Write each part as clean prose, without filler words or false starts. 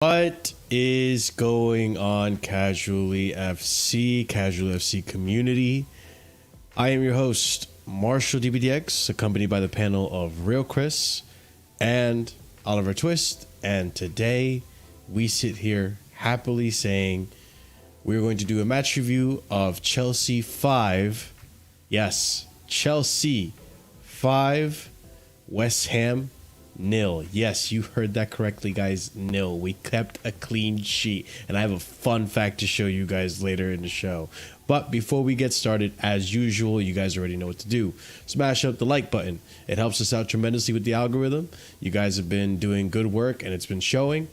What is going on, Casually FC, Casually FC community? I am your host, Marshalldbdx, accompanied by the panel of Real Chris and Oliver Twist. And today we sit here happily saying we're going to do a match review of Chelsea 5. Yes, Chelsea 5, West Ham 0. Yes, you heard that correctly, guys. 0. We kept a clean sheet, and I have a fun fact to show you guys later in the show. But before we get started, as usual, you guys already know what to do. Smash up the like button. It helps us out tremendously with the algorithm. You guys have been doing good work, and it's been showing.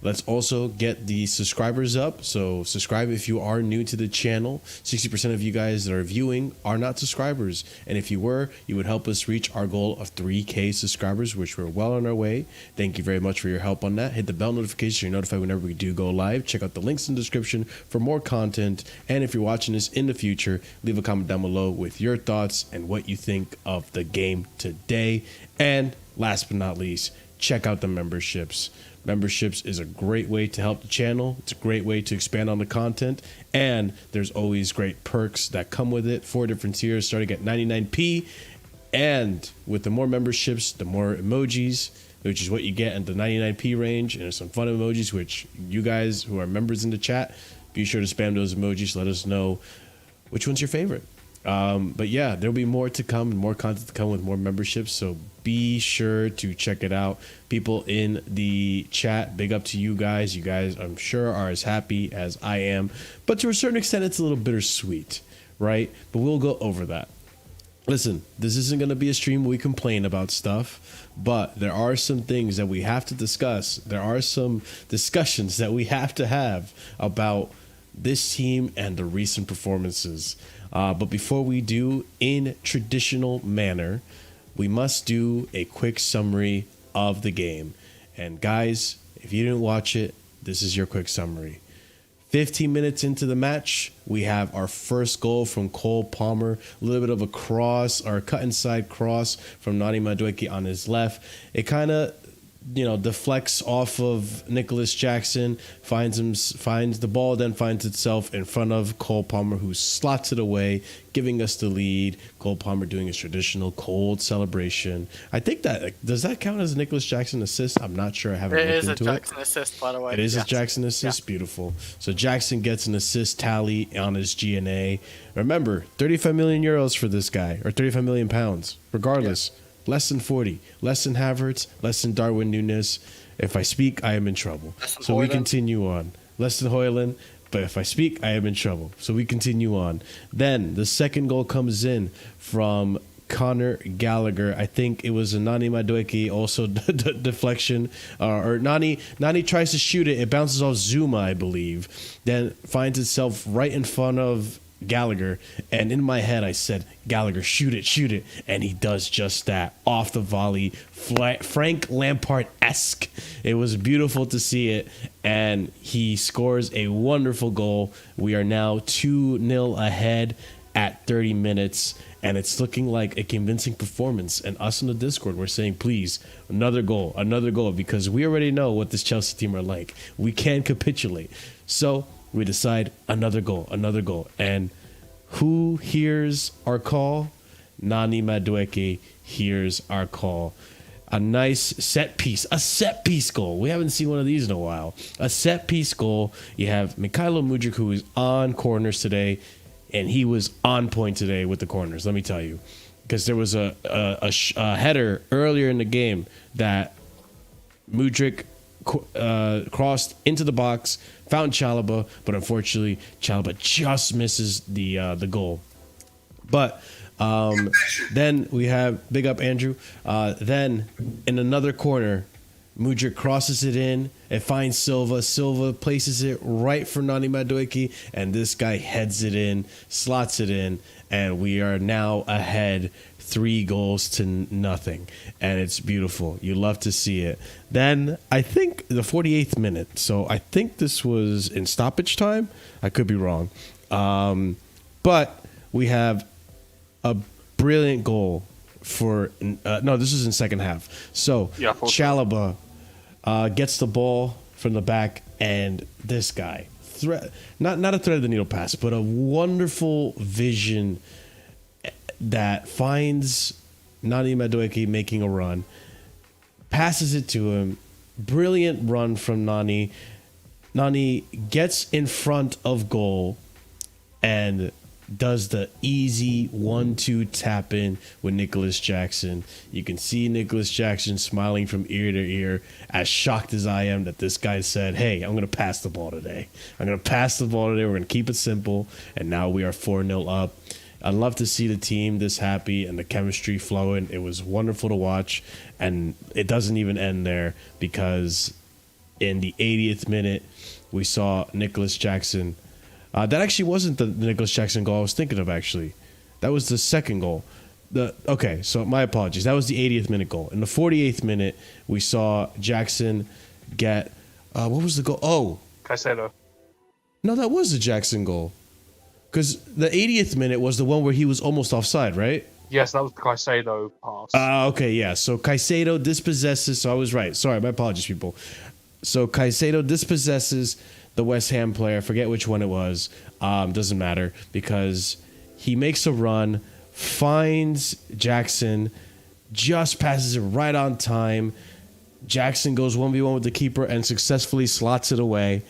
Let's also get the subscribers up. So subscribe if you are new to the channel. 60% of you guys that are viewing are not subscribers. And if you were, you would help us reach our goal of 3K subscribers, which we're well on our way. Thank you very much for your help on that. Hit the bell notification so you're notified whenever we do go live. Check out the links in the description for more content. And if you're watching this in the future, leave a comment down below with your thoughts and what you think of the game today. And last but not least, check out the memberships. Memberships is a great way to help the channel. It's a great way to expand on the content. And there's always great perks that come with it. 4 different tiers starting at 99p. And with the more memberships, the more emojis, which is what you get in the 99p range. And there's some fun emojis, which you guys who are members in the chat, be sure to spam those emojis. Let us know which one's your favorite. But yeah, there'll be more to come and more content to come with more memberships. So be sure to check it out. People in the chat, big up to you guys. You guys, I'm sure, are as happy as I am. But to a certain extent, it's a little bittersweet, right? But we'll go over that. Listen, this isn't going to be a stream where we complain about stuff, but there are some things that we have to discuss. There are some discussions that we have to have about this team and the recent performances. But before we do, in traditional manner, we must do a quick summary of the game. And guys, if you didn't watch it, this is your quick summary. 15 minutes into the match, we have our first goal from Cole Palmer. A little bit of a cross, or a cut inside cross from Nani Madueke on his left. It kind of, deflects off of Nicholas Jackson, finds the ball, then finds itself in front of Cole Palmer, who slots it away, giving us the lead. Cole Palmer doing his traditional cold celebration. I think does that count as a Nicholas Jackson assist? I'm not sure. I haven't looked into it. It is a Jackson assist, by the way. It is a Jackson assist. Yeah. Beautiful. So Jackson gets an assist tally on his GNA. Remember, 35 million euros for this guy, or 35 million pounds, regardless. Yeah. Less than 40, less than Havertz, less than Darwin Núñez. If I speak, I am in trouble. So we continue on. Less than Højlund, but if I speak, I am in trouble. So we continue on. Then the second goal comes in from Conor Gallagher. I think it was a Nani Madueke also deflection. Or Nani tries to shoot it. It bounces off Zuma, I believe. Then finds itself right in front of Gallagher, and in my head I said, Gallagher, shoot it, and he does just that off the volley. Frank Lampard-esque. It was beautiful to see it, and he scores a wonderful goal. We are now 2-0 ahead at 30 minutes, and it's looking like a convincing performance. And us in the Discord, we're saying, please, another goal, because we already know what this Chelsea team are like. We can't capitulate. So we decide another goal. And who hears our call? Nani Madueke hears our call. A nice set piece goal. We haven't seen one of these in a while. A set piece goal. You have Mykhailo Mudra, who is on corners today, and he was on point today with the corners, let me tell you. Because there was a header earlier in the game that Mudryk crossed into the box, found Chalobah, but unfortunately Chalobah just misses the goal. But then we have, big up Andrew, then in another corner, Mudryk crosses it in and finds Silva. Silva places it right for Nani Madueke, and this guy heads it in, slots it in, and we are now ahead 3-0, and it's beautiful. You love to see it. Then I think the 48th minute, so I think this was in stoppage time. I could be wrong, but we have a brilliant goal for no, this is in second half. So yeah, Chalobah gets the ball from the back, and this guy, not a thread of the needle pass, but a wonderful vision that finds Nani Madueke making a run, passes it to him. Brilliant run from Nani. Nani gets in front of goal and does the easy 1-2 tap in with Nicholas Jackson. You can see Nicholas Jackson smiling from ear to ear, as shocked as I am that this guy said, hey, I'm going to pass the ball today. I'm going to pass the ball today. We're going to keep it simple. And now we are 4-0 up. I love to see the team this happy and the chemistry flowing. It was wonderful to watch. And it doesn't even end there, because in the 80th minute, we saw Nicholas Jackson. That actually wasn't the Nicholas Jackson goal I was thinking of, actually. That was the second goal. Okay, so my apologies. That was the 80th minute goal. In the 48th minute, we saw Jackson get... what was the goal? Oh. Caicedo. No, that was the Jackson goal. Because the 80th minute was the one where he was almost offside, right? Yes, that was the Caicedo pass. Okay, yeah. So Caicedo dispossesses... So I was right. Sorry, my apologies, people. So Caicedo dispossesses the West Ham player. I forget which one it was. Doesn't matter, because he makes a run, finds Jackson, just passes it right on time. Jackson goes 1v1 with the keeper and successfully slots it away.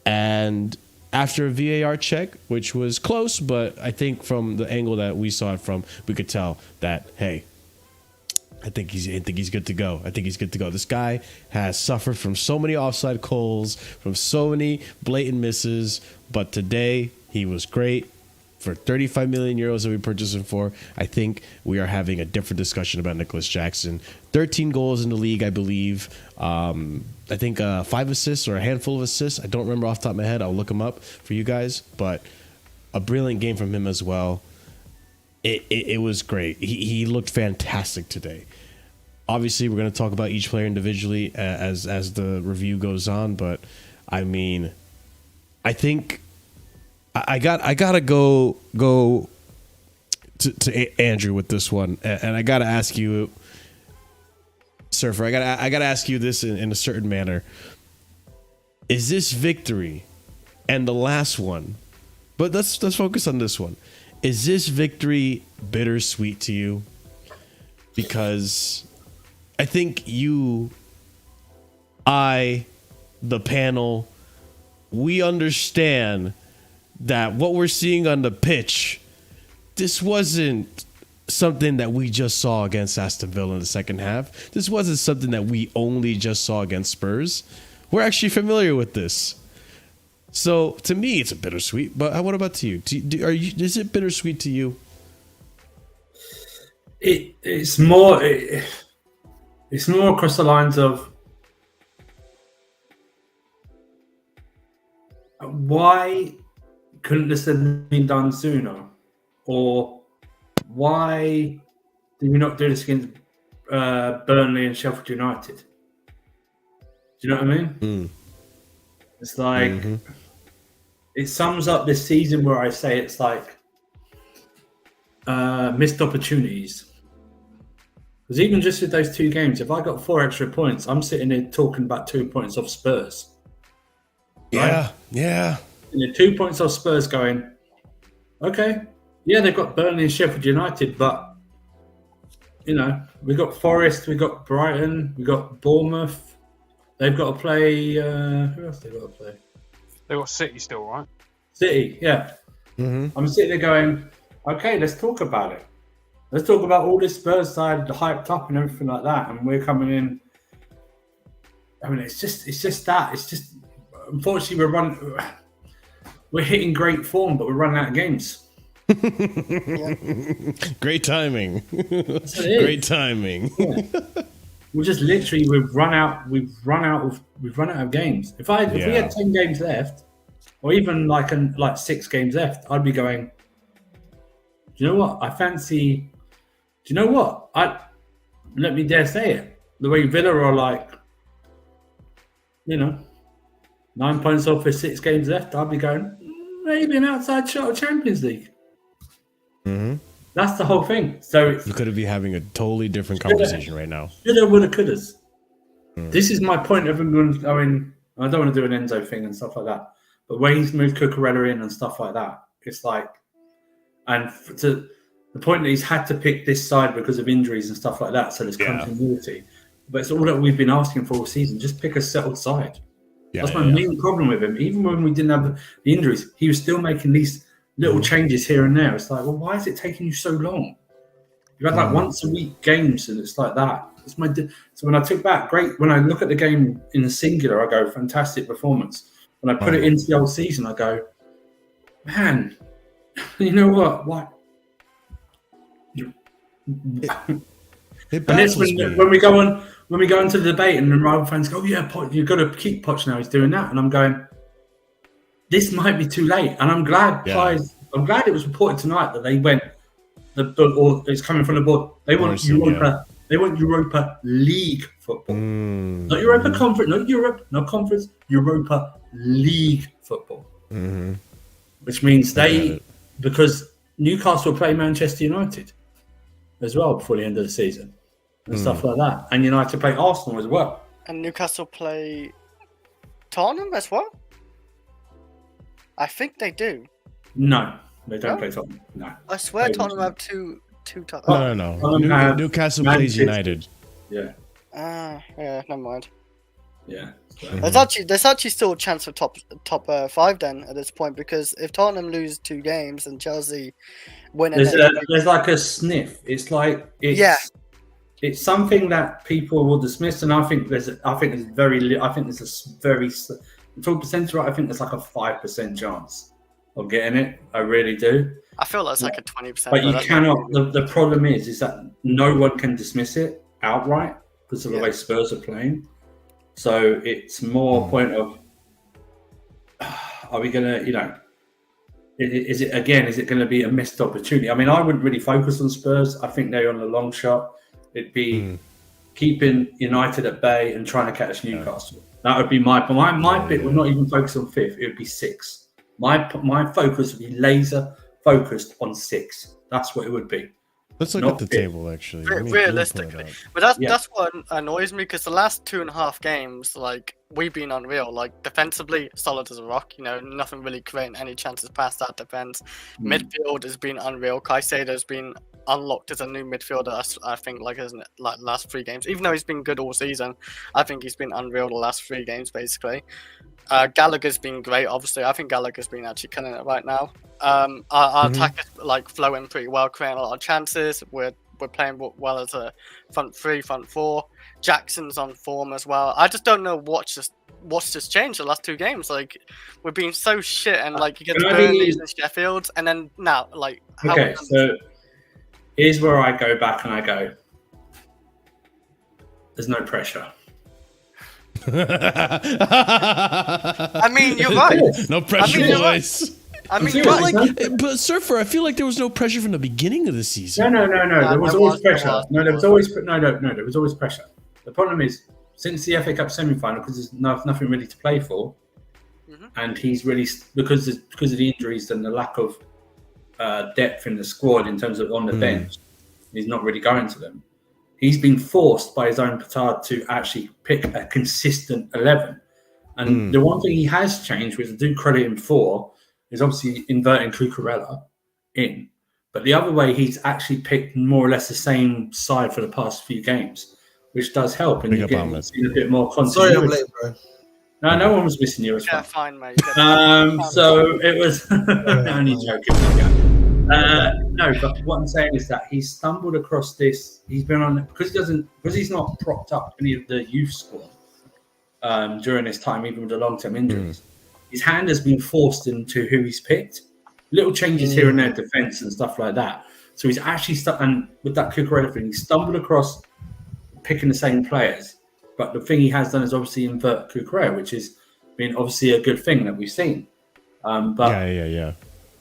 And after a VAR check, which was close, but I think from the angle that we saw it from, we could tell that, hey, I think he's good to go. I think he's good to go. This guy has suffered from so many offside calls, from so many blatant misses, but today he was great. For 35 million euros that we purchased him for, I think we are having a different discussion about Nicholas Jackson. 13 goals in the league, I believe. I think 5 assists or a handful of assists. I don't remember off the top of my head. I'll look him up for you guys. But a brilliant game from him as well. It was great. He looked fantastic today. Obviously, we're going to talk about each player individually as the review goes on. But, I mean, I think... I gotta go to Andrew with this one, and I gotta ask you, Surfer. I gotta ask you this in a certain manner. Is this victory and the last one? But let's focus on this one. Is this victory bittersweet to you? Because I think you, the panel, we understand that what we're seeing on the pitch, this wasn't something that we just saw against Aston Villa in the second half. This wasn't something that we only just saw against Spurs. We're actually familiar with this. So to me, it's a bittersweet. But what about to you? Is it bittersweet to you? It's more across the lines of why couldn't this have been done sooner? Or why did we not do this against Burnley and Sheffield United? Do you know what I mean? It's like, it sums up this season where I say it's like missed opportunities. Because even just with those 2 games, if I got 4 extra points, I'm sitting here talking about 2 points off Spurs. Right? Yeah. And the 2 points off Spurs going, okay, yeah, they've got Burnley and Sheffield United, but, you know, we got Forest, we got Brighton, we got Bournemouth. They've got to play, who else they got to play? They've got City still, right? City, yeah. I'm sitting there going, okay, let's talk about it. Let's talk about all this Spurs side, hyped up and everything like that, and we're coming in. I mean, it's just that. It's just, unfortunately, we're hitting great form, but we're running out of games. Great timing. Great timing. Yeah. We've run out of games. If we had 10 games left, or even like 6 games left, I'd be going, do you know what? Do you know what? Let me dare say it. The way Villa are like, you know, 9 points off with 6 games left, I'd be going, maybe an outside shot of Champions League. That's the whole thing. So you could be having a totally different conversation right now. Shoulda, woulda, couldas. This is my point of everyone going, And I don't want to do an Enzo thing and stuff like that. But when he's moved Kukurella in and stuff like that, it's like, and to the point that he's had to pick this side because of injuries and stuff like that. So there's continuity. But it's all that we've been asking for all season. Just pick a settled side. That's my main problem with him. Even when we didn't have the injuries, he was still making these little changes here and there. It's like, well, why is it taking you so long? You had like once a week games, and it's like that. It's so when I took back, great. When I look at the game in the singular, I go, fantastic performance. When I put it into the old season, I go, man, you know what? What? It and it's when we go into the debate, and the rival fans go, "Yeah, you've got to keep Poch now. He's doing that," and I'm going, "This might be too late." And I'm glad I'm glad it was reported tonight that they went. Or it's coming from the board. They want Europa. They want Europa League football, not Europa Conference, not Europe, not Conference. Europa League football, which means because Newcastle play Manchester United as well before the end of the season and stuff like that, and United play Arsenal as well, and Newcastle play Tottenham as well. I think they do. No, they don't play Tottenham. No, I swear Tottenham have two No. Newcastle plays United. Yeah. Yeah. Never mind. Yeah. There's actually still a chance for top 5 then at this point, because if Tottenham lose 2 games and Chelsea win, there's like a sniff. It's like it's something that people will dismiss, and I think there's a very full percentage, right? I think there's like a 5% chance of getting it. I really do. I feel that's like a 20%. But you cannot. The problem is that no one can dismiss it outright because of the way Spurs are playing. So it's more a point of, are we going to, is it going to be a missed opportunity? I mean, I wouldn't really focus on Spurs. I think they're on the long shot. It'd be keeping United at bay and trying to catch Newcastle. That would be my bit would not even focus on 5th. It would be 6th. My focus would be laser focused on 6. That's what it would be. Let's look at the table, actually. Realistically. But that's what annoys me, because the last 2.5 games, like, we've been unreal. Like, defensively, solid as a rock. Nothing really creating any chances past that defense. Midfield has been unreal. Caicedo's been unlocked as a new midfielder, I think, last 3 games. Even though he's been good all season, I think he's been unreal the last 3 games, basically. Gallagher's been great, obviously. I think Gallagher's been actually killing it right now. Our attack is flowing pretty well, creating a lot of chances. We're playing well as a front 3, front 4. Jackson's on form as well. I just don't know what's just changed the last 2 games. Like, we're being so shit, and like you get the Burnleys and Sheffields, and then now okay. So here's where I go back and I go, there's no pressure. I mean, you're right. No pressure, boys. I mean, you're right. But Surfer, I feel like there was no pressure from the beginning of the season. No. There was always pressure. There was always pressure. The problem is, since the FA Cup semi-final, because there's nothing really to play for, and he's really because of the injuries and the lack of depth in the squad in terms of on the bench, he's not really going to them. He's been forced by his own petard to actually pick a consistent 11. And the one thing he has changed, which I do credit him for, is obviously inverting Kukurella in. But the other way, he's actually picked more or less the same side for the past few games, which does help. And you get a bit more continuity. Sorry, I'm late, bro. No one was missing you. Yeah, fine, mate. So it was only joking. No, but what I'm saying is that he's stumbled across this. He's been on because he's not propped up any of the youth squad during this time, even with the long-term injuries. His hand has been forced into who he's picked. Little changes here and there, defense and stuff like that. So he's actually and with that Kukurella thing, he stumbled across picking the same players. But the thing he has done is obviously invert Kukurella, which has been obviously a good thing that we've seen. Yeah.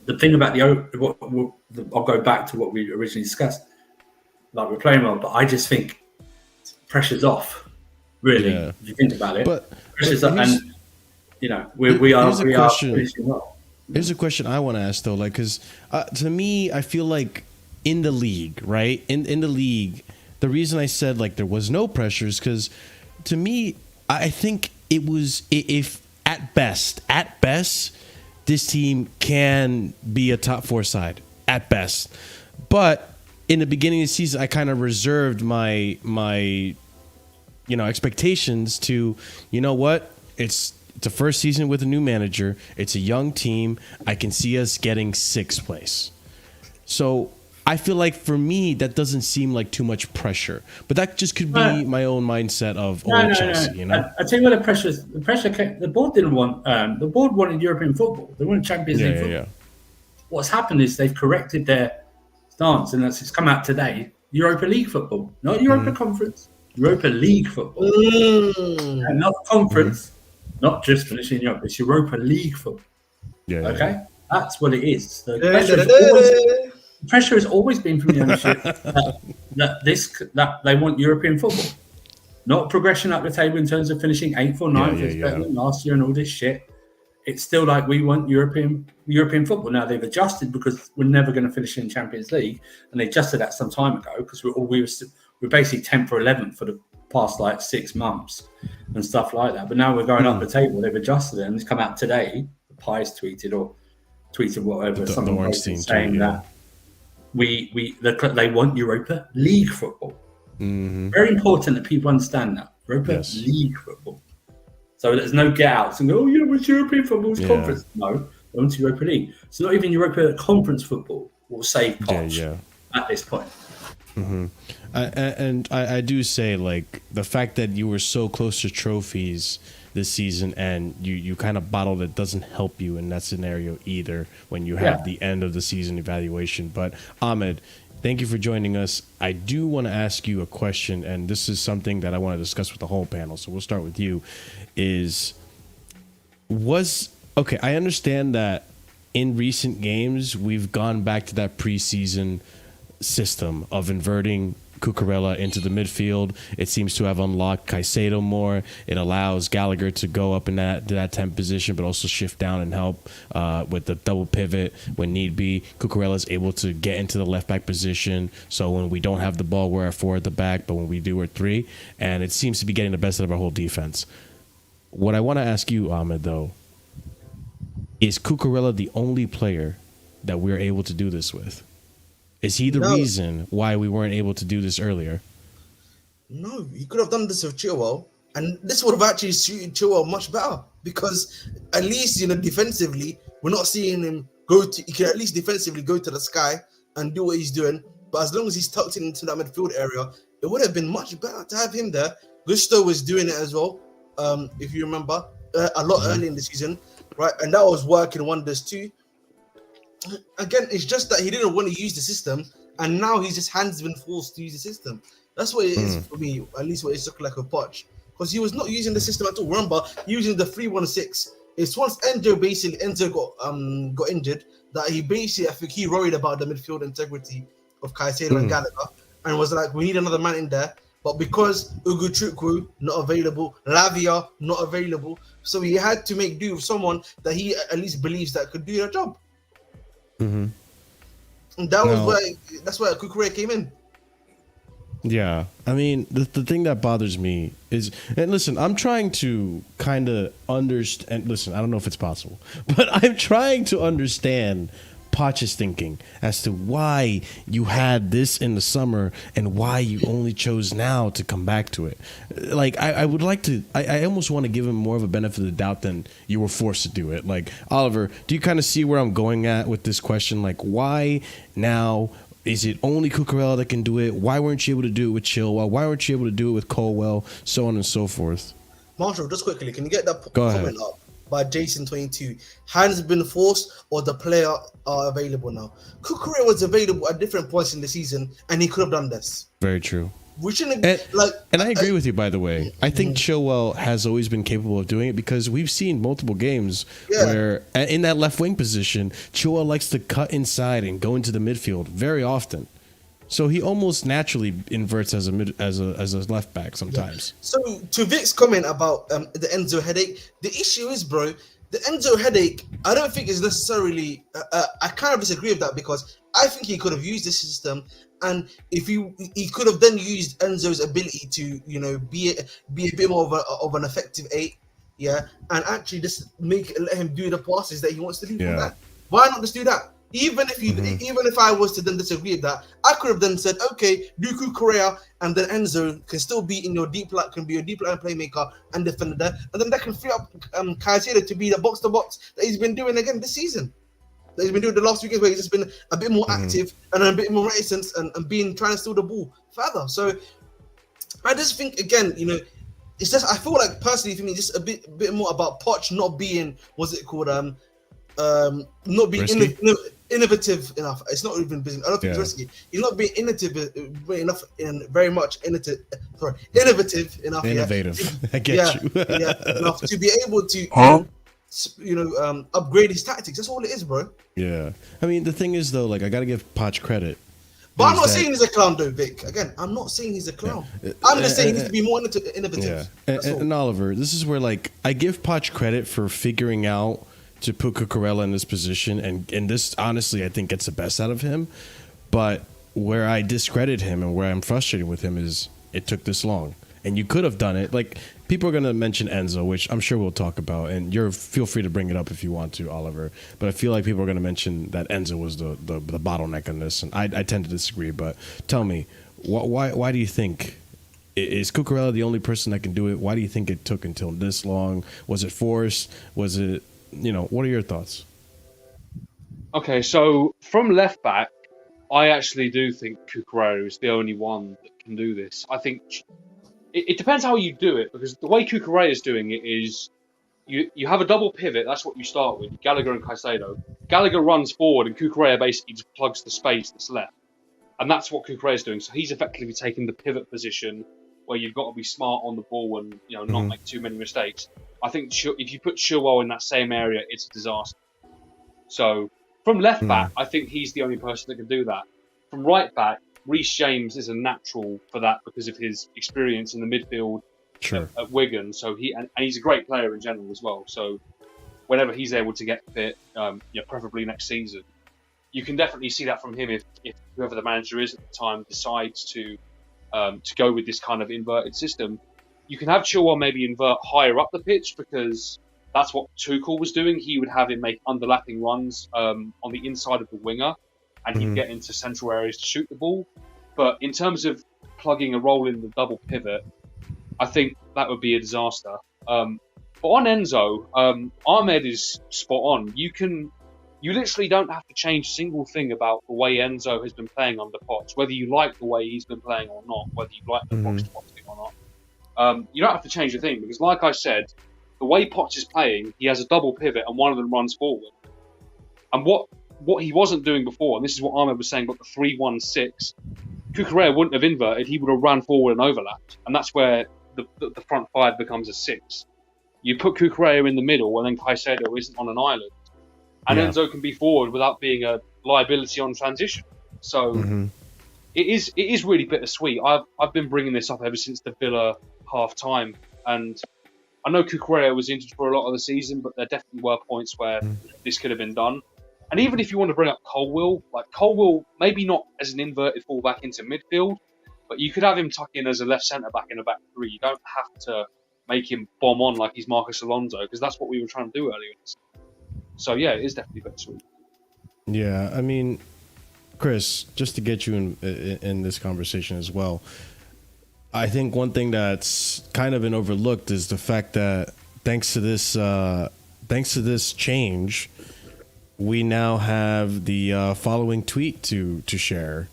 The thing about I'll go back to what we originally discussed. Like, we're playing well, but I just think pressure's off. Really, if you think about it, but pressure's up, and we are finishing well. Here's a question I want to ask though, because to me, I feel like in the league, right? In the league, the reason I said there was no pressure is because to me, I think it was if at best, this team can be a top 4 side at best. But in the beginning of the season, I kind of reserved my expectations to, you know what, it's the first season with a new manager. It's a young team. I can see us getting 6th place. So I feel like for me, that doesn't seem like too much pressure. But that just could be my own mindset of old Chelsea. You know, I tell you what, the pressure came, the board didn't want. The board wanted European football. They wanted Champions League football. Yeah. What's happened is they've corrected their stance, and it's come out today. Europa League football, not Europa Conference. Europa League football, and not conference. Not just finishing Europe. It's Europa League football. Okay, that's what it is. The pressure has always been from the ownership that they want European football, not progression up the table in terms of finishing 8th or 9th. It's better than last year and all this shit. It's still like we want European football. Now they've adjusted because we're never going to finish in Champions League, and they adjusted that some time ago because we're basically 10th or 11th for the past like 6 months and stuff like that. But now we're going up the table. They've adjusted it, and it's come out today. The Pies tweeted whatever, something saying that they want Europa League football. Very important that people understand that Europa League football. So there's no get outs and go, oh yeah, it's European football, it's conference. No, they want Europa League. So not even Europa Conference football will save Poch at this point. And I do say, like, the fact that you were so close to trophies this season and you kind of bottled it doesn't help you in that scenario either when you have the end of the season evaluation. But Ahmed, thank you for joining us. I do want to ask you a question, and this is something that I want to discuss with the whole panel. So we'll start with you. I understand that in recent games we've gone back to that preseason system of inverting Kukurella into the midfield. It seems to have unlocked Caicedo more. It allows Gallagher to go up in that 10th position, but also shift down and help with the double pivot when need be. Kukurella is able to get into the left back position, so when we don't have the ball, we're at 4 at the back, but when we do, we're 3. And it seems to be getting the best out of our whole defense. What I want to ask you, Ahmed, though, is Kukurella the only player that we're able to do this with? Is he the reason why we weren't able to do this earlier? No, he could have done this with Chilwell, and this would have actually suited Chilwell much better because at least, defensively, we're not seeing him he can at least defensively go to the sky and do what he's doing. But as long as he's tucked into that midfield area, it would have been much better to have him there. Gusto was doing it as well, if you remember, a lot early in the season, right? And that was working wonders too. Again, it's just that he didn't want to use the system, and now his hands been forced to use the system. That's what it is for me, at least what it's looking like with Poch, because he was not using the system at all. Remember, using the 3-1-6. It's once Enzo got injured that he basically, I think he worried about the midfield integrity of Caicedo and Gallagher, and was like, we need another man in there. But because Uguchukwu not available, Lavia not available, so he had to make do with someone that he at least believes that could do the job. And that's why Kukurella came in. Yeah, I mean, the thing that bothers me is, and listen, I'm trying to kind of understand. Listen, I don't know if it's possible, but I'm trying to understand Poch's thinking as to why you had this in the summer and why you only chose now to come back to it. Like, I would like to, I almost want to give him more of a benefit of the doubt than you were forced to do it. Like, Oliver, do you kind of see where I'm going at with this question? Like, why now? Is it only Kukurella that can do it? Why weren't you able to do it with Chilwell? Why weren't you able to do it with Colwell? So on and so forth. Marshall, just quickly, can you get that Go comment ahead. up by Jason22? Hands been forced or the player are available now? Kukurella was available at different points in the season, and he could have done this. Very true. We shouldn't and I agree with you, by the way. I think Chilwell has always been capable of doing it because we've seen multiple games where in that left wing position, Chilwell likes to cut inside and go into the midfield very often. So he almost naturally inverts as a left back sometimes. Yeah. So to Vic's comment about the Enzo headache, the issue is, bro, the Enzo headache, I don't think is necessarily, I kind of disagree with that because I think he could have used the system, and if he could have then used Enzo's ability to, be a bit more of an effective 8, yeah, and actually just let him do the passes that he wants to do from that. Why not just do that? Even if I was to then disagree with that, I could have then said, okay, Kukurella and then Enzo can still be in your deep line, can be a deep line playmaker and defender, and then that can free up Caicedo to be the box to box that he's been doing again this season. That he's been doing the last few games where he's just been a bit more active and a bit more reticent and trying to steal the ball further. So I just think again, it's just I feel like personally for me, just a bit more about Poch not being not being innovative enough. It's not even business. I don't think it's risky. He's not being innovative enough innovative enough. Innovative. I get you. Enough to be able to upgrade his tactics. That's all it is, bro. Yeah. I mean, the thing is though, like I gotta give Poch credit. But I'm not saying he's a clown though, Vic. Again, I'm not saying he's a clown. I'm just saying he needs to be more innovative. Yeah. And Oliver, this is where like I give Poch credit for figuring out to put Kukurella in this position, and this honestly I think gets the best out of him. But where I discredit him and where I'm frustrated with him is it took this long, and you could have done it. Like people are gonna mention Enzo, which I'm sure we'll talk about, and feel free to bring it up if you want to, Oliver. But I feel like people are gonna mention that Enzo was the bottleneck on this, and I tend to disagree. But tell me, why do you think? Is Kukurella the only person that can do it? Why do you think it took until this long? Was it forced? Was it? What are your thoughts? Okay, so from left back, I actually do think Kukurella is the only one that can do this. I think it depends how you do it, because the way Kukurella is doing it is you have a double pivot. That's what you start with, Gallagher and Caicedo. Gallagher runs forward and Kukurella basically just plugs the space that's left. And that's what Kukurella is doing. So he's effectively taking the pivot position where you've got to be smart on the ball and not make too many mistakes. I think if you put Chilwell in that same area, it's a disaster. So from left back, I think he's the only person that can do that. From right back, Reece James is a natural for that because of his experience in the midfield at Wigan. So and he's a great player in general as well. So whenever he's able to get fit, preferably next season, you can definitely see that from him if whoever the manager is at the time decides to go with this kind of inverted system. You can have Chilwell maybe invert higher up the pitch because that's what Tuchel was doing. He would have him make underlapping runs on the inside of the winger, and he'd get into central areas to shoot the ball. But in terms of plugging a role in the double pivot, I think that would be a disaster. But on Enzo, Ahmed is spot on. You literally don't have to change a single thing about the way Enzo has been playing under Poch, whether you like the way he's been playing or not, whether you like the box-to-box thing or not. You don't have to change a thing because, like I said, the way Poch is playing, he has a double pivot and one of them runs forward. And what he wasn't doing before, and this is what Ahmed was saying about the 3-1-6, Kukurella wouldn't have inverted, he would have ran forward and overlapped. And that's where the front five becomes a 6. You put Kukurella in the middle and then Caicedo isn't on an island. And Enzo can be forward without being a liability on transition. So it is really bittersweet. I've been bringing this up ever since the Villa half-time. And I know Kukurella was injured for a lot of the season, but there definitely were points where this could have been done. And even if you want to bring up Colwill, maybe not as an inverted fullback into midfield, but you could have him tuck in as a left centre-back in a back three. You don't have to make him bomb on like he's Marcus Alonso, because that's what we were trying to do earlier. So, yeah, it is definitely bittersweet. Yeah, I mean, Chris, just to get you in this conversation as well, I think one thing that's kind of been overlooked is the fact that thanks to this change, we now have the following tweet to share.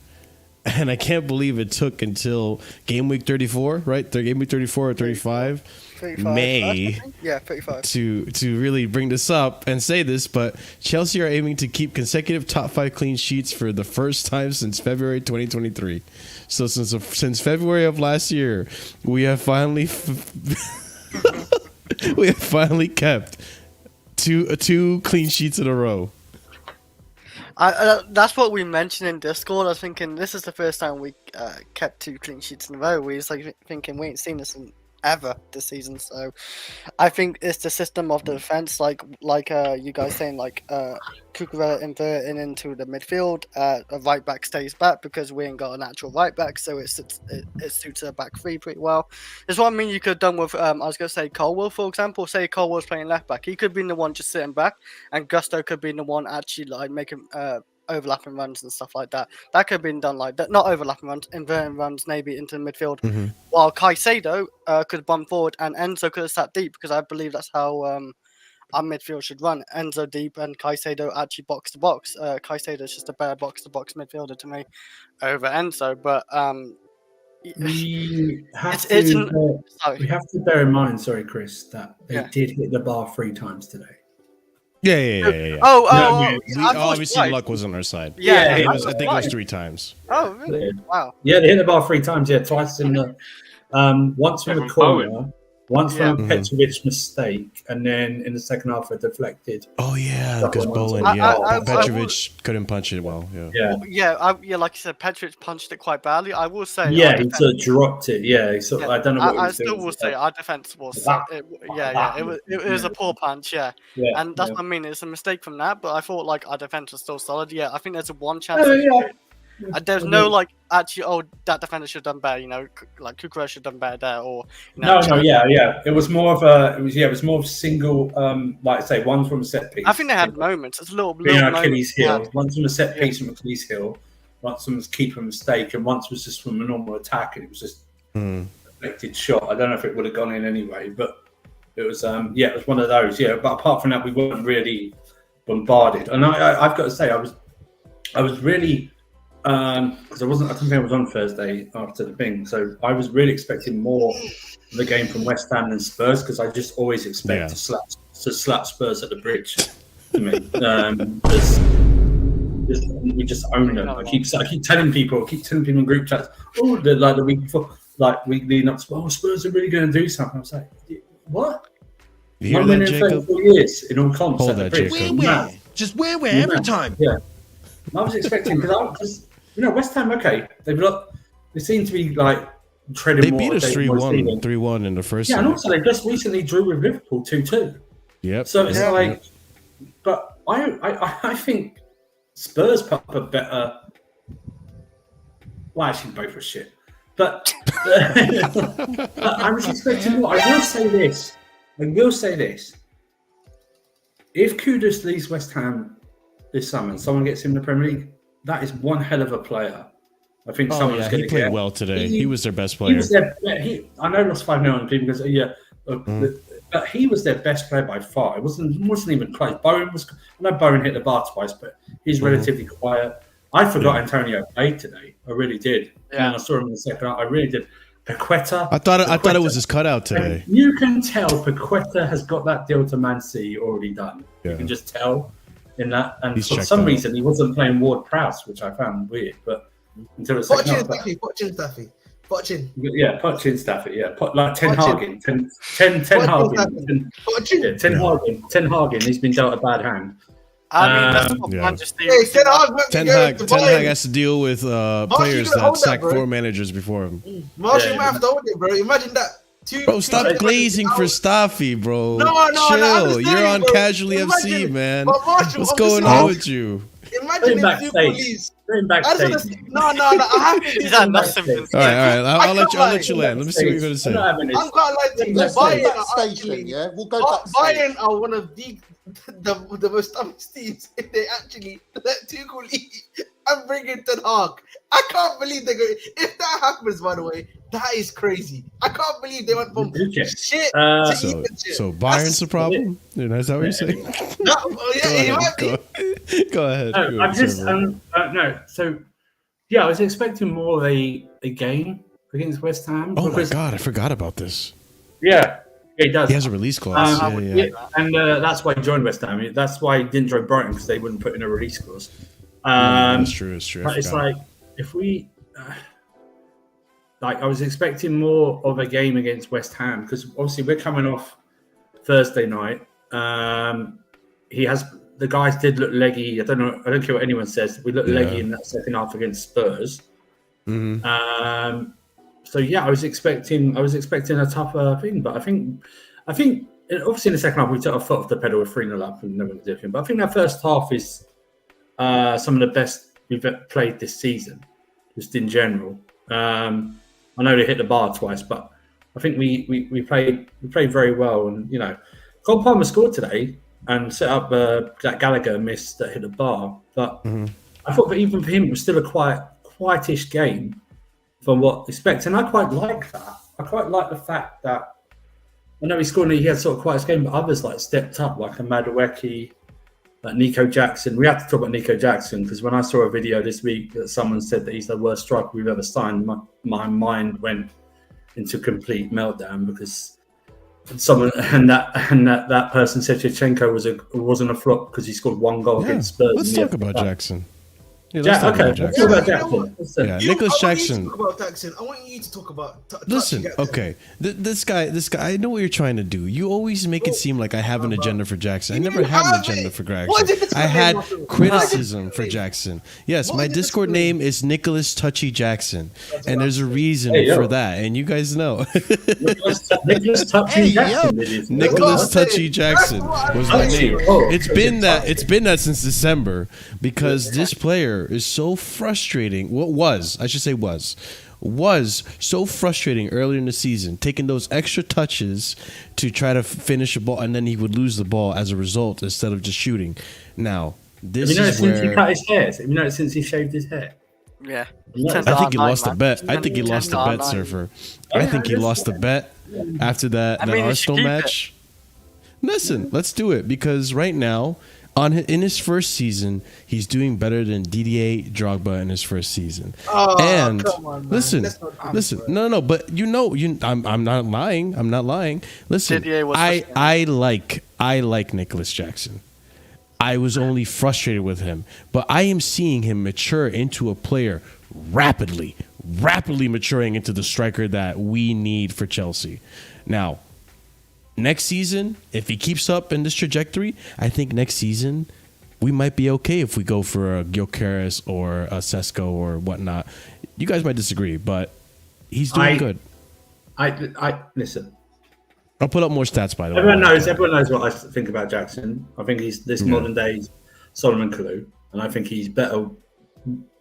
And I can't believe it took until game week 34, right? Game week 34 or 35, 35 May, 35. to really bring this up and say this. But Chelsea are aiming to keep consecutive top 5 clean sheets for the first time since February 2023. So since February of last year, we have finally kept two clean sheets in a row. That's what we mentioned in Discord. I was thinking this is the first time we kept 2 clean sheets in a row. We was like thinking we ain't seen this in ever this season. So I think it's the system of the defense, like you guys saying, like Kukurella inverting into the midfield, a right back stays back because we ain't got an actual right back, so it suits a back three pretty well. There's what I mean you could have done with I was gonna say Colwell, for example. Say Colwell's playing left back, he could be the one just sitting back, and Gusto could be the one actually like making overlapping runs and stuff like that. That could have been done like that, not overlapping runs, inverting runs maybe into the midfield. While Caicedo could have bumped forward and Enzo could have sat deep, because I believe that's how our midfield should run. Enzo deep and Caicedo actually box to box. Caicedo is just a better box to box midfielder to me over Enzo. But we have to bear in mind, sorry, Chris, that they did hit the bar 3 times today. Yeah. Obviously, luck was on our side. Yeah, I think it was 3 times. Oh, really? Wow. Yeah, they hit the bar 3 times. Yeah, twice in the once from the corner, once from a Petrovic mistake, and then in the second half, a deflected. Oh yeah, because Bowen, Petrovic couldn't punch it well. Yeah, like you said, Petrovic punched it quite badly. I will say. Yeah, he sort of dropped it. Yeah, so I don't know what I still will say our defense was. It was a poor punch. Yeah, and that's what I mean. It's a mistake from that, but I thought like our defense was still solid. Yeah, I think there's a one chance. There's no like actually. That defender should have done better. You know, like Kukurella should have done better there. Or It was more of a. It was more of single. Like I say, one from a set piece. I think they had moments. It's a little Achilles heel. Once from a set piece from Achilles heel. Once from a keeper mistake, and once was just from a normal attack, and it was just a deflected shot. I don't know if it would have gone in anyway, but it was. It was one of those. Yeah, but apart from that, we weren't really bombarded. And I've got to say, I was really. Because I don't think I was on Thursday after the thing, so I was really expecting more of the game from West Ham than Spurs, because I just always expect to slap Spurs at the bridge. To me, we just own them. I keep telling people in group chats, like the week before, like week leading up to, Spurs are really going to do something. I was like, what? You hear that, Jacob? 34 years in all comps. Hold that, Jacob. Where every time. Yeah, I was expecting because. West Ham, they seem to be like treading They more. beat us 3-1 in the first. Yeah, and also they just recently drew with Liverpool 2-2. Yep. So it's but I think Spurs put up a better. Well, actually, both were shit. But I was expecting more. I will say this. If Kudus leaves West Ham this summer and someone gets him in the Premier League, that is one hell of a player. I think someone's going to get. He played well today. He was their best player. I know he lost 5-0 on the team because but he was their best player by far. It wasn't even close. Bowen was. I know Bowen hit the bar twice, but he's relatively quiet. I forgot Antonio played today. I really did. Yeah. And I saw him in the second half. I really did. Paqueta. I thought it was his cutout today. You can tell Paqueta has got that deal to Man City already done. You can just tell. In that, and for some reason he wasn't playing Ward-Prowse, which I found weird. But until it's Pochettino Staffy, like Ten Hagin. He's been dealt a bad hand. That's what Manchester. Ten Hag has to deal with players that sacked 4 managers before him. Marshall might have to hold it, bro. Imagine that. Bro, stop glazing for Staffy, bro. No, chill. You're on Casually FC, man. What's going on with you? Imagine if Nkunku leaves. No. I have to. All right. I'll let you land. Let me see what you're gonna say. I'm quite like them. Bayern are one of the most toughest teams if they actually let Tuchel leave and bring in Ten Hag. I can't believe they're going. If that happens, by the way, that is crazy. I can't believe they went from shit to even shit. So Bayern's the problem? Is that what you're saying? Go ahead. I was expecting more of a game against West Ham. Oh my god, I forgot about this. Yeah, he does. He has a release clause. And that's why he joined West Ham. That's why he didn't join Brighton, because they wouldn't put in a release clause. That's true. But it's like, if we I was expecting more of a game against West Ham, because obviously we're coming off Thursday night. The guys did look leggy. I don't care what anyone says. We looked leggy in that second half against Spurs. yeah, I was expecting a tougher thing, but I think obviously in the second half we took our foot off the pedal with 3-0 up and never different. But I think that first half is some of the best we've played this season, just in general. I know they hit the bar twice, but I think we played very well. And you know, Cole Palmer scored today and set up that Gallagher miss that hit the bar. But I thought that even for him, it was still a quietish game from what expect. And I quite like that. I quite like the fact that I know he scored and he had sort of quiet game, but others like stepped up, like a Madueke, like Nico Jackson. We have to talk about Nico Jackson because when I saw a video this week that someone said that he's the worst striker we've ever signed, my mind went into complete meltdown because someone and that person said Shevchenko wasn't a flop because he scored one goal against Spurs. Let's talk about Jackson. Yeah, let's talk about Jackson. Nicholas Jackson. I want you to talk about Jackson. I want you to talk about. Listen, okay, this guy. I know what you're trying to do. You always make it seem like I have an agenda for Jackson. I never had an agenda for Jackson. I had criticism for Jackson. Yes, my Discord name is Nicholas Touchy Jackson, and there's a reason for that, and you guys know. Nicholas Touchy Jackson. Nicholas Touchy Jackson was my name. It's been that since December because this player is so frustrating. Was so frustrating earlier in the season, taking those extra touches to try to finish a ball, and then he would lose the ball as a result instead of just shooting. Now, this is where... since he cut his hair? Have you noticed since he shaved his hair? Yeah. I think he lost the bet. I think he lost the bet, Surfer. I think he lost the bet after that Arsenal match. Listen, let's do it because right now, in his first season, he's doing better than Didier Drogba in his first season. And come on, man. listen, no, but I'm not lying. Listen, I like Nicholas Jackson. I was only frustrated with him, but I am seeing him mature into a player rapidly maturing into the striker that we need for Chelsea. Now, next season, if he keeps up in this trajectory, I think next season we might be okay if we go for a Gyökeres or a Sesko or whatnot. You guys might disagree, but he's doing good. I listen. I'll put up more stats by the way. Everyone knows what I think about Jackson. I think he's this modern day Solomon Kalou, and I think he's better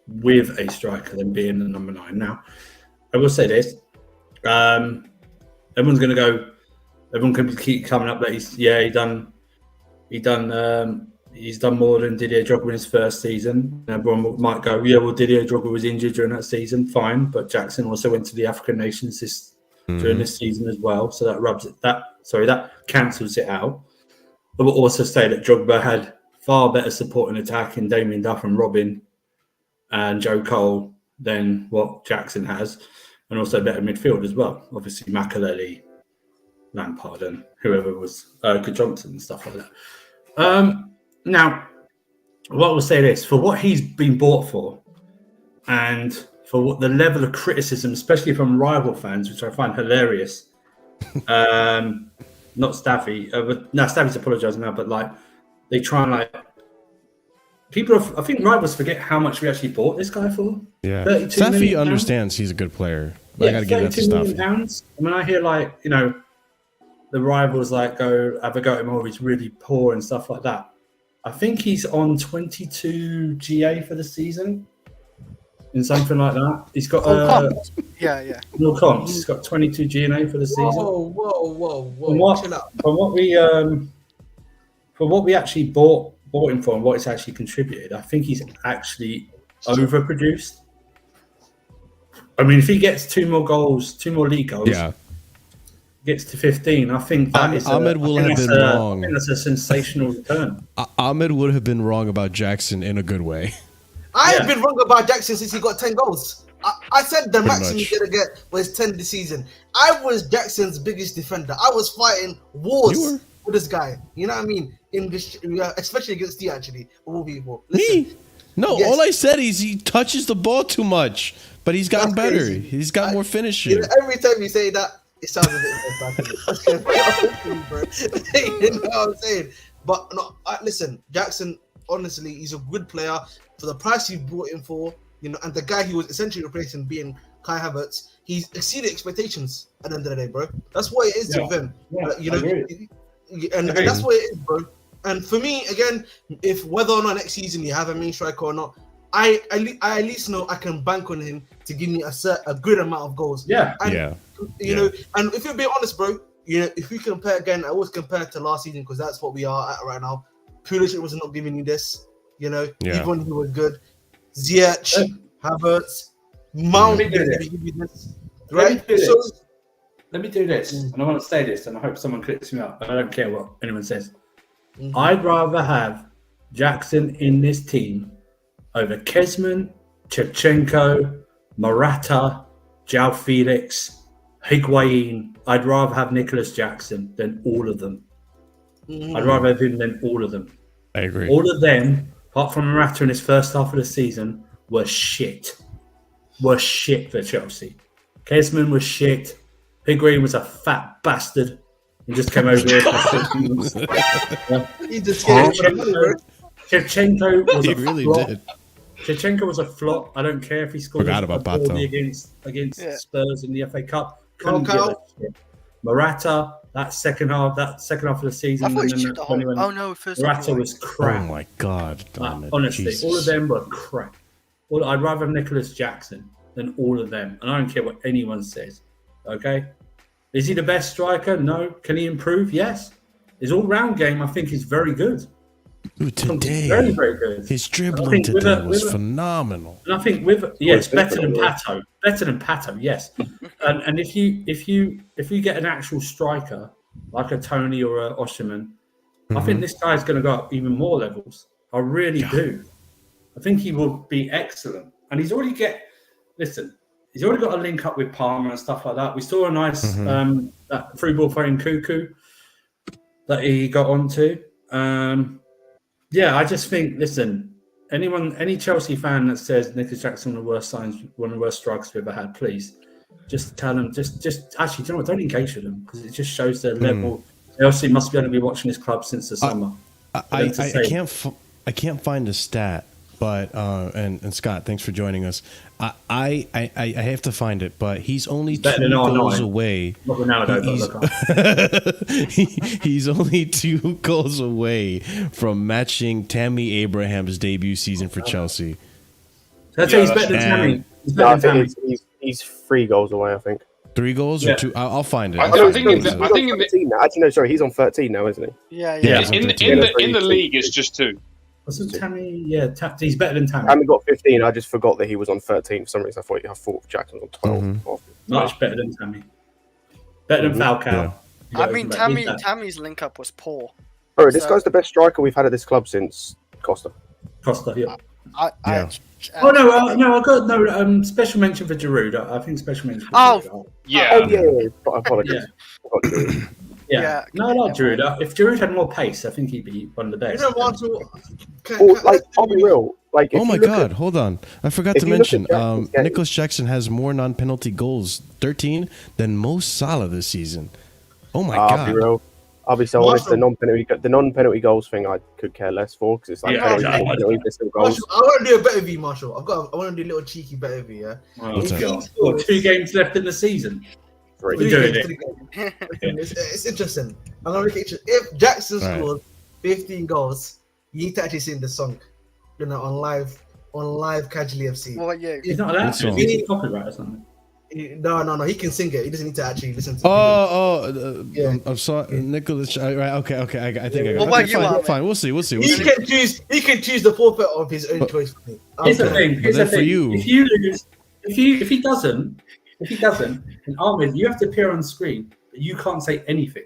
with a striker than being the number 9. Now, I will say this: everyone's going to go. Everyone can keep coming up that he's done more than Didier Drogba in his first season. And everyone might go, Didier Drogba was injured during that season, fine, but Jackson also went to the African nations during this season as well, so that cancels it out. I will also say that Drogba had far better support in attack in Damien Duff and Robin and Joe Cole than what Jackson has, and also better midfield as well. Obviously, Makaleli, Lampard and whoever was Johnson and stuff like that. Now, what we'll say this, for what he's been bought for and for what the level of criticism, especially from rival fans, which I find hilarious. Not Staffy, Staffy's apologising now, but like they try and like I think rivals forget how much we actually bought this guy for. Yeah, Staffy understands he's a good player. But I got to give that to Staffy. £32 million. I mean, I hear like the rivals like have a go at him, or he's really poor and stuff like that. I think he's on 22 GA for the season, in something like that. He's got no comps. He's got 22 GA for the season. Whoa! Chill out. For what we actually bought him for and what it's actually contributed, I think he's actually overproduced. I mean, if he gets 2 more league goals, gets to 15, I think that is Ahmed will have been wrong. I think that's a sensational return. Ahmed would have been wrong about Jackson in a good way. I have been wrong about Jackson since he got 10 goals. I said the maximum he's going to get was 10 this season. I was Jackson's biggest defender. I was fighting wars with this guy. You know what I mean? In this, especially against you, actually, of all people. Listen, me? No, yes. All I said is he touches the ball too much, but he's gotten better. Crazy. He's got more finishing. Every time you say that, it sounds a bit bro. You know what I'm saying? But no, listen, Jackson, honestly, he's a good player for the price you brought him for, and the guy he was essentially replacing being Kai Havertz, he's exceeded expectations at the end of the day, bro. That's what it is with him. You know, and that's what it is, bro. And for me, again, if whether or not next season you have a main striker or not, I at least know I can bank on him to give me a good amount of goals. You know, and if you're being honest, bro, you know, if we compare again, I always compare to last season because that's what we are at right now. Pulisic was not giving you this, you know, even when he was good. Ziyech, Havertz, Mount didn't give you this, right? Let me do this, and I want to say this, and I hope someone clicks me up. I don't care what anyone says. I'd rather have Jackson in this team over Kezman, Shevchenko, Morata, João Felix, Higuain. I'd rather have Nicholas Jackson than all of them. I'd rather have him than all of them. I agree. All of them, apart from Morata in his first half of the season, were shit. For Chelsea. Kezman was shit. Higuain was a fat bastard. He just came over here. He just came Shevchenko was He a really flop. did. Shevchenko was a flop. I don't care if he scored Forgot about Pato. against Spurs in the FA Cup. Couldn't give a shit. Morata, that second half of the season. I thought he chipped the whole. Oh no, first Morata was crap. Oh my God! Honestly, Jesus. all of them were crap. I'd rather have Nicholas Jackson than all of them, and I don't care what anyone says. Okay, is he the best striker? No. Can he improve? Yes. His all-round game, I think, is very good. Dude, today, very, very good. His dribbling today was phenomenal. And I think better than Pato. Better than Pato, yes. and if you get an actual striker like a Tony or a Osimhen, I think this guy's going to go up even more levels. I really do. I think he will be excellent. And he's already got a link up with Palmer and stuff like that. We saw a nice that through ball for Nkunku that he got onto. I just think, listen, any Chelsea fan that says Nicholas Jackson one of the worst strikers we've ever had, please just tell them, just actually, do you know what? Don't engage with them because it just shows their level. They obviously must be able to be watching this club since the summer. I can't find a stat, but and Scott, thanks for joining us. I have to find it, but he's only 2 goals away. He's only 2 goals away from matching Tammy Abraham's debut season for Chelsea. That's he's better than Tammy. He's 3 goals away, I think. 3 goals or 2? I'll find it. He's on 13 now, isn't he? Yeah. In the league, it's just 2. Wasn't Tammy? Yeah, he's better than Tammy. Tammy got 15. I just forgot that he was on 13 for some reason. I thought Jackson was on 12. Much better than Tammy. Better than Falcao. I mean, Tammy's link up was poor. Bro, this guy's the best striker we've had at this club since Costa. Yeah. I got special mention for Giroud. I think special mention for Giroud. I apologize. Yeah. No, I like Giroud. If Giroud had more pace, I think he'd be one of the best. You don't want to. I'll be real. Oh my God! Hold on, I forgot to mention. Nicholas Jackson has more non-penalty goals, 13, than Mo Salah this season. Oh my God! I'll be real. I'll be so honest. The non-penalty goals thing, I could care less for because it's like goals. I want to do a better view, Marshall. I want to do a little cheeky better view. Yeah. Well, 2 games left in the season. We're doing it. It's interesting. I'm gonna make it interesting. If Jackson scored 15 goals, you need to actually sing the song, on live Casually FC. Well, yeah. He's not allowed to. He's copyright or something. No. He can sing it. He doesn't need to actually listen to. I'm sorry, Nicholas. Right, okay. I think I got it. Well, Fine. We'll see. He can choose the forfeit of his own choice. Here's the thing. For you, if you lose, if he doesn't, and Ahmed, you have to appear on screen, but you can't say anything.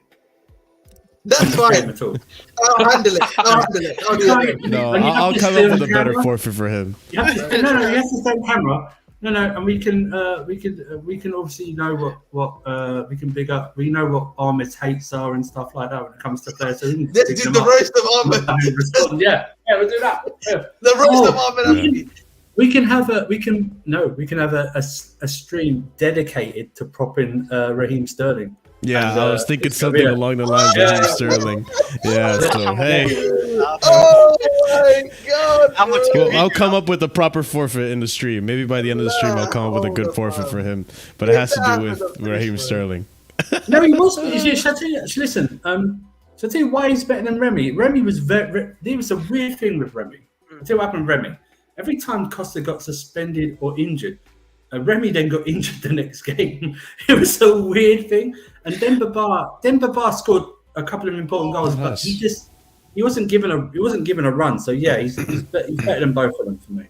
That's fine. At all. I'll handle it. I'll come up with a better forfeit for him. You have to, he has to stay on camera. And we can obviously know what we can big up. We know what Ahmed's hates are and stuff like that when it comes to players. So let's do the roast of Ahmed. Yeah, we'll do that. Yeah. The roast of Ahmed. We can have a stream dedicated to propping Raheem Sterling. Yeah, And, I was thinking it's gonna something be along the lines of Raheem Sterling. Yeah, so hey, Oh my god! How much bro. well, I'll come up with a proper forfeit in the stream. Maybe by the end of the stream, I'll come up with a good forfeit for him. But it has to do with Raheem Sterling. No, he was. Shall I tell you, listen, so I tell you why he's better than Remy. Remy was there was a weird thing with Remy. I'll tell you what happened with Remy. Every time Costa got suspended or injured, Remy then got injured the next game. It was a weird thing. And Demba Ba scored a couple of important goals, but he wasn't given a run. So yeah, he's better than both of them for me.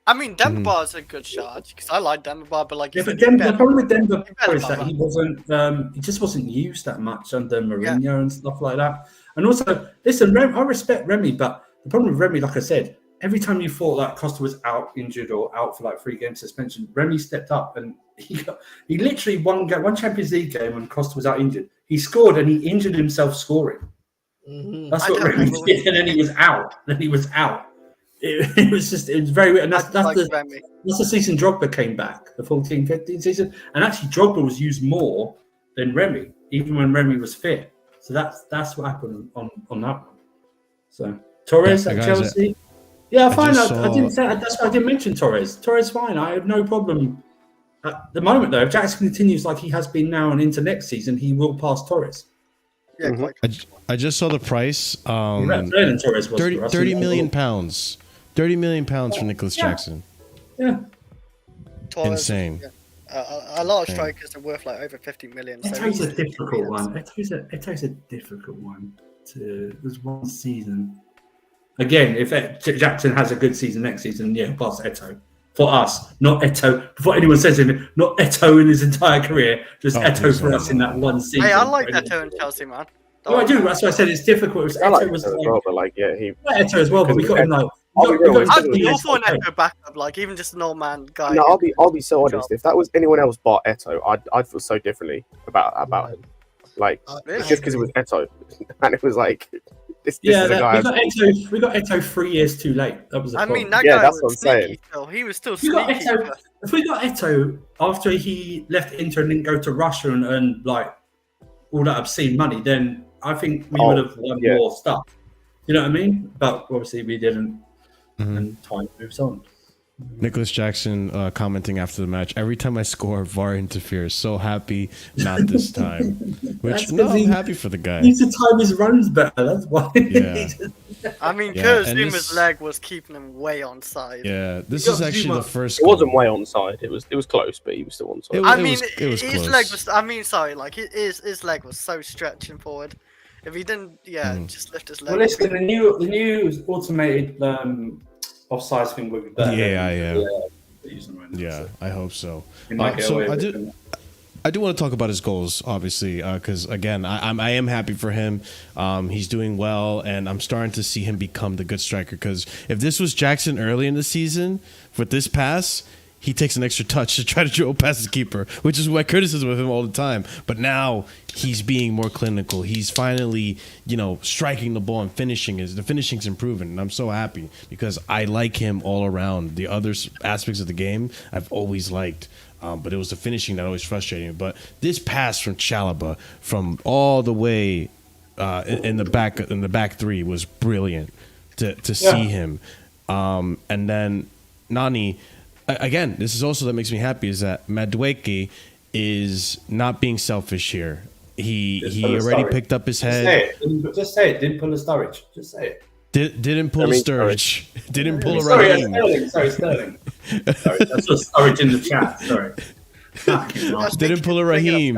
I mean, Demba Ba is a good shot because I like Demba Ba, but like Yeah, but the problem with Demba is that he just wasn't used that much under Mourinho and stuff like that. And also, listen, I respect Remy, but the problem with Remy, like I said, every time you thought that Costa was out injured or out for like 3 game suspension, Remy stepped up and he literally won Champions League game when Costa was out injured. He scored and he injured himself scoring. Mhm. That's what Remy did, and then he was out. It was very weird. And that's the season Drogba came back, the 14-15 season. And actually Drogba was used more than Remy, even when Remy was fit. So that's what happened on that one. So Torres at Chelsea. Yeah, fine. I didn't say that's why I didn't mention Torres. Torres fine. I have no problem. At the moment though, if Jackson continues like he has been now and into next season, he will pass Torres. Yeah, I just saw the price. Torres was 30 million pounds. 30 million pounds for Nicholas Jackson. Yeah. Torres, insane. Yeah. A lot of strikers are worth like over 50 million. Eto's a difficult one. Eto's a difficult one. There's one season. Again, if Jackson has a good season next season, yeah, pass Eto. For us, not Eto. Before anyone says anything, not Eto in his entire career, just Eto for us in that one season. Hey, I like Eto in Chelsea, man. Oh, I do. That's why I said it's difficult. I like Eto as well, but like, yeah, Eto as well, but we got him like. I'd be all for an Eto backup, like even just an old man guy. No, I'll be so honest. If that was anyone else but Eto, I'd feel so differently about him. Like it's just because it was Eto, and it was like this is the guy. We got Eto 3 years too late. That was. I mean, that guy that's was sneaky still. He was still sneaky. If we got Eto after he left Inter and didn't go to Russia and earn like all that obscene money, then I think we would have won more stuff. You know what I mean? But obviously we didn't. And time moves on. Nicholas Jackson commenting after the match, every time I score, VAR interferes. So happy, not this time. Which, no, I'm happy for the guy. He needs to time his runs better, that's why. Yeah. I mean, Zuma's leg was keeping him way onside. Yeah, this is actually the first It wasn't way onside. It was close, but he was still onside. I mean, it was his close. leg was, I mean, sorry, like, his leg was so stretching forward. If he didn't, just lift his leg. Well, listen, the new automated offside thing would be better. Yeah, I hope so. I do want to talk about his goals, obviously, because again, I am happy for him. He's doing well, and I'm starting to see him become the good striker. Because if this was Jackson early in the season with this pass, he takes an extra touch to try to dribble past his keeper, which is my criticism of him all the time. But now he's being more clinical. He's finally, striking the ball and finishing. The finishing's improving, and I'm so happy because I like him all around. The other aspects of the game I've always liked, but it was the finishing that always frustrated me. But this pass from Chalobah from all the way in the back three was brilliant to see him, and then Nani. Again, this is also that makes me happy is that Madueke is not being selfish here. He already picked up his head. Just say it. Didn't pull a Sturridge. Just say it. Didn't pull a Sturridge. Didn't pull a Raheem. Sorry, Sterling. Sorry, that's what Sturridge in the chat. Sorry. Didn't pull a Raheem.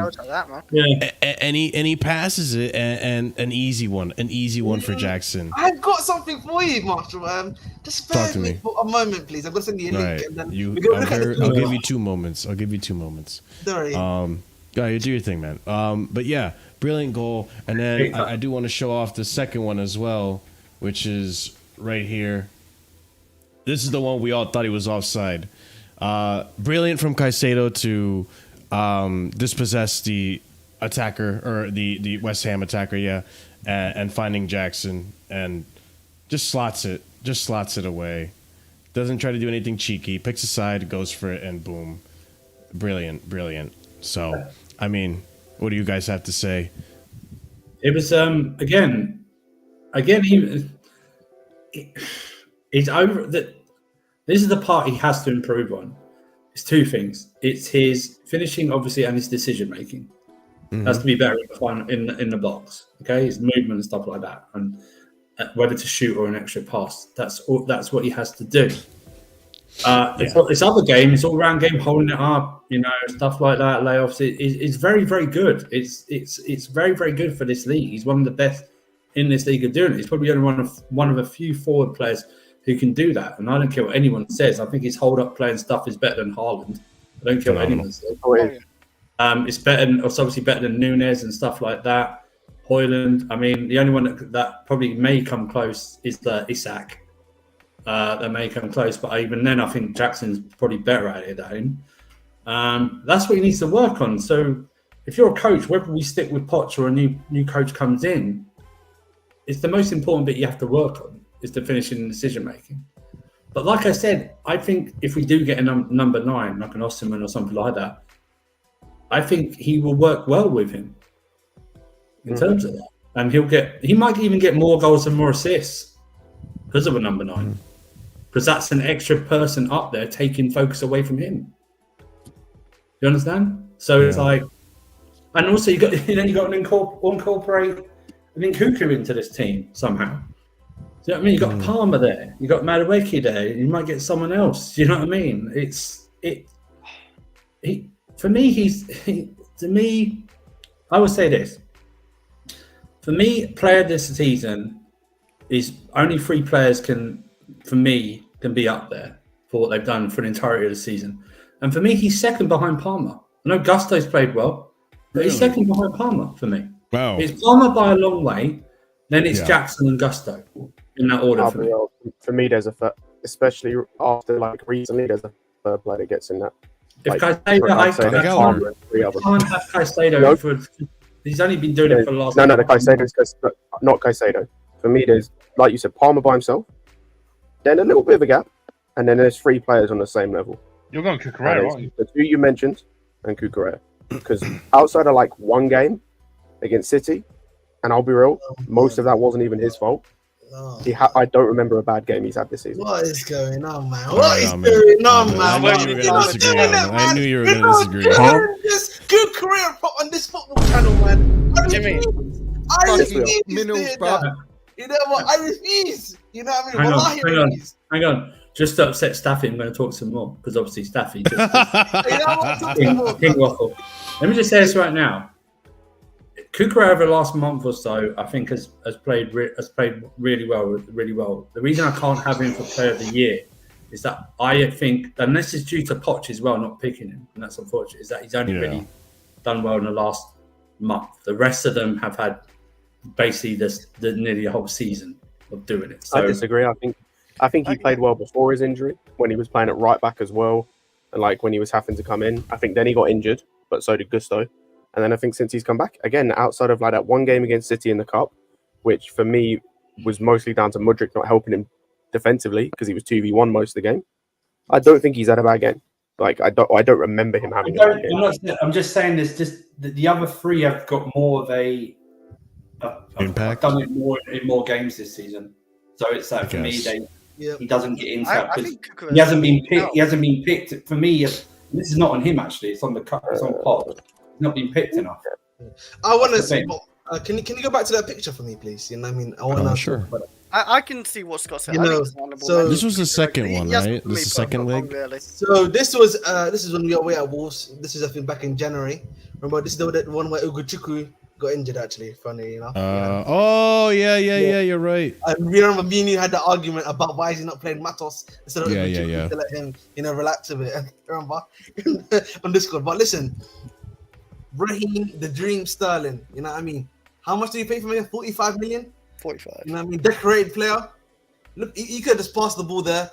Yeah. And he passes it, and an easy one for Jackson. I've got something for you, Marshall. Just bear with me for a moment, please. I'm gonna send you a link. And then I'll give you 2 moments. Sorry. Yeah, you do your thing, man. But yeah, brilliant goal. And then I do want to show off the second one as well, which is right here. This is the one we all thought he was offside. Brilliant from Caicedo to dispossess the attacker or the West Ham attacker, and finding Jackson and just slots it away. Doesn't try to do anything cheeky. Picks a side, goes for it, and boom, brilliant. So I mean, What do you guys have to say? It was again. He's over that. This is the part he has to improve on. It's two things. It's his finishing, obviously, and his decision making. Has to be better in the box. Okay, his movement and stuff like that, and whether to shoot or an extra pass. That's what he has to do. It's other game. It's all round game, holding it up, stuff like that. Layoffs. It's very, very good. It's very, very good for this league. He's one of the best in this league of doing it. He's probably only one of a few forward players who can do that. And I don't care what anyone says. I think his hold up play and stuff is better than Haaland. I don't care what anyone says. It's obviously better than Nunes and stuff like that. Højlund. I mean, the only one that probably may come close is the Isak. That may come close, but even then, I think Jackson's probably better at it than him. That's what he needs to work on. So, if you're a coach, whether we stick with Poch or a new coach comes in, it's the most important bit you have to work on is the finishing and decision making. But like I said, I think if we do get a number 9, like an Osimhen or something like that, I think he will work well with him in terms of that, and he might even get more goals and more assists because of a number 9. Because that's an extra person up there taking focus away from him. You understand? So it's like, and also you got to incorporate Nkunku into this team somehow. Do you know what I mean? You got Palmer there, you got Madueke there. You might get someone else. You know what I mean? To me, I would say this. For me, player this season is only 3 players can be up there for what they've done for the entirety of the season. And for me, he's second behind Palmer. I know Gusto's played well, but he's second behind Palmer for me. Wow. It's Palmer by a long way, then it's Jackson and Gusto in that order for me. For me, there's especially after recently, there's a third player that gets in that. If Caicedo, I can't have Caicedo for. He's only been doing it for the last. No, the Caicedo's not Caicedo. For me, there's, like you said, Palmer by himself, then a little bit of a gap, and then there's 3 players on the same level. You're going Kukurella, aren't you? The 2 you mentioned, and Kukurella. Because outside of one game against City, and I'll be real, most of that wasn't even his fault. No. I don't remember a bad game he's had this season. What is going on, man? What is going on, man? I knew you were going to disagree. This good career on this football channel, man. What do you mean? I refuse to bro. You know what? I refuse. You know what I mean? Hang on. Just to upset Staffy, I'm going to talk some more because obviously Staffy. You know what? King Waffle. Let me just say this right now. Kukurella over the last month or so, I think has played really well. The reason I can't have him for Player of the Year is that I think, and this is due to Poch as well, not picking him, and that's unfortunate, is that he's only really done well in the last month. The rest of them have had basically nearly a whole season of doing it. So, I disagree. I think he played well before his injury when he was playing at right back as well, and when he was having to come in. I think then he got injured, but so did Gusto. And then I think since he's come back, again, outside of that one game against City in the Cup, which for me was mostly down to Mudra not helping him defensively because he was 2v1 most of the game, I don't think he's had a bad game. I don't remember him having a bad game. I'm just saying this, just the other 3 have got more of a impact. Done it more in more games this season. So it's like for me, he doesn't get into that because he hasn't been picked. He hasn't been picked. For me, this is not on him actually. It's on the cup. It's on Pop. He's not been picked enough. I want to see. Can you go back to that picture for me, please? You know what I mean? I want to. Sure. I can see what Scott said. So this was the second one, right? This is the second leg. Really. So this is when we were away at Wolves. This is I think back in January. Remember, this is the one where Ugochukwu got injured. Actually, funny enough. Oh yeah. You're right. I remember me and you had the argument about why is he not playing Matos instead of Ugochukwu to let him, relax a bit. Remember on Discord. But listen. Raheem, the Dream Sterling, you know what I mean? How much did he pay for me? 45 million? 45. You know what I mean? Decorated player. Look, he could have just passed the ball there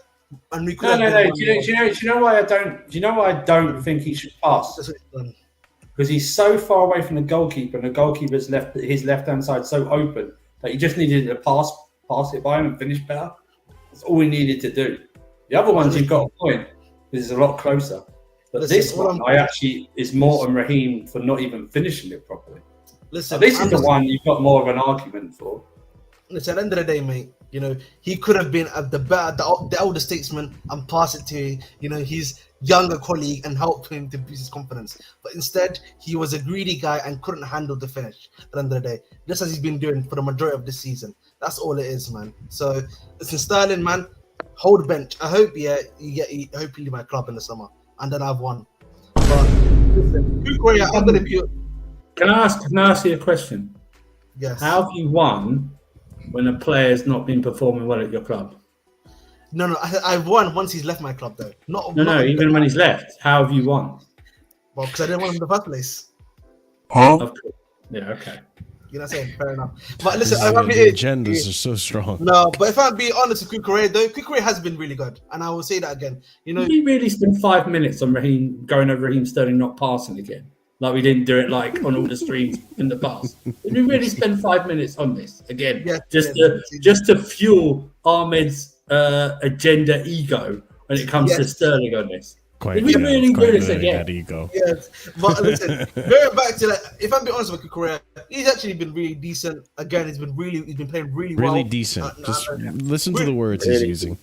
and we could No. Do you know why I don't think he should pass? Because he's so far away from the goalkeeper and the goalkeeper's his left-hand side so open that he just needed to pass it by him and finish better. That's all he needed to do. The other ones you've got a point. This is a lot closer. But Listen, this what one, I'm- I actually is more on Raheem for not even finishing it properly. Listen, This is I'm the just- one you've got more of an argument for. Listen, at the end of the day, mate, you know, he could have been at the elder statesman and pass it to, you know, his younger colleague and help him to boost his confidence. But instead, he was a greedy guy and couldn't handle the finish at the end of the day, just as he's been doing for the majority of this season. That's all it is, man. So, listen, Sterling, man, hold bench. I hope, you leave my club in the summer, and then I've won. But listen, Kukurella, I'm gonna be. Can I ask you a question? Yes. How have you won when a player's not been performing well at your club? No, I've won once he's left my club, though. No, even when he's left, how have you won? Well, because I didn't want him in the first place. Of course. Yeah, okay. You know what I'm saying? Fair enough. But listen, The agendas are so strong. No, but if I'm being honest with Kukurella, though, Kukurella has been really good, and I will say that again. You know, Did we really spend 5 minutes on Raheem going over Raheem Sterling not passing again? Like we didn't do it like on all the streams in the past. Did we really spend 5 minutes on this again? Yeah, just to fuel Ahmed's agenda ego when it comes to Sterling on this? Did we really do this again? Ego. yes. But listen, going back to that, if I'm being honest with Kukurella, he's actually been really decent. Again, he's been playing really well. Really decent. Just listen to the words he's using.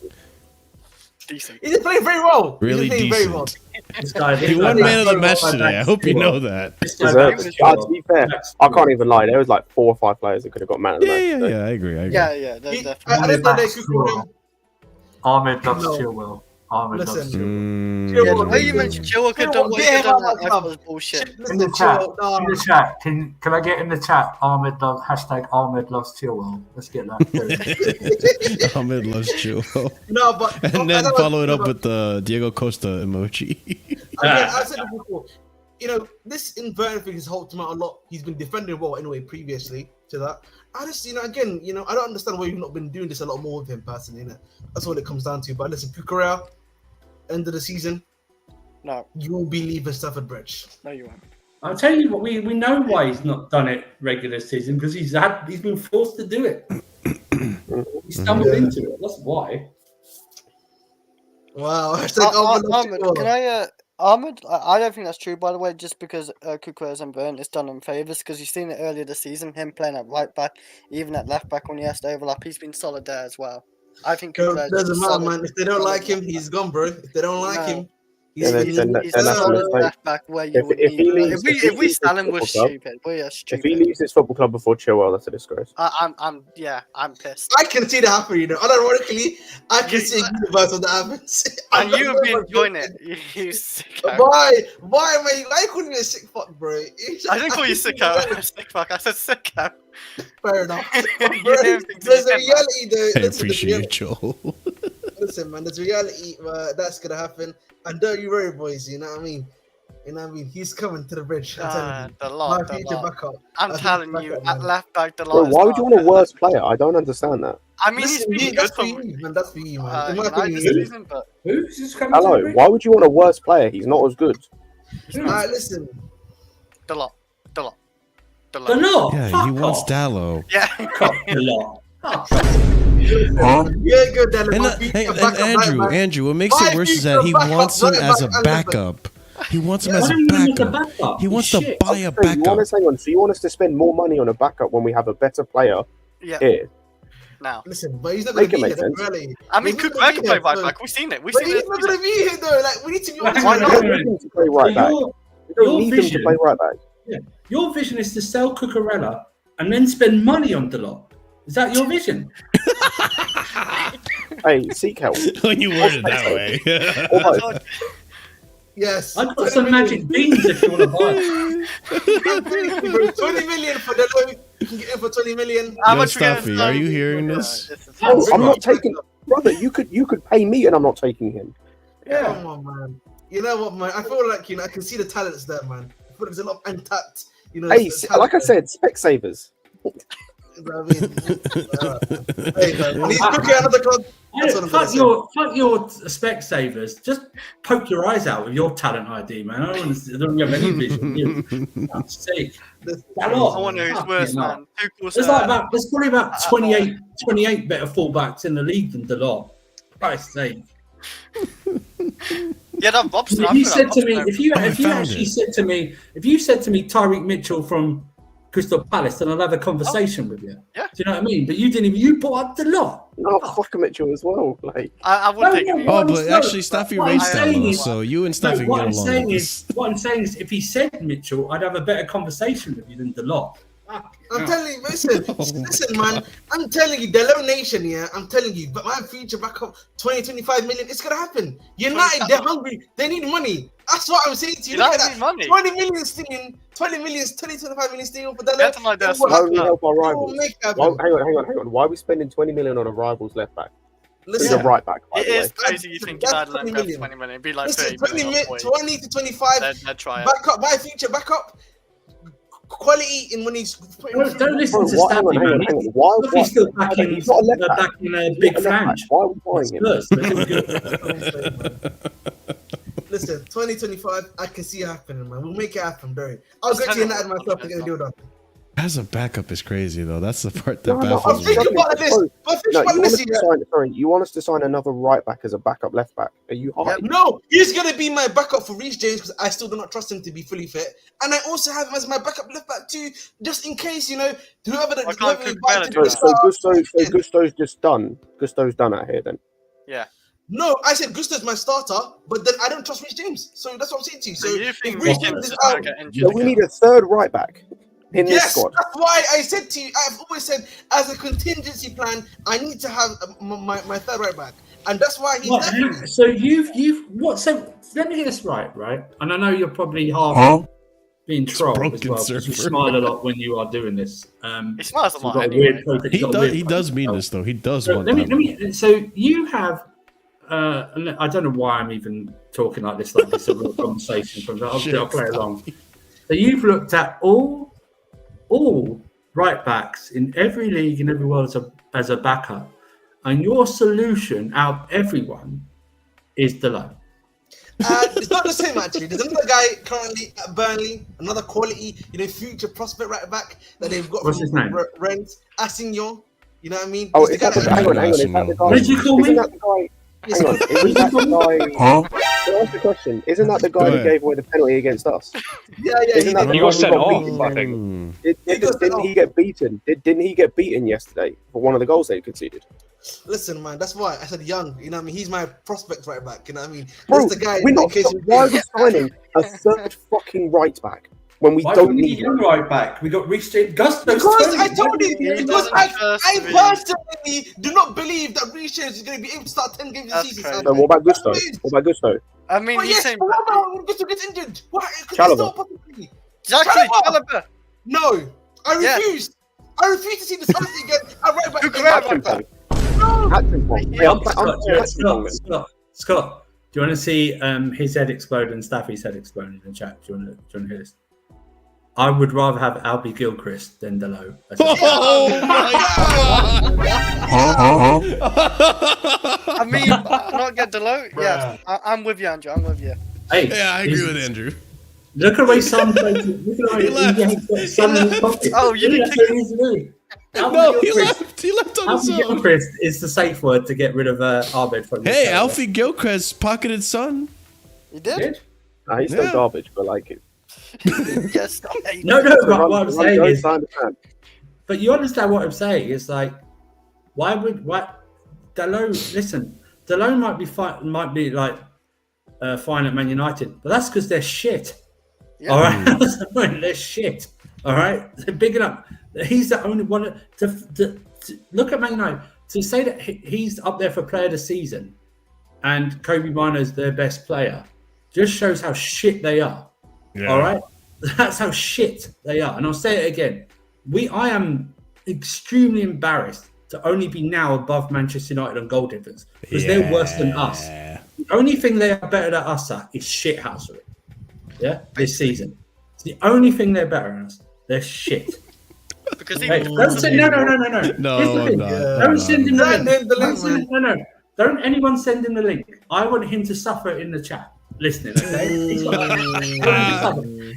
Decent. He's been playing very well. Really he's been playing very well. decent. This guy, He won man of the match today. I hope you know that. To be fair, I can't even lie. There was like 4 or 5 players that could have got man of the match. today. Yeah, I agree. Yeah, He- definitely. I don't know that Kukurella. Ahmed loves No. Chilwell. Ahmed Listen. loves Chilwell. Yeah, the Chilwell, way you mentioned Chilwell could have done what he Chilwell, did on get that, him I out thought was bullshit. Listen, In the chat, Chilwell, nah. in the chat, can I get in the chat? Ahmed loves Ahmed loves Chilwell. Let's get that. Ahmed loves Chilwell. No, but And then follow it up with the Diego Costa emoji. Again, I said it before. You know, this inverted thing has helped him out a lot. He's been defending well anyway previously to that. I just, again, I don't understand why you've not been doing this a lot more with him personally. Innit? That's what it comes down to. But listen, Kukurella, end of the season, No, you will be leaving Stafford Bridge. no, you won't. I'll tell you what, we know why he's not done it regular season because he's been forced to do it. He stumbled into it. That's why. Wow. Ahmed, can I? Ahmed, I don't think that's true. By the way, just because Kukurella's and Burn, it's done him favours because you've seen it earlier this season. Him playing at right back, even at left back when he has to overlap, he's been solid there as well. I think Kukurella's Doesn't matter, solid. man. If they don't like him, he's gone, bro. If they don't like him, He's then that's a solid mistake. left back where you If- would if he need. leaves- If if he we leaves sell him, the we're football club- stupid. We are If stupid. he leaves his football club before Chilwell, that's a disgrace. I'm pissed. I can see that happening. Unironically, I can see a universe of that happens. And you have been enjoying it. You sicko. Why, man? Why you calling me a sick fuck, bro? I didn't call you sicko. Sick fuck. I said sicko. Fair enough. You Bro, don't think there's a so, reality, though. I Listen, there's appreciate reality. Joel. Listen, man, there's reality that's gonna happen. And don't you worry, boys. You know what I mean? He's coming to the bridge. I'm telling you. The lot. My future backup. I'm My telling future you, backup, at man. left back, the lot. Bro, is why would you not- want a worse player? I don't understand that. I mean, he's Listen, been that's good for for you, man. That's for you, man. In my United opinion, this you- season, but Who's just coming to Hello, the why would you want a worse player? He's not as good. Alright, listen. the lot. The lot. Yeah, Fuck he wants off. Dallo. Yeah. The lot. Yeah, good, Dallin. And, My future backup, Andrew, right, man. Andrew, what makes My it worse is future that he backup, wants him right as a back and left back. backup. He wants him as Why a do you want him as a backup. backup? He wants to Shit. buy a You want backup. us, hang on, so you want us to spend more money on a backup when we have a better player Yeah. here? Now, Listen, but he's not gonna Make it be make here. sense. Really. I mean, He's not Kukurella gonna can be play here, right so- back. We've seen it. We've But seen he's it. not gonna be here though. Like, we need to be honest. Why You not? don't need him to play right back. You Your don't need him to vision- play right back. Your vision is to sell Kukurella and then spend money on the lot. Is that your vision? Hey, seek help. When you word it that way. Almost. Yes. I've got some magic beans if you want to buy it. 20 million for the low. You can get him for 20 million. How Yo, much we getting Stuffy, for- are you hearing this? This is- I'm not taking, brother. You could pay me, and I'm not taking him. Come on, man. You know what, man? I feel like I can see the talents there, man. I feel there's a lot of untapped. Hey, talent like I there. said, Specsavers. You know what I mean? Hey, man. When he's cooking another club. That's what I'm gonna Fuck your Specsavers. Just poke your eyes out with your talent ID, man. I don't have any vision. That's sick. That's That lot. I wonder who's Fucking worse, hell. man. Tuchel's, There's probably about 28 better fullbacks in the league than the lot. Christ's sake. Yeah, that Robson. If you said to me, if you actually said to me, Tyreek Mitchell from Crystal Palace, then I'll have a conversation with you. Yeah. Do you know what I mean? But you didn't even. You brought up the lot. No, fuck Mitchell as well. Like I would take him. Oh, but actually, Staffy rates that low, so you and Staffy what get I'm along. saying is, if he said Mitchell, I'd have a better conversation with you than the lot. I'm telling you, listen, man. I'm telling you, the Low Nation, yeah. I'm telling you, but my future backup 20-25 million, it's gonna happen. United, they're hungry. They need money. That's what I'm saying to you. Look at that. Money. 20 million stealing, 25 million stealing for the That's like that. why would we help our rivals? Hang Hang on. Why are we spending 20 million on a rivals left back? He's a right back. By It the way. is crazy. You think United left back 20 million? It'd be like 30 million. 20 to 25. They'd try it. Backup, my future backup. Quality in when he's Don't listen to Staffy, man. He's still backing a big flange. Why are we buying him? Listen, 2025, I can see it happening, man. We'll make it happen, Barry. I'll go to United myself to get a deal done. As a backup is crazy though. That's the part that I'm baffles me. thinking about this. You want us to sign another right back as a backup left back? Are you high? No, he's gonna be my backup for Reece James because I still do not trust him to be fully fit, and I also have him as my backup left back too, just in case whoever Gusto's just done. Gusto's done out here then. Yeah. No, I said Gusto's my starter, but then I don't trust Reece James, so that's what I'm saying to you. So you think Reece Reece James is James out. So we need a third right back in this squad. That's why I said to you, I've always said, as a contingency plan, I need to have my third right back. And that's why he's there. So so let me get this right? And I know you're probably half being trolled as well, because you smile a lot when you are doing this. He smiles a lot anyway. He does mean this though. He does want So you have I don't know why I'm even talking like this a real conversation. I'll play along. So you've looked at all right backs in every league in every world as a backup, and your solution out of everyone is Delay. It's not the same actually. There's another guy currently at Burnley, another quality, future prospect right back that they've got. What's his name? Rennes, Assignon. You know what I mean? Oh, hang on. Is that the guy? What did you call me? Isn't that the guy? Hang on, isn't that the guy? Can I ask the question? Isn't that the guy who gave away the penalty against us? Yeah. He got sent off, I think. Didn't he get beaten? Didn't he get beaten yesterday for one of the goals they conceded? Listen, man, that's why I said young. You know what I mean? He's my prospect right back. You know what I mean? Bro, that's the guy. Why are we signing a third fucking right back when we don't need him right back? We got Reece James. Gusto. Because I told you, because I personally do not believe that Reece James is going to be able to start 10 games this season. So what about Gusto? I mean, he's saying. What about when Gusto gets injured? Chalobah. Chalobah. No, I refuse. I refuse to see this happen again. I right back. Scott, do you want to see his head explode and Staffy's head explode in the chat? Do you want to hear this? I would rather have Albie Gilchrist than Delo. Oh my God! I mean, not get Delo. Yeah, I'm with you, Andrew. I'm with you. Hey, yeah, I agree with Andrew. Look at where Son plays. Look at where Son in his pocket. Oh, you didn't think No, he left on his own. Gilchrist is the safe word to get rid of Ahmed from Hey, Alfie Gilchrist pocketed Son. You did? Nah, he's still garbage, but like it. Yes. No. What I'm saying is, but you understand what I'm saying? It's like, why Delo? Listen, Delo might be fine at Man United, but that's because they're shit. Yeah. All right, they're shit. All right, they're big enough. He's the only one to look at Man United to say that he's up there for Player of the Season, and Kobe Mino's their best player. Just shows how shit they are. Yeah. All right, that's how shit they are. And I'll say it again. I am extremely embarrassed to only be now above Manchester United on goal difference because they're worse than us. The only thing they are better than us at is shithousery. Yeah, this season. It's the only thing they're better than us. They're shit. Because no. Don't send him the link. No. Don't anyone send him the link. I want him to suffer in the chat. listening, okay?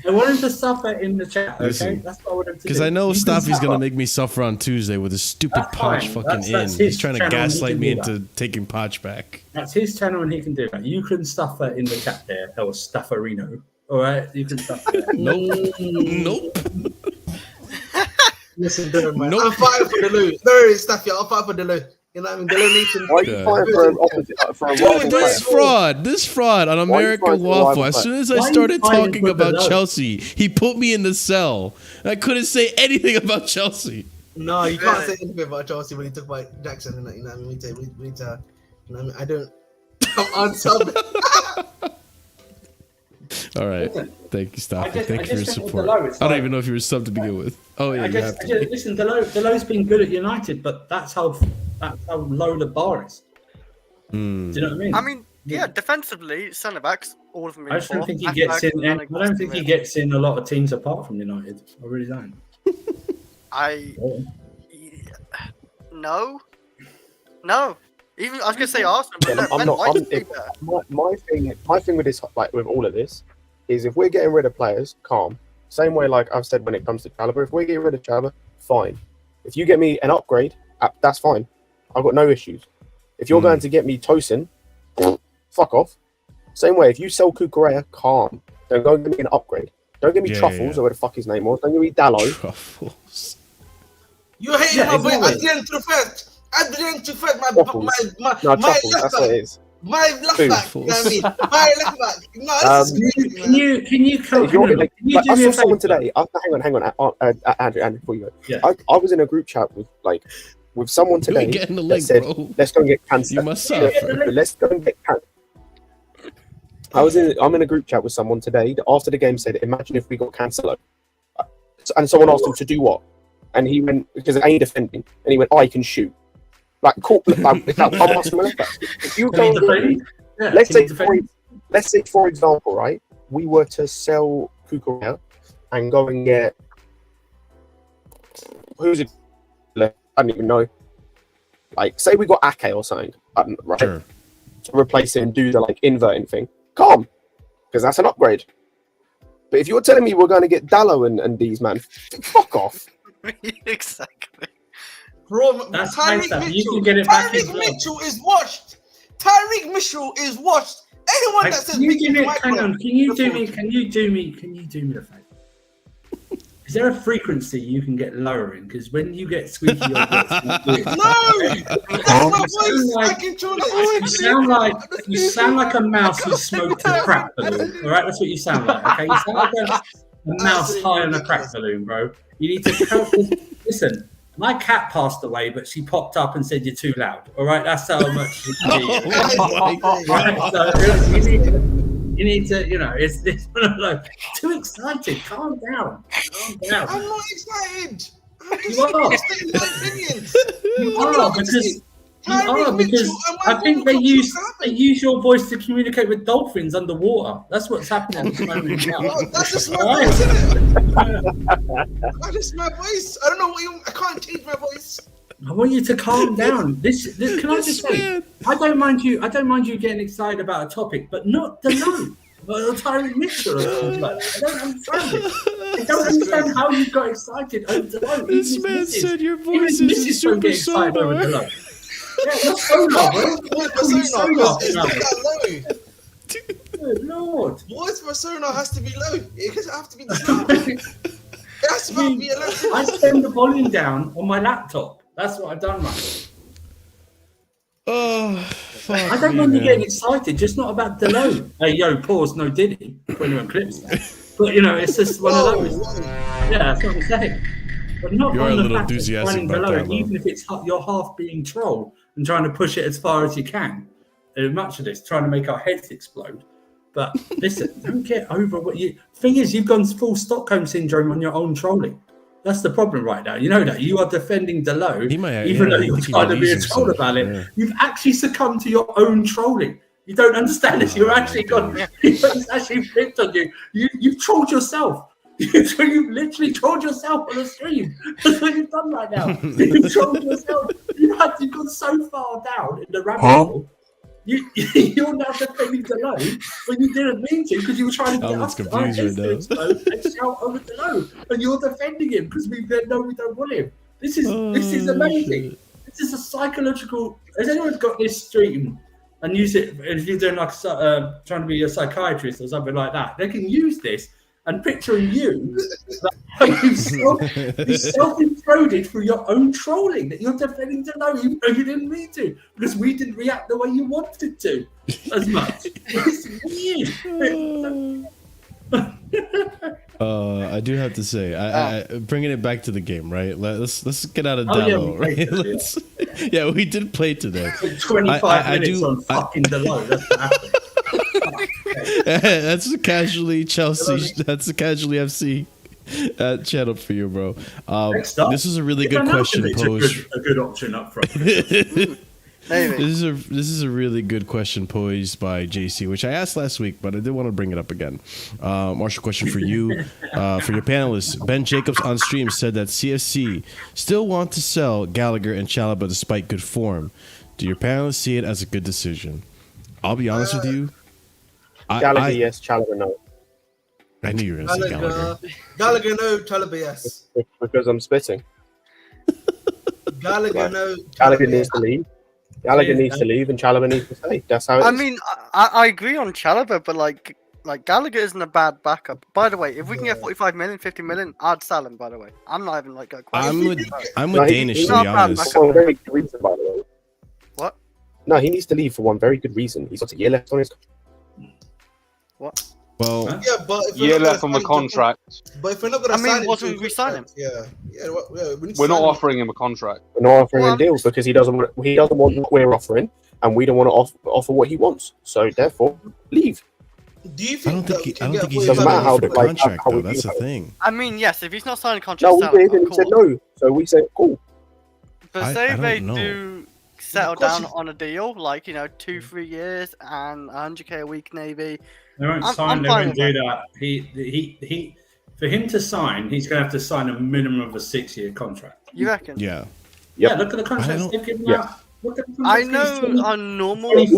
I want him to suffer in the chat, okay? Listen, That's what I want him to do. Because I know You can Staffy's suffer. gonna make me suffer on Tuesday with his stupid That's Poch fine. fucking That's in. his He's trying to channel, he gaslight can me do into taking Poch back. That's his channel and he can do that. You can suffer in the chat there, or Stufferino. Alright? You can suffer there. Nope. Nope. Listen, Dylan, man. Nope. I'm fighting for the loot. No, Staffy, I'll fight for the loot. You know what I mean? Dylan Nation. Why are you Yeah. fighting for an opposite, for a rival Dude, player? this fraud on Why are you American fighting for Waffle. rival As soon as I Why are you started fighting talking for the about love? Chelsea, he put me in the cell. I couldn't say anything about Chelsea. No, you can't say anything about Chelsea when you talk about Jackson and that. You know what I mean? We need to. You know what I mean? I don't. I'm unsub. All right. Listen, Thank you, Staffy. I just Thank you for your think with support. Delo, it's I don't like- even know if you were subbed to begin with. Oh, yeah, you have to. Listen, Delo's been good at United, but that's how low the bar is. Mm. Do you know what I mean? I mean, yeah, defensively, centre backs, all of them. I just don't think he Left gets backs, in. I like, don't think he gets in a lot of teams apart from United. I really don't. No. Even I was gonna say Arsenal, but Yeah, I'm not. White is If, better. my thing with this, like with all of this, is if we're getting rid of players, calm. Same way, like I've said when it comes to Caliber, if we're getting rid of Caliber, fine. If you get me an upgrade, that's fine. I've got no issues. If you're going to get me Tosin, fuck off. Same way, if you sell Kukurella, calm. Don't go and give me an upgrade. Don't give me Truffles or where the fuck his name was. Don't give me Dallo. Truffles. You hate my boy at the end to the first. At the end to first, No, my Truffles, left that's what it back. is. My left Food. back. You know what I mean? My left back. No, this is crazy, Can you If you're like, can you like, do I me saw a someone favour? today. Hang on, Andrew, before you go. Yeah. I was in a group chat with someone You ain't today getting the that link, said, bro. "Let's go and get cancer." You must suffer. Let's go and get cancer. I'm in a group chat with someone today that after the game said, "Imagine if we got Cancelo," and someone asked him to do what, and he went because it ain't defending, and he went, "I can shoot." Like, cool. Like, if you go, let's say for example, right, we were to sell Kukurella and go and get who's it? I don't even know. Like, say we got Ake or something, right? Sure. To replace it and do the like inverting thing. Calm, because that's an upgrade. But if you're telling me we're going to get Dallo and these man, fuck off. Exactly. Bro, That's Tyreek nice stuff. You Mitchell. can get it back in Tyreek blood. Mitchell is washed. Tyreek Mitchell is washed. Anyone that says Can you do me? Michael, Hang on. Can you do me the favour? Is there a frequency you can get lowering? Because when you get squeaky, your voice won't do it. No, that's my voice. I control it. You sound like a mouse who smoked a crack balloon. All right, that's what you sound like. Okay, you sound like a mouse high on a crack balloon, bro. You need to listen. My cat passed away, but she popped up and said you're too loud. All right, that's how much she can hear you. Right, so you need to, it's this too excited. Calm down. I'm not excited. I'm just You are. stating my opinions. You are because I think they use your voice to communicate with dolphins underwater. That's what's happening at this moment. Oh, that's just my voice, isn't it? That's just my voice. I don't know what I can't change my voice. I want you to calm down. This can I just say? I don't mind you getting excited about a topic, but not the low. Tyreek Mitchell. I don't understand it. I don't understand how you got excited over the low. This man said your voice is a super sonar. Yeah, that's sonar, bro. Voice persona is not that low. Good Lord. Voice persona has to be low. It doesn't have to be this low. It has to be a low. I turned the volume down on my laptop. That's what I've done, man. Oh, fuck I don't mind you getting excited, just not about Delo. Hey, yo, pause, no Diddy. When you're on clips. But, it's just one of those. Yeah, that's what I'm saying. But not You're on a the little fact of enthusiastic finding about Delo, that, though. even if it's you're half being trolled and trying to push it as far as you can. Much of this, trying to make our heads explode. But listen, don't get over what you... Thing is, you've gone full Stockholm syndrome on your own trolling. That's the problem right now. You know that. You are defending Delo, even though you're trying to be a troll about it. Yeah. You've actually succumbed to your own trolling. You don't understand this. You've actually it's actually flipped on you. You've trolled yourself. You've literally trolled yourself on the stream. That's what you've done right now. You've trolled yourself. You've gone so far down in the rabbit hole. You're now defending Delay when you didn't mean to because you were trying to get us confused right now. And shout over Delay, and you're defending him because we don't want him. This is amazing. Shit. This is a psychological. Has anyone got this stream and use it? If you're doing like trying to be a psychiatrist or something like that, they can use this and picturing you. You self-imploded through your own trolling that you're defending to know you didn't mean to because we didn't react the way you wanted to as much. It's weird. I do have to say, I bringing it back to the game, right? Let's get out of Delo, right? Yeah, we did play today. 25 minutes on fucking Delo. That's what happened. That's a Casually Chelsea. That's a Casually FC channel for you, bro. This is a really good question posed. A good option up front. This is a really good question posed by JC, which I asked last week, but I did want to bring it up again. Marshall, question for you, for your panelists. Ben Jacobs on stream said that CFC still want to sell Gallagher and Chalobah despite good form. Do your panelists see it as a good decision? I'll be honest with you. Gallagher, yes. Chalobah, no. I knew you were going to say Gallagher. Gallagher, no. Chalobah, yes. Because I'm spitting. Gallagher, no. Gallagher needs to leave. Gallagher needs to leave and Chalobah needs to stay. That's how it is. I mean, I agree on Chalobah, but like Gallagher isn't a bad backup. By the way, if we can get 45 million, 50 million, I'd sell him, by the way. I'm not even like I'm with Danish, to be honest. For a very good reason, by the way. What? No, he needs to leave for one very good reason. He's got a year left on his. What? Well, yeah, but if year left on the contract. But if we're not going to sign him, what do we sign him? We're not offering him a contract. We're not offering him deals because he doesn't want what we're offering, and we don't want to offer what he wants. So therefore, leave. Do you think? I don't think he's doesn't matter how the like, contract how though. we That's do the it. thing. I mean, yes, if he's not signing a contract, No, we did, and he said no. So we said cool. But say I they don't know. do settle down on a deal, like 2-3 years and 100k a week, maybe. They won't sign. They won't do that. He for him to sign, he's going to have to sign a minimum of a 6-year contract. You reckon? Yeah. Yeah. Look at the contracts they've given out. Look at the I contracts know on normal, like,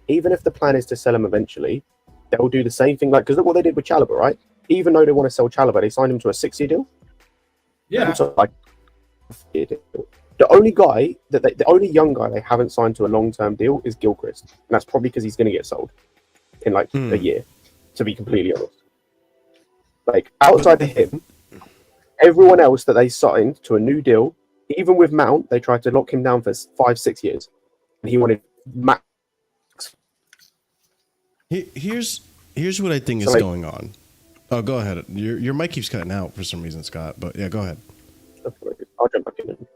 even if the plan is to sell him eventually, they'll do the same thing. Like, because look what they did with Chalobah, right? Even though they want to sell Chalobah, they signed him to a 6-year deal. Yeah. So, like, the only guy the only young guy they haven't signed to a long-term deal is Gilchrist, and that's probably because he's going to get sold in like a year. To be completely honest, like outside of him, everyone else that they signed to a new deal, even with Mount, they tried to lock him down for 5-6 years, and he wanted max. Here's what I think is going on. Oh, go ahead. Your mic keeps cutting out for some reason, Scott. But yeah, go ahead. I'll jump back in.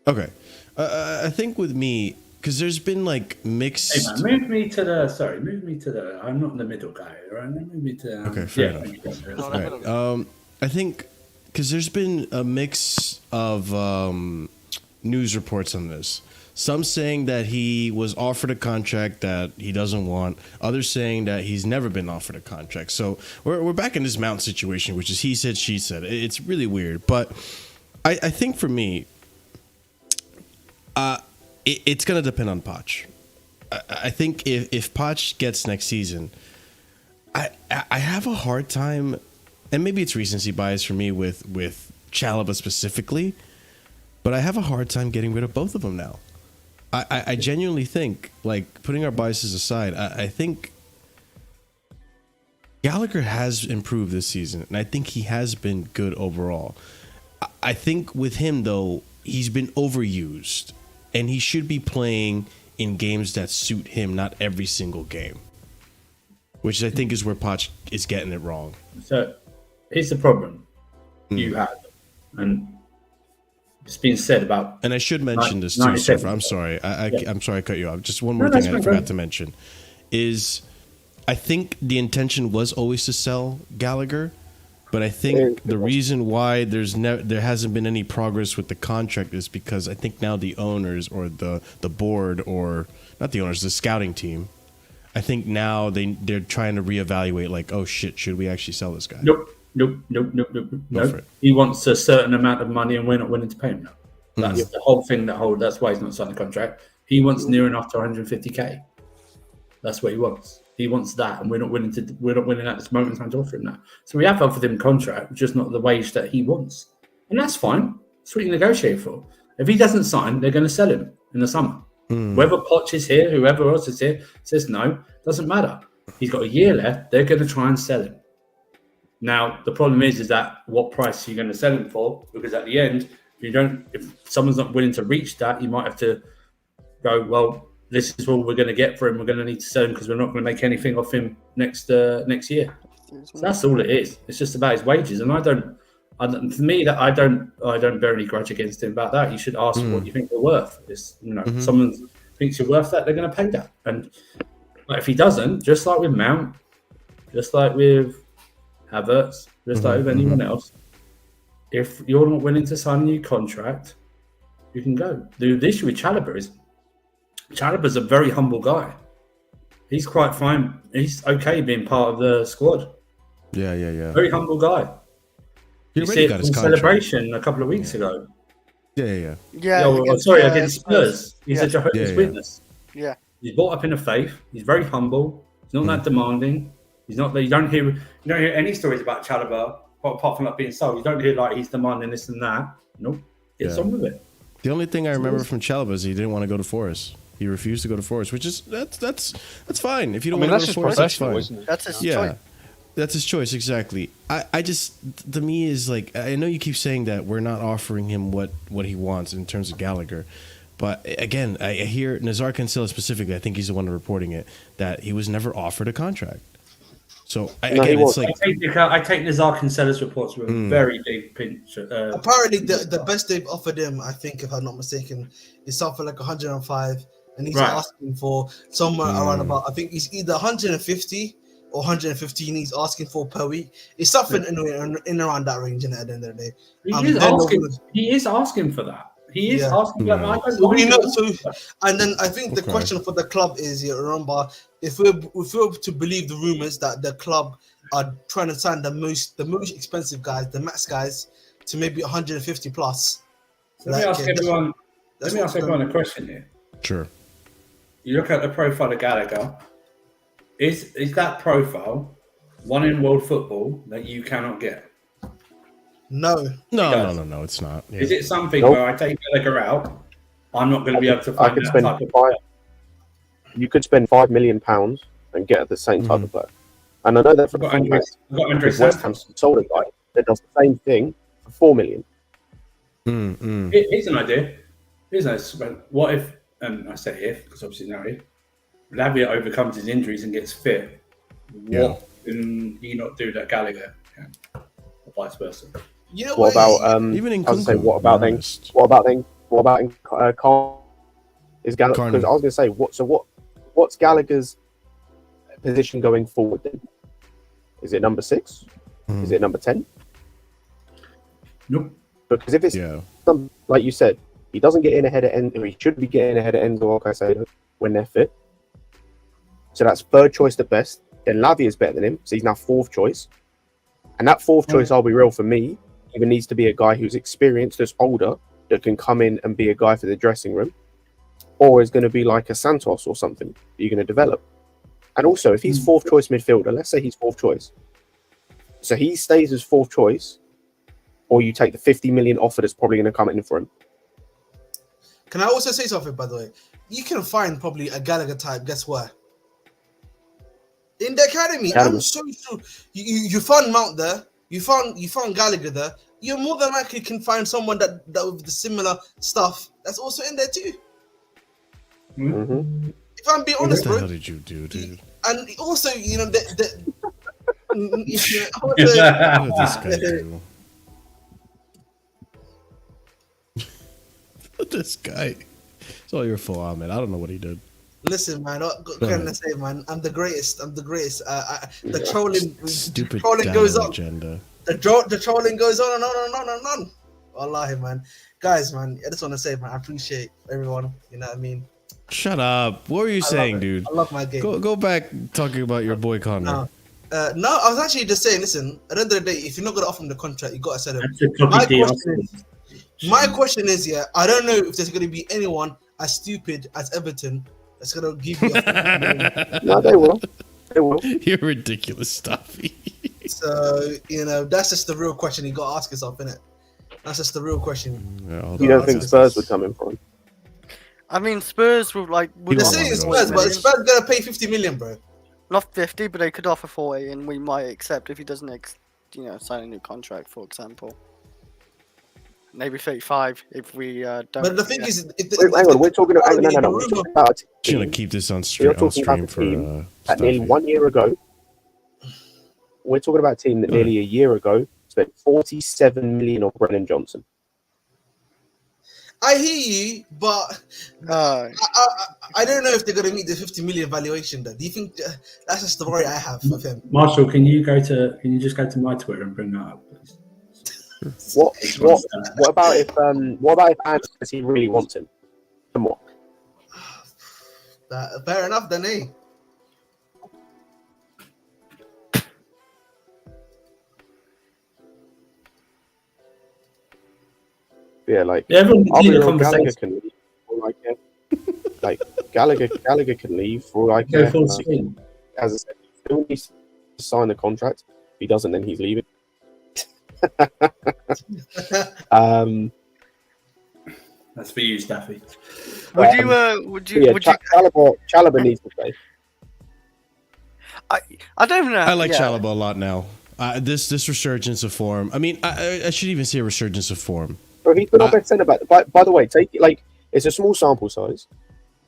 Okay, I think with me, because there's been like mixed. Hey man, move me to the. I'm not the middle guy, right? Move me to. Okay, fair enough. Right. I think because there's been a mix of news reports on this. Some saying that he was offered a contract that he doesn't want. Others saying that he's never been offered a contract. So we're back in this Mount situation, which is he said, she said. It's really weird. But I think for me, it's going to depend on Poch. I think if Poch gets next season, I have a hard time, and maybe it's recency bias for me with Chalobah specifically, but I have a hard time getting rid of both of them now. I genuinely think, like, putting our biases aside, I think Gallagher has improved this season, and I think he has been good overall. I think with him, though, he's been overused, and he should be playing in games that suit him, not every single game, which I think is where Poch is getting it wrong. So here's the problem you have, and it's been said about. And I should mention this too, Surfer. I'm sorry. I'm sorry I cut you off. Just one more thing I forgot to mention is I think the intention was always to sell Gallagher, but I think the reason why there hasn't been any progress with the contract is because I think now the owners or the board, or not the owners, the scouting team, I think now they're trying to reevaluate, like, oh shit, should we actually sell this guy? Nope. He wants a certain amount of money, and we're not willing to pay him now. That's the whole thing. That's why he's not signed a contract. He wants near enough to 150k. That's what he wants. He wants that, and we're not willing at this moment in time to offer him that. So we have offered him a contract, just not the wage that he wants, and that's fine. That's what you negotiate for. If he doesn't sign, they're going to sell him in the summer. Whether Poch is here, whoever else is here, says no, doesn't matter. He's got a year left. They're going to try and sell him. Now, the problem is that what price are you going to sell him for? Because at the end, if someone's not willing to reach that, you might have to go, well, this is what we're going to get for him. We're going to need to sell him because we're not going to make anything off him next year. So that's all it is. It's just about his wages. And for me, that I don't bear any grudge against him about that. You should ask what you think they're worth. If someone thinks you're worth that, they're going to pay that. And if he doesn't, just like with Mount, just like with Havertz, just like with anyone else, if you're not willing to sign a new contract, you can go. The issue with Chalobah is Chalobah's a very humble guy. He's quite fine. He's okay being part of the squad. Yeah. Very humble guy. He You already see it got from his contract. Celebration a couple of weeks ago. Yeah. Against Spurs. He's a Jehovah's Witness. Yeah. He's brought up in the faith. He's very humble. He's not that demanding. He's not. You don't hear any stories about Chalobah apart from being sold. You don't hear he's demanding this and that. Nope. Get on with it. The only thing I remember from Chalobah is he didn't want to go to Forest. He refused to go to Forest, which is that's fine. If you don't want to go to Forest, that's fine. Isn't it? That's his choice. That's his choice, exactly. I just, to me, is I know you keep saying that we're not offering him what he wants in terms of Gallagher. But again, I hear Nazar Cancela specifically, I think he's the one reporting it, that he was never offered a contract. So, I take Nazar Cancela's reports with a very big pinch. Apparently, the best they've offered him, I think, if I'm not mistaken, is something like 105. And he's asking for somewhere around about, I think he's either 150 or 115 he's asking for per week. It's something in around that range at the end of the day. He is asking for that. He is asking for that. And then I think the question for the club is, remember, if we're to believe the rumors that the club are trying to sign the most expensive guys, the max guys, to maybe 150 plus. So let me ask everyone a question here. Sure. You look at the profile of Gallagher. Is that profile one in world football that you cannot get? No, it's not. Yeah. Is it something where I take Gallagher out, I'm not going to be able to find that type of player? You could spend £5 million and get the same type of player. And I know that from West Ham sold a guy that does the same thing for 4 million. Here's an idea. What if, and I say if, because obviously now if, Lavia overcomes his injuries and gets fit, what can he not do that Gallagher can? Or vice versa? What about even in Nkunku? What about Carl? Is Gallagher? Because I was going to say what's Gallagher's position going forward then? Is it number 6? Is it number 10? Nope. Because if it's like you said, he doesn't get in ahead of Enzo, or he should be getting ahead of Enzo, like I say, when they're fit. So that's third choice at best. Then Lavia is better than him, so he's now fourth choice. And that fourth choice, I'll be real, for me, even needs to be a guy who's experienced, that's older, that can come in and be a guy for the dressing room, or is going to be like a Santos or something that you're going to develop. And also, if he's fourth choice midfielder, let's say he's fourth choice, so he stays as fourth choice, or you take the 50 million offer that's probably going to come in for him. Can I also say something, by the way? You can find probably a Gallagher type, guess where? In the academy. I'm so sure. You found Mount there. You found Gallagher there. You more than likely can find someone that with the similar stuff that's also in there too. If I'm being honest, bro. What the hell did you do, dude? And also, this guy do? This guy. It's all your fault, Ahmed. I don't know what he did. Listen, man. What can I say, man? I'm the greatest. The Stupid trolling goes on. Agenda. The trolling goes on and on and on. Wallahi, man. Guys, man, I just want to say, man, I appreciate everyone. You know what I mean? Shut up. What were you saying, dude? I love my game. Go back talking about your boy Connor. No, I was actually just saying, listen, at the end of the day, if you're not going to offer him the contract, you got to sell him. My question is, yeah, I don't know if there's going to be anyone as stupid as Everton that's going to give you a No, they will. They will. You're ridiculous, Stuffy. So, that's just the real question you got to ask yourself, innit? That's just the real question. You don't think Spurs would come in for him? I mean, Spurs will like. They're saying Spurs, but Spurs going to pay 50 million, bro. Not 50, but they could offer 40, and we might accept if he doesn't, sign a new contract, for example. Maybe 35 if we don't. But the thing is, hang on, we're talking about no. We're talking about I'm gonna keep this on stream for nearly 1 year ago. We're talking about a team that nearly a year ago spent 47 million on Brennan Johnson. I hear you, but I don't know if they're going to meet the 50 million valuation. Though, do you think that's just the worry I have with him? Marshall, can you just go to my Twitter and bring that up, please? What about if Andy says he really wants him? Come on. Fair enough, then, eh? Yeah, like Gallagher can leave, or Gallagher can leave, or as I said, he still needs to sign the contract. If he doesn't, then he's leaving. That's for you, Staffy. Would you? Chalobah needs to play. I don't even know. I like Chalobah a lot now. This resurgence of form. I mean, I should even say resurgence of form. Bro, he's been our best centre back. By the way, it's a small sample size,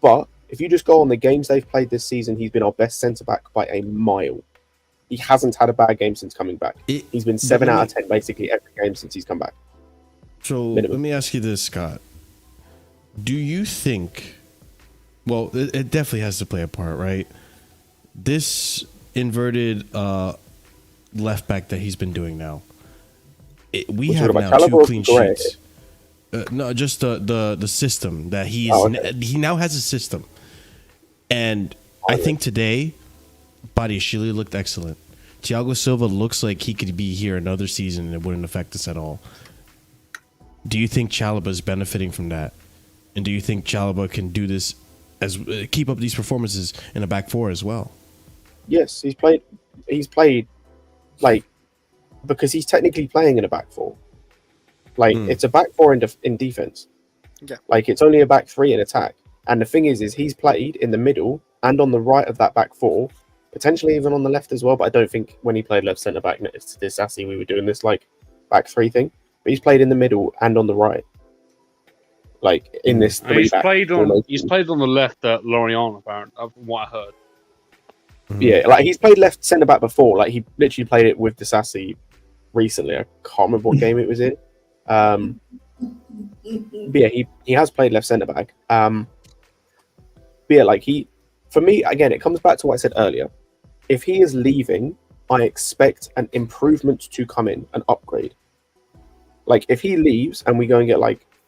but if you just go on the games they've played this season, he's been our best centre back by a mile. He hasn't had a bad game since coming back. He's been 7 out of 10 basically every game since he's come back. So let me ask you this, Scott. Do you think? Well, it definitely has to play a part, right? This inverted left back that he's been doing now. We have now 2 clean sheets. No, just the system that he now has a system, and I think today, Badiashile looked excellent. Thiago Silva looks like he could be here another season and it wouldn't affect us at all. Do you think Chalobah is benefiting from that, and do you think Chalobah can do this keep up these performances in a back four as well? Yes, he's played because he's technically playing in a back four. It's a back four in defense. Yeah. It's only a back three in attack. And the thing is he's played in the middle and on the right of that back four, potentially even on the left as well. But I don't think when he played left centre back next to this Sassy, we were doing this back three thing. But he's played in the middle and on the right. In this three he's played on the left at Lorient, apparently, from what I heard. Yeah, he's played left centre back before. He literally played it with the Sassy recently. I can't remember what game it was in. But yeah, he has played left centre back. But yeah, for me, again, it comes back to what I said earlier. If he is leaving, I expect an improvement to come in, an upgrade. If he leaves and we go and get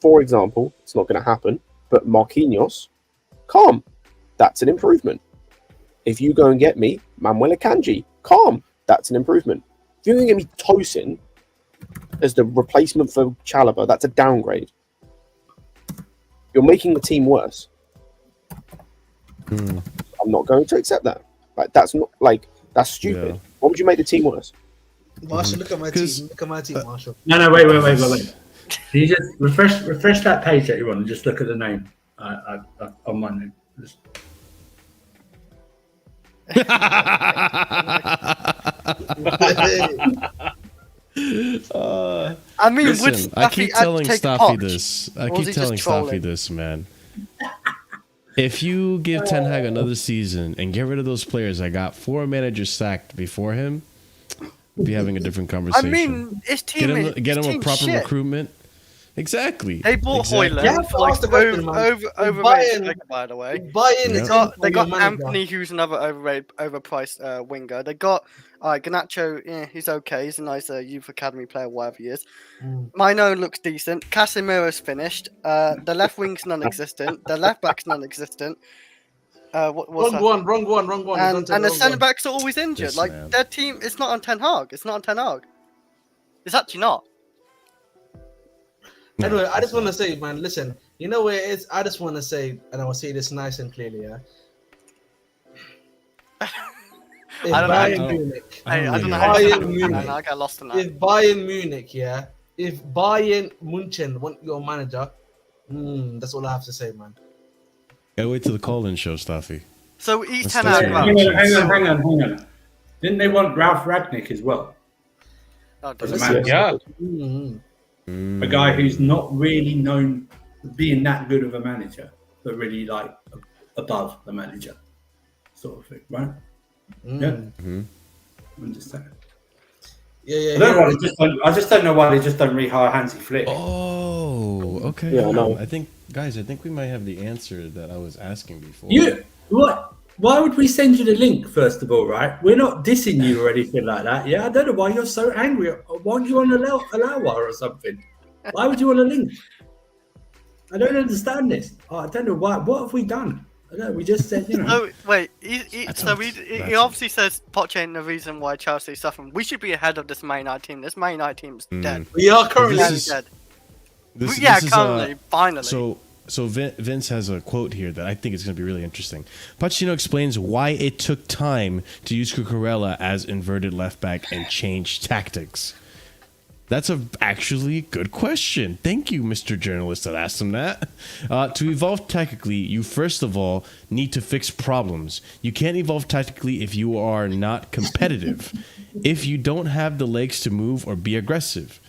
for example, it's not going to happen, but Marquinhos, calm, that's an improvement. If you go and get me Manuel Akanji, calm, that's an improvement. If you're going to get me Tosin as the replacement for Chalobah, that's a downgrade. You're making the team worse. I'm not going to accept that. That's not that's stupid. Yeah. Why would you make the team worse? Marshall, look at my team. Look at my team, Marshall. No, wait. Can you just refresh that page that you're on and just look at the name on my name? I mean, listen, I keep telling Staffy this, man. If you give Ten Hag another season and get rid of those players that got 4 managers sacked before him, we'll be having a different conversation. I mean, his team get him a proper recruitment. Exactly. They bought Hoyland overrated, by the way. They got Anthony, who's another overpriced winger. They got Garnacho. He's okay. He's a nice youth academy player, whatever he is. Mino looks decent. Casemiro's finished. The left wing's non-existent. The left back's non-existent. Wrong one. And the centre backs are always injured. Their team, it's not on Ten Hag. It's not on Ten Hag. It's actually not. Anyway, I just want to say, man, listen, you know where it is? I just want to say, and I will say this nice and clearly, yeah? If I don't know. Bayern Munich, I don't know Bayern how to Munich. I got lost in that. If Bayern Munich, yeah, if Bayern Munchen want your manager, that's all I have to say, man. Gotta wait till the call-in show, Staffy. So each Let's 10 start out with round. Hang on. Didn't they want Ralph Ragnick as well? Oh, As a does it? manager? Mm-hmm. A guy who's not really known for being that good of a manager, but really like above the manager, sort of thing, right? Yeah. I'm just saying. Yeah. I don't know why I just don't know why they just don't rehire Hansi Flick. Oh, okay. Yeah, no. I think we might have the answer that I was asking before. What? Why would we send you the link, first of all, right? We're not dissing you or anything like that, yeah? I don't know why you're so angry. Why don't you want to allow or something? Why would you want a link? I don't understand this. I don't know why. What have we done? I don't know. We just said, So, wait, he obviously says Pochettino the reason why Chelsea's suffering. We should be ahead of this Man United team. This Man United team's dead. We are currently Dead. Currently, finally. So Vince has a quote here that I think is going to be really interesting. Pochettino explains why it took time to use Kukurella as inverted left back and change tactics. That's a actually good question. Thank you, Mr. Journalist, that asked him that. To evolve tactically, you first of all need to fix problems. You can't evolve tactically if you are not competitive, if you don't have the legs to move or be aggressive.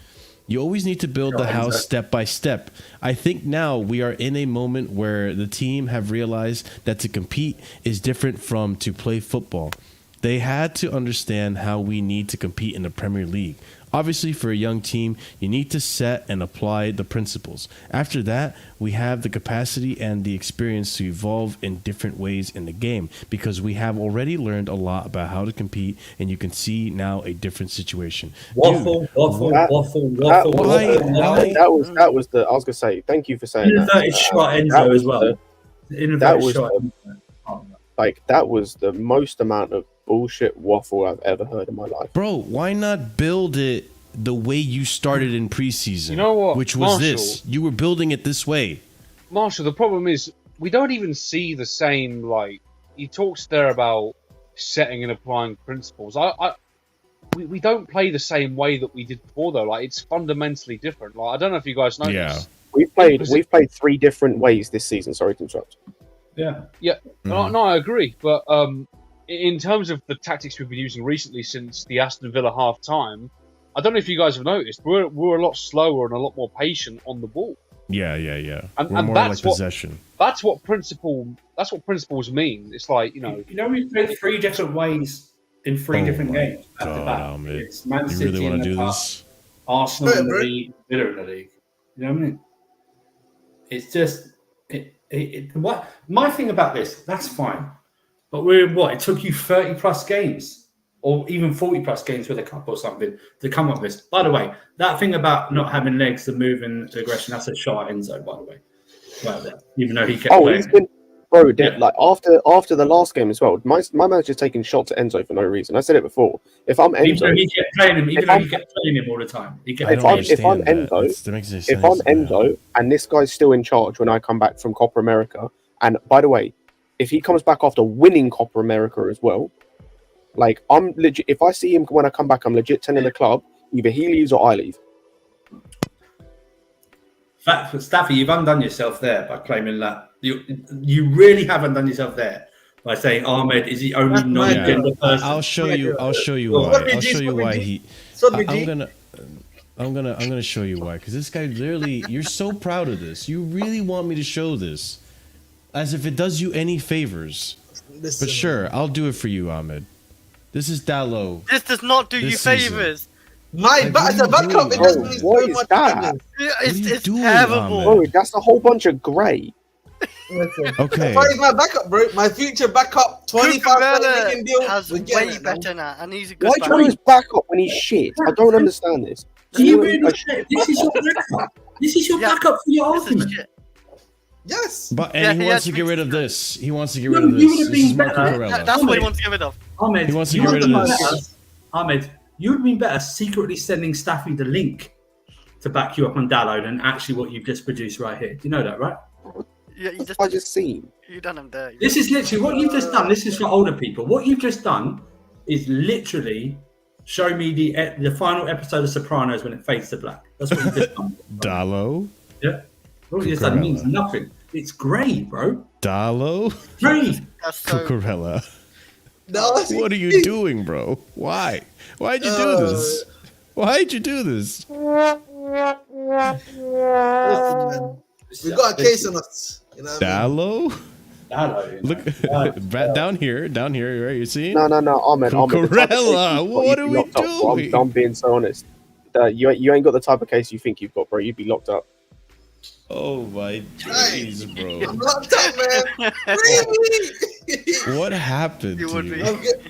You always need to build the house step by step. I think now we are in a moment where the team have realized that to compete is different from to play football. They had to understand how we need to compete in the Premier League. Obviously, for a young team, you need to set and apply the principles. After that, we have the capacity and the experience to evolve in different ways in the game because we have already learned a lot about how to compete, and you can see now a different situation. Waffle. That was the. I was gonna say. Thank you for saying Inverted that. shot Enzo as well. That was the most amount of bullshit waffle I've ever heard in my life. Bro, why not build it the way you started in preseason? You know what, which was Marshall, this. You were building it this way. Marshall, the problem is we don't even see the same, like, he talks there about setting and applying principles. We don't play the same way that we did before, though. Like, it's fundamentally different. Like, I don't know if you guys know this. We've played 3 different ways this season. Sorry to interrupt. Yeah. No, I agree. But in terms of the tactics we've been using recently since the Aston Villa half-time, I don't know if you guys have noticed, we're a lot slower and a lot more patient on the ball. Yeah. And we're more that's like possession. That's what principles mean. It's like, we've played 3 different ways in 3 different games back to back. It's Man City, you really want to do cup, this? Arsenal in the league, Villa in the league. You know what I mean? It's just what my thing about this. That's fine, but it took you 30 plus games, or even 40 plus games with a cup or something to come up with this. By the way, that thing about not having legs to move in aggression—that's a shot at Enzo. By the way, right there. Even though he kept playing. Like after the last game as well, my manager's taking shots at Enzo for no reason. I said it before. If I'm Enzo, even though he kept playing him, he kept playing him all the time. If I'm Enzo, and this guy's still in charge when I come back from Copa America, and by the way, if he comes back after winning Copa America as well, like I'm legit. If I see him when I come back, I'm legit telling the club either he leaves or I leave. Staffy, you've undone yourself there by claiming that. You really haven't done yourself there by saying Ahmed is the only non-gender person. I'll show you why. I'll show you why I'm gonna show you why. Because this guy literally, you're so proud of this. You really want me to show this, as if it does you any favors. But sure, I'll do it for you, Ahmed. This is Dallo. This does not do you favors. As a backup, it doesn't mean so much. It's terrible. Bro, that's a whole bunch of grey. Okay. If he's my backup, bro, my future backup, 25 million deal. Has way better now, and he's a good. Why try his backup when he's shit? I don't understand this. Do you really this is your backup? This is your backup for your argument. Yes. But he wants to get rid of this. He wants to get rid of this. This is Marco Kukurella. That's what he wants to get rid of. Ahmed, he wants to get rid of this. Ahmed, you would have been better secretly sending Staffy the link to back you up on Dallo than actually what you've just produced right here. Do you know that, right? Yeah, I just seen. you done him dirty. This is literally what you've just done. This is for older people. What you've just done is literally show me the final episode of Sopranos when it fades to black. That's what you've just done. Dallo? Yeah. What you just done means nothing. It's grey, bro. Dallo? Grey. That's so... Kukurella. No, What are you doing, bro? Why? Why'd you do this? Why'd you do this? Listen, man. We got a case on us. You know what I mean? Dallo? Dallo. Look, down here, right? You see? No, Ahmed. Kukurella, what are we doing? I'm being so honest. You ain't got the type of case you think you've got, bro. You'd be locked up. Oh my days, bro. I'm locked up, man. Really? What happened You to would you? be.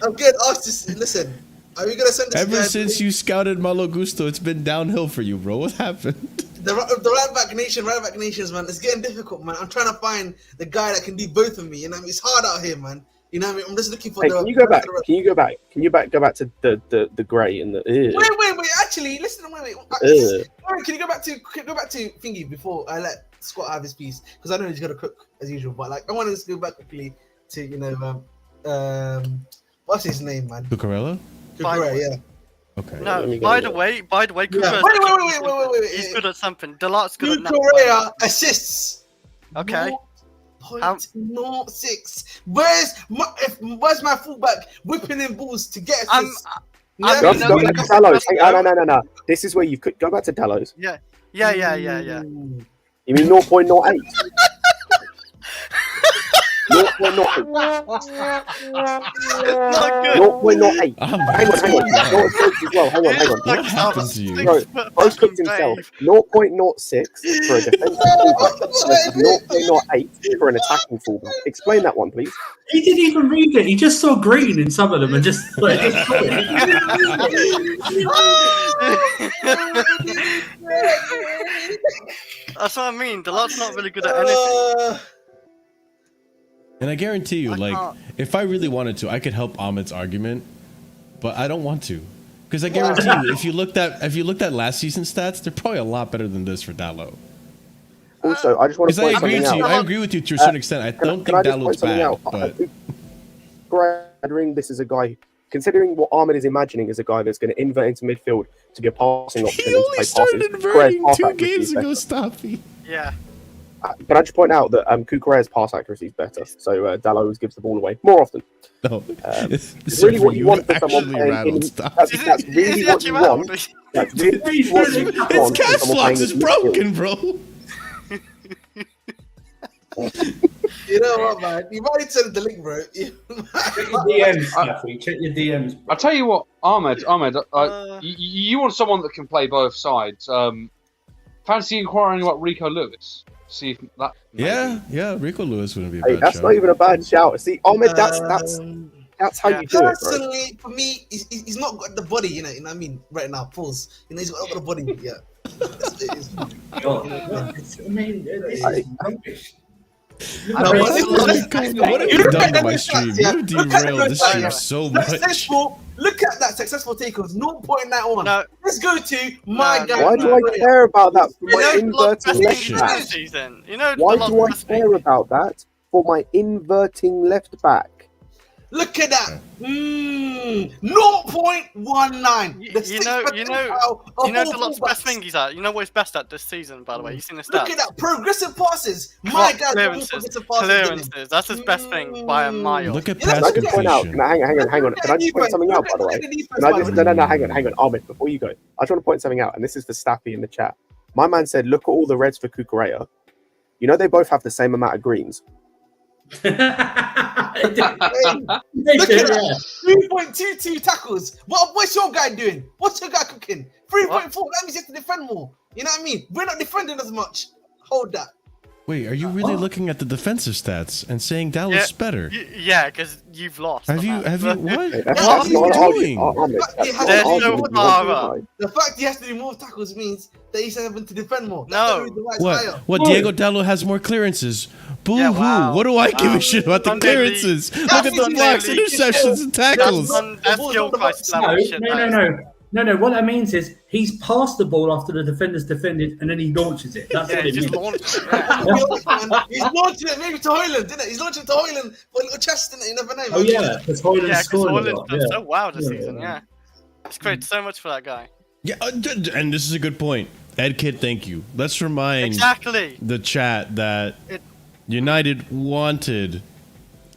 I'm getting asked to listen. Are we gonna send this Ever guy? since you scouted Malo Gusto, it's been downhill for you, bro. What happened? The right back nations, man. It's getting difficult, man. I'm trying to find the guy that can do both of me. You know what I mean? It's hard out here, man. You know what I mean? I'm just looking for Hey, the. can you go back? Can you go back to the grey and the? Wait. Actually, listen. Wait. Can you go back to thingy before I let Scott have his piece? Because I know he's gonna cook as usual. But like, I want to just go back quickly to what's his name, man? Kukurella? Kukurella, yeah. Okay. No, by the way, Yeah. Wait. he's good at something. Delart's good at Kukurella assists. Okay. 0.06. Where's my fullback whipping in balls to get assists? Go back to Dallo's. No. This is where you could go back to Dallo's. Yeah. Ooh. You mean 0.08? 0.08. Not good. 0.08. Hang on. What happened to you? Bro cooked himself. 0.06 for a defensive fullback versus 0.08 for an attacking fullback. Explain that one, please. He didn't even read it. He just saw green in some of them and just. That's what I mean. Delart's not really good at anything. And I guarantee you, can't. if I really wanted to, I could help Ahmed's argument, but I don't want to, because I guarantee you, if you looked at last season's stats, they're probably a lot better than this for Dallo. Also, I just want to point something out. I agree with you to a certain extent. I don't think Dallo's bad, but considering this is a guy, considering what Ahmed is imagining is a guy that's going to invert into midfield to be a passing option. he only started inverting 2 games ago, Stoppy. Yeah. But I just point out that Kukurella's pass accuracy is better, so Dallo always gives the ball away more often. No, it's really what you want for someone playing. That's really what you want. That's really what you want. His cash flux is broken, bro. You know what, man? You might send the link, bro. Check your DMs, Staffy. Check your DMs. I'll tell you what, Ahmed, you want someone that can play both sides. Fancy inquiring about Rico Lewis? See if that. Yeah, Rico Lewis wouldn't be a Hey, bad that's shout. not even a bad shout. See, Ahmed, that's how you do it, bro. Personally, for me, he's not got the body, you know what I mean? Right now, pause. He's not got the body yet. That's what it is. I mean, this is rubbish. What have you done to my stream? You've derailed this stream so much. Look at that successful takeovers, 0.91. No. Let's go to my guy. Why do I care about that for my inverting left left back? season. Why do I care about that for my inverting left back? Look at that. 0.19. You know Delart's best thing he's at. You know what he's best at this season, by the way. You seen the stats? Look at that. Progressive passes. My God. Clearances. That's his best thing by a mile. Look at Can pass I just point out? completion. Hang on. Can I just point something out, by the way? Can I just no, hang on, Ahmed. Before you go, I just want to point something out, and this is for Staffy in the chat. My man said, "Look at all the reds for Kukurella. You know they both have the same amount of greens." Look at that. 3.22 tackles. What's your guy doing? What's your guy cooking? 3.4. That means you have to defend more. You know what I mean? We're not defending as much. Hold that. Wait, are you really looking at the defensive stats and saying Dallas better? Yeah, because you've lost. Have you? What? That's not doing? The fact he has to do more tackles means that he's having to defend more. No. What? Diego Dallo has more clearances. Boo hoo! Wow. What do I give a shit about the Sunday clearances? Look at the blocks, interceptions, and tackles. That's skill price level shit. No. What that means is He's passed the ball after the defender's defended, and then he launches it. That's what it just means. launches it. To be honest, man, he's launching it maybe to Hoyland, didn't it? He's launching it to Hoyland for a little chest, didn't it? You never know. Oh yeah, because Hoyland Yeah, because scored. Hoyland's done so wow this Yeah. season. Yeah, it's created so much for that guy. Yeah, and this is a good point. Ed Kid, thank you. Let's remind Exactly. the chat that United wanted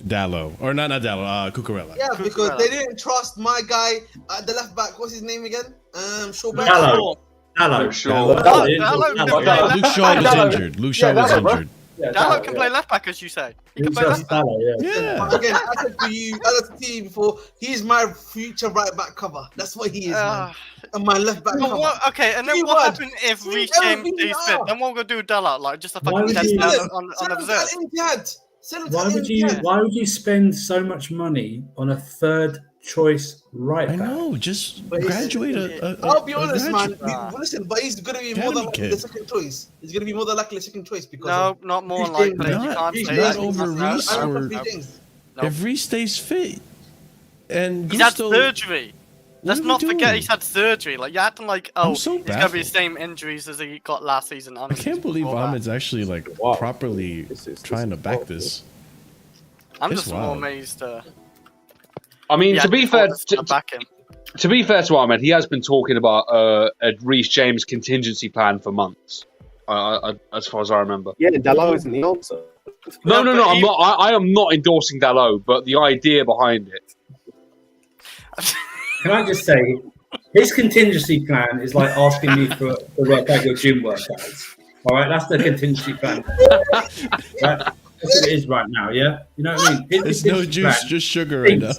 Dallo, or not Dallo, Kukurella. Yeah, because they didn't trust my guy at the left back. What's his name again? Shawback. Dallo. Sure. Luke Shaw was injured. Luke Shaw was injured. Yeah, Dallo can play left back, as you say. He can play left back. Yeah. Again, I said to you, I said to you before, he's my future right back cover. That's what he is, man. And my left back cover. Okay, and then Three what words. happened if Three Reece James everything stays you fit? are. Then what we're gonna do with Dallo? Like just a Why fucking would test you- down Send on him the to reserve. Al-Ittihad. Send him to Why Al-Ittihad. would you spend so much money on a third choice right I back? know, just But it's- graduate a I'll be honest, man. graduate. Listen, but he's going to be more than likely the second choice. He's going to be more than likely the second choice because No, not more Reece likely. James- You can't Reece say James- that. over No, Reece I or- don't think James. If Reece stays fit, and He's had Gusto, surgery. Let's are we not forget doing? he's had surgery. Like you're acting like, I'm oh, so it's gonna be the baffled. same injuries as he got last season. I can't believe Ahmed's actually like Wow. properly This is trying to back wild. this. I'm it's just more wild. amazed. I mean, Yeah, to be fair, back him. to be fair to Ahmed, he has been talking about a Reece James contingency plan for months, as far as I remember. Yeah, Dallo isn't the answer. No, but I'm not. I am not endorsing Dalot, but the idea behind it. Can I just say, his contingency plan is like asking me to work out your gym workouts. All right, that's the contingency plan. Right? That's what it is right now, yeah? You know what I mean? There's no juice, just sugar right now.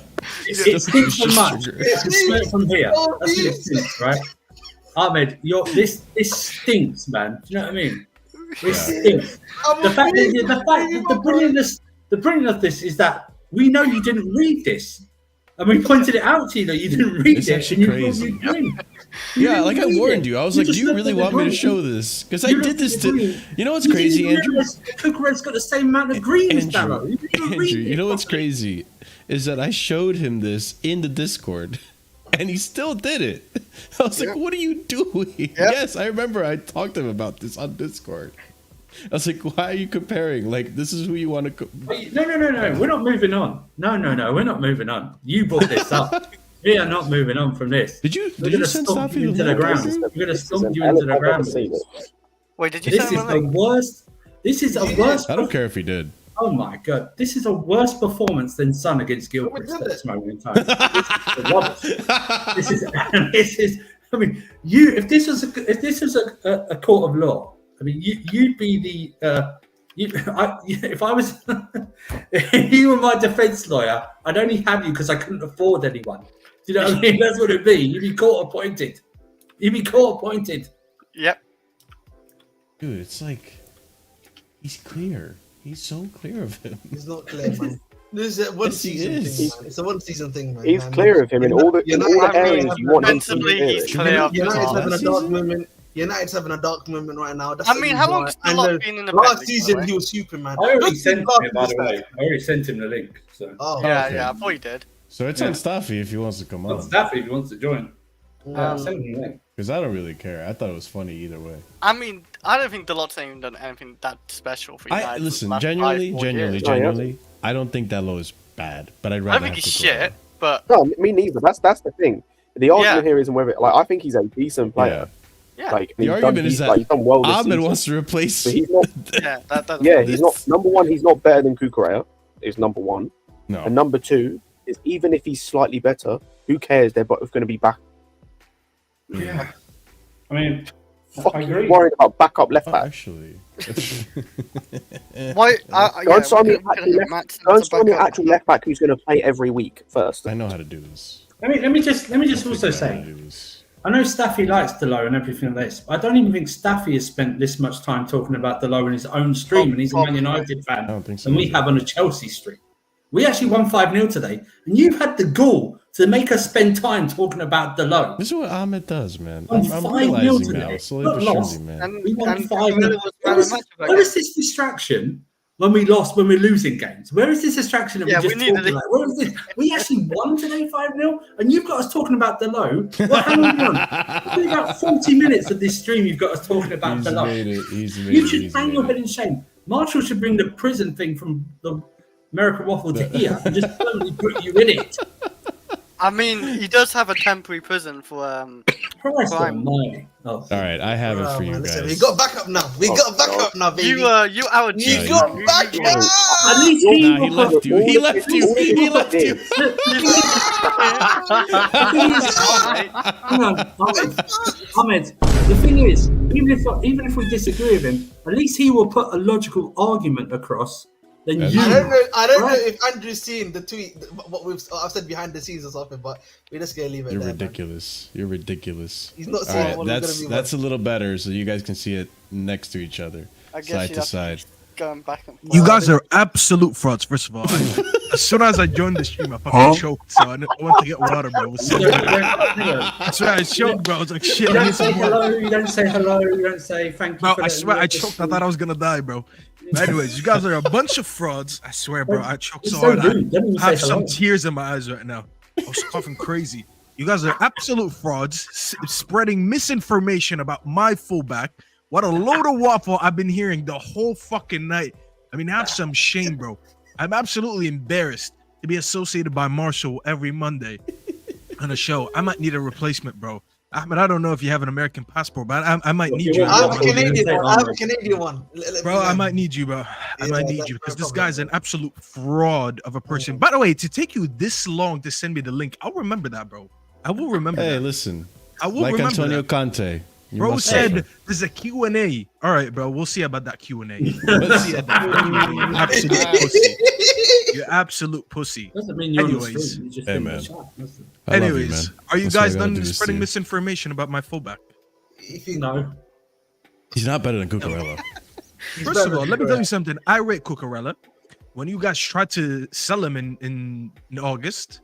It stinks so Just much. sugar. It's smell it from here. That's what it stinks, right? Ahmed, this stinks, man. Do you know what I mean? It stinks. The fact that the brilliance of this is that we know you didn't read this. And we pointed it out to you that you didn't read It's it. actually and you crazy. thought you'd win. Yeah, like I warned you. I was like, do you really want me to show this? Because I did this to... You know what's crazy, Andrew? Kukurella's got the same amount of green as Dallo. Andrew, you know what's crazy? Is that I showed him this in the Discord, and he still did it. I was like, what are you doing? Yes, I remember I talked to him about this on Discord. I was like, why are you comparing? Like, this is who you want to... No. We're not moving on. No. We're not moving on. You brought this up. We are not moving on from this. Did you We're going to send stomp Staffy you into the ground. We're going to stomp you into the ground. Wait, did you This say is the worst. This is a worse. I don't care if he did. Oh my god, this is a worse performance than Son against Gilchrist at this moment in time. This is. I mean, if this was a court of law, I mean, you'd be the. If I was, if you were my defense lawyer, I'd only have you because I couldn't afford anyone. Do you know what I mean? That's what it'd be. You'd be court appointed. Yep. Dude, it's like... He's clear. He's so clear of him. He's not clear, man. This is a one Yes, he season is. thing, man. It's a one season thing, man. He's clear of him in all the areas you want him to be Defensively, he's clear. clear of United's Last having a season? dark moment. United's having a dark moment right now. That's I the mean, reason how why. long's And Dalot then been in the last Premier season League, he was Superman. I already Don't sent him think it, by last the way. season. I already sent him the link. So. Oh, Yeah, I thought he did. So it's on Staffy if he wants to come Well, on. Staffy, if he wants to join. Send him the link. Because I don't really care. I thought it was funny either way. I mean, I don't think Dalot's even done anything that special for United. Listen, for the last genuinely, 5-4 years. genuinely, I don't think that low is bad, but I'd I rather don't think have he's Kukurella. shit, but No, me neither. That's the thing. The argument Yeah. here isn't whether, like, I think he's a decent player. yeah, Like, The argument is that he's done well this Ahmed season. wants to replace... But he's not. yeah, that's Yeah, he's not. Number one, he's not better than Kukurella. Is number one. No. And number two is even if he's slightly better, who cares? They're both going to be back. Yeah. I mean, I Fucking agree. worried about backup left Oh, back. actually. Why? Go and sign me an actual left back who's going to play every week first. I know how to do this. Let me just also I say, do this. I know Staffy likes Dalot and everything like this, but I don't even think Staffy has spent this much time talking about Dalot in his own stream, and he's a Man United fan, I don't think so and we either. have on a Chelsea stream. We actually won 5-0 today, and you've had the gall to make us spend time talking about Dalot. This is what Ahmed does, man. On I'm 5-0 realizing today. now, slowly Not but surely, lost. man. And, We won and 5-0. Miller was man of the match of that What game. is this distraction when we're losing games. Where is this distraction that we just we talked about? Where is this? We actually won today 5-0, and you've got us talking about Delo. Well, hang on. About 40 minutes of this stream, you've got us talking about Delo. You should hang your head in shame. Marshall should bring the prison thing from the American Waffle to here and just permanently put you in it. I mean, he does have a temporary prison for crime. All right, I have it for you guys. We got backup now. We got backup now, baby. You our G. You got backup. At least he left you. He left you. He left you. Hang on, Ahmed. The thing is, even if we disagree with him, at least he will put a logical argument across. Then you. I don't know if Andrew's seen the tweet, what I've said behind the scenes or something, but we're just gonna leave it. You're there, ridiculous. Man. You're ridiculous. He's not All saying right, that's a little better, so you guys can see it next to each other, side to side. Going back and forth. You guys are absolute frauds. First of all, as soon as I joined the stream, I fucking choked. So I went to get water, bro. I swear I choked, bro. I was like, shit. You don't say hello. You don't say hello. You don't say thank you. Bro, I swear I choked. I thought I was gonna die, bro. But anyways, you guys are a bunch of frauds. I swear, bro. I choked so hard. I have some tears in my eyes right now. I was coughing crazy. You guys are absolute frauds, spreading misinformation about my fullback. What a load of waffle I've been hearing the whole fucking night. I mean, have some shame, bro. I'm absolutely embarrassed to be associated by Marshall every Monday on a show. I might need a replacement, bro. Ahmed, I don't know if you have an American passport, but I might need you. I have a Canadian one. Bro, I might need you, bro. I might need you because this guy's an absolute fraud of a person. By the way, to take you this long to send me the link, I'll remember that, bro. I will remember that. Hey, listen. I will like remember Antonio that. Conte. Bro said there's a Q&A. All right, bro. We'll see about that Q&A. Let's see about that Q&A. You absolute pussy. You absolute pussy. Doesn't mean you're Anyways. Hey, man. Anyways, are you guys done spreading misinformation about my fullback? No. He's not better than Kukurella. First of all, let me tell you something. I rate Kukurella. When you guys tried to sell him in August,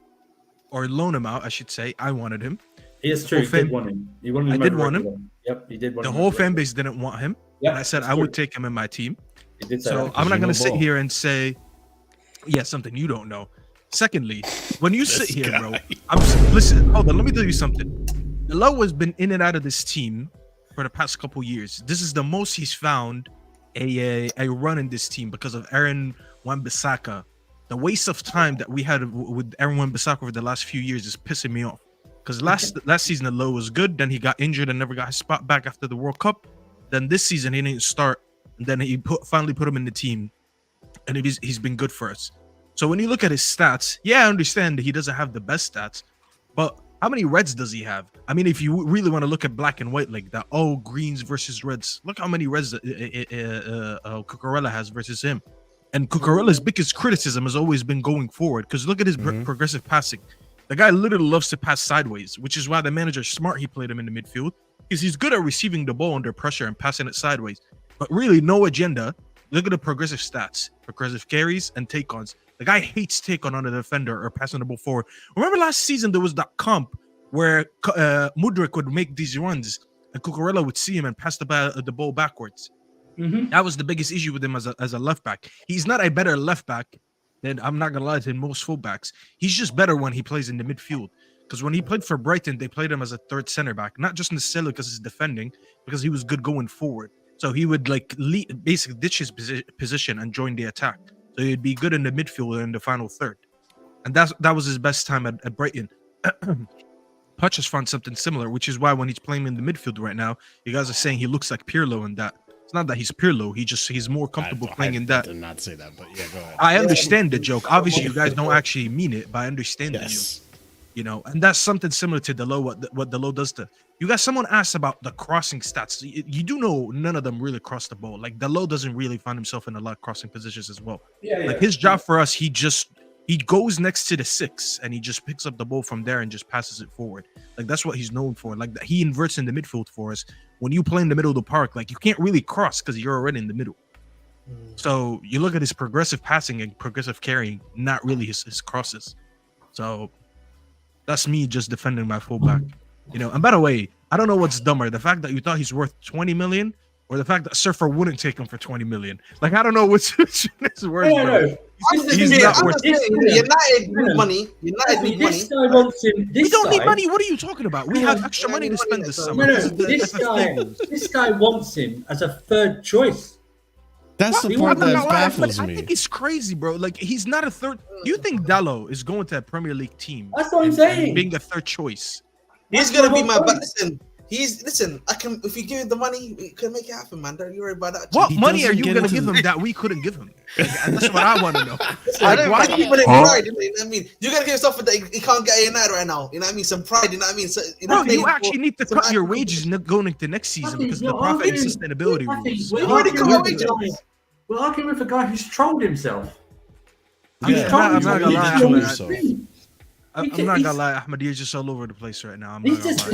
or loan him out, I should say, I wanted him. It's true. He did want him. I did want him. Yep, he did want him. him. The whole fan base didn't want him. Yep, and I said I would take him in my team. So I'm not going to sit here and say, yeah, something you don't know. Secondly, when you sit here, bro, listen, hold on, let me tell you something. Delo has been in and out of this team for the past couple years. This is the most he's found a run in this team because of Aaron Wan-Bissaka. The waste of time that we had with Aaron Wan-Bissaka over the last few years is pissing me off. Because last season, Delo was good. Then he got injured and never got his spot back after the World Cup. Then this season, he didn't start. And then he finally put him in the team. And he's been good for us. So when you look at his stats, yeah, I understand that he doesn't have the best stats. But how many reds does he have? I mean, if you really want to look at black and white like that, greens versus reds. Look how many reds Kukurella has versus him. And Kukurella's biggest criticism has always been going forward. Because look at his progressive passing. The guy literally loves to pass sideways, which is why the manager's smart he played him in the midfield, because he's good at receiving the ball under pressure and passing it sideways. But really, no agenda. Look at the progressive stats, progressive carries, and take-ons. The guy hates take-on the defender or passing the ball forward. Remember last season, there was that comp where Mudra would make these runs, and Kukurella would see him and pass the ball backwards. That was the biggest issue with him as a left back. He's not a better left back than, I'm not gonna lie, to most fullbacks. He's just better when he plays in the midfield. Because when he played for Brighton, they played him as a third center back, not just necessarily because he's defending, because he was good going forward. So he would basically ditch his position and join the attack. So he'd be good in the midfield or in the final third. And that was his best time at Brighton. Poch has found something similar, which is why when he's playing in the midfield right now, you guys are saying he looks like Pirlo in that. It's not that he's Pirlo. He's more comfortable playing in that. I did not say that, but yeah, go ahead. I understand the joke. Obviously, you guys don't actually mean it, but I understand the joke. You know, and that's something similar to Delo, what Delo does to you guys. Someone asked about the crossing stats. You do know none of them really cross the ball. Like Delo doesn't really find himself in a lot of crossing positions as well. Like his job for us, he goes next to the 6 and he just picks up the ball from there and just passes it forward. Like that's what he's known for. Like he inverts in the midfield for us. When you play in the middle of the park, like you can't really cross because you're already in the middle. So you look at his progressive passing and progressive carrying, not really his crosses. So that's me just defending my fullback, you know. And by the way, I don't know what's dumber, the fact that you thought he's worth 20 million or the fact that Surfer wouldn't take him for 20 million. Like, I don't know which is worse. No. He's not worth it. United need money. United need money. This guy wants him. We don't need money. What are you talking about? We have extra money to spend this summer. No. This guy wants him as a third choice. That's the part that baffles me. I think he's crazy, bro. Like, he's not a third. You think Dallo is going to a Premier League team? That's what I'm saying. Being a third choice. He's gonna be my listen. I can, if you give him the money, we can make it happen, man. Don't you worry about that. What money are you gonna give him that we couldn't give him? Like, that's what I want to know. Why people in pride? You know what I mean? You gotta give him something that he can't get at United right now. You know what I mean? Some pride. You know what I mean? So, you actually need to cut your wages going into next season because of the profit and sustainability rules. We're arguing with a guy who's trolled himself. I'm not gonna lie, Ahmed, you're just all over the place right now. Because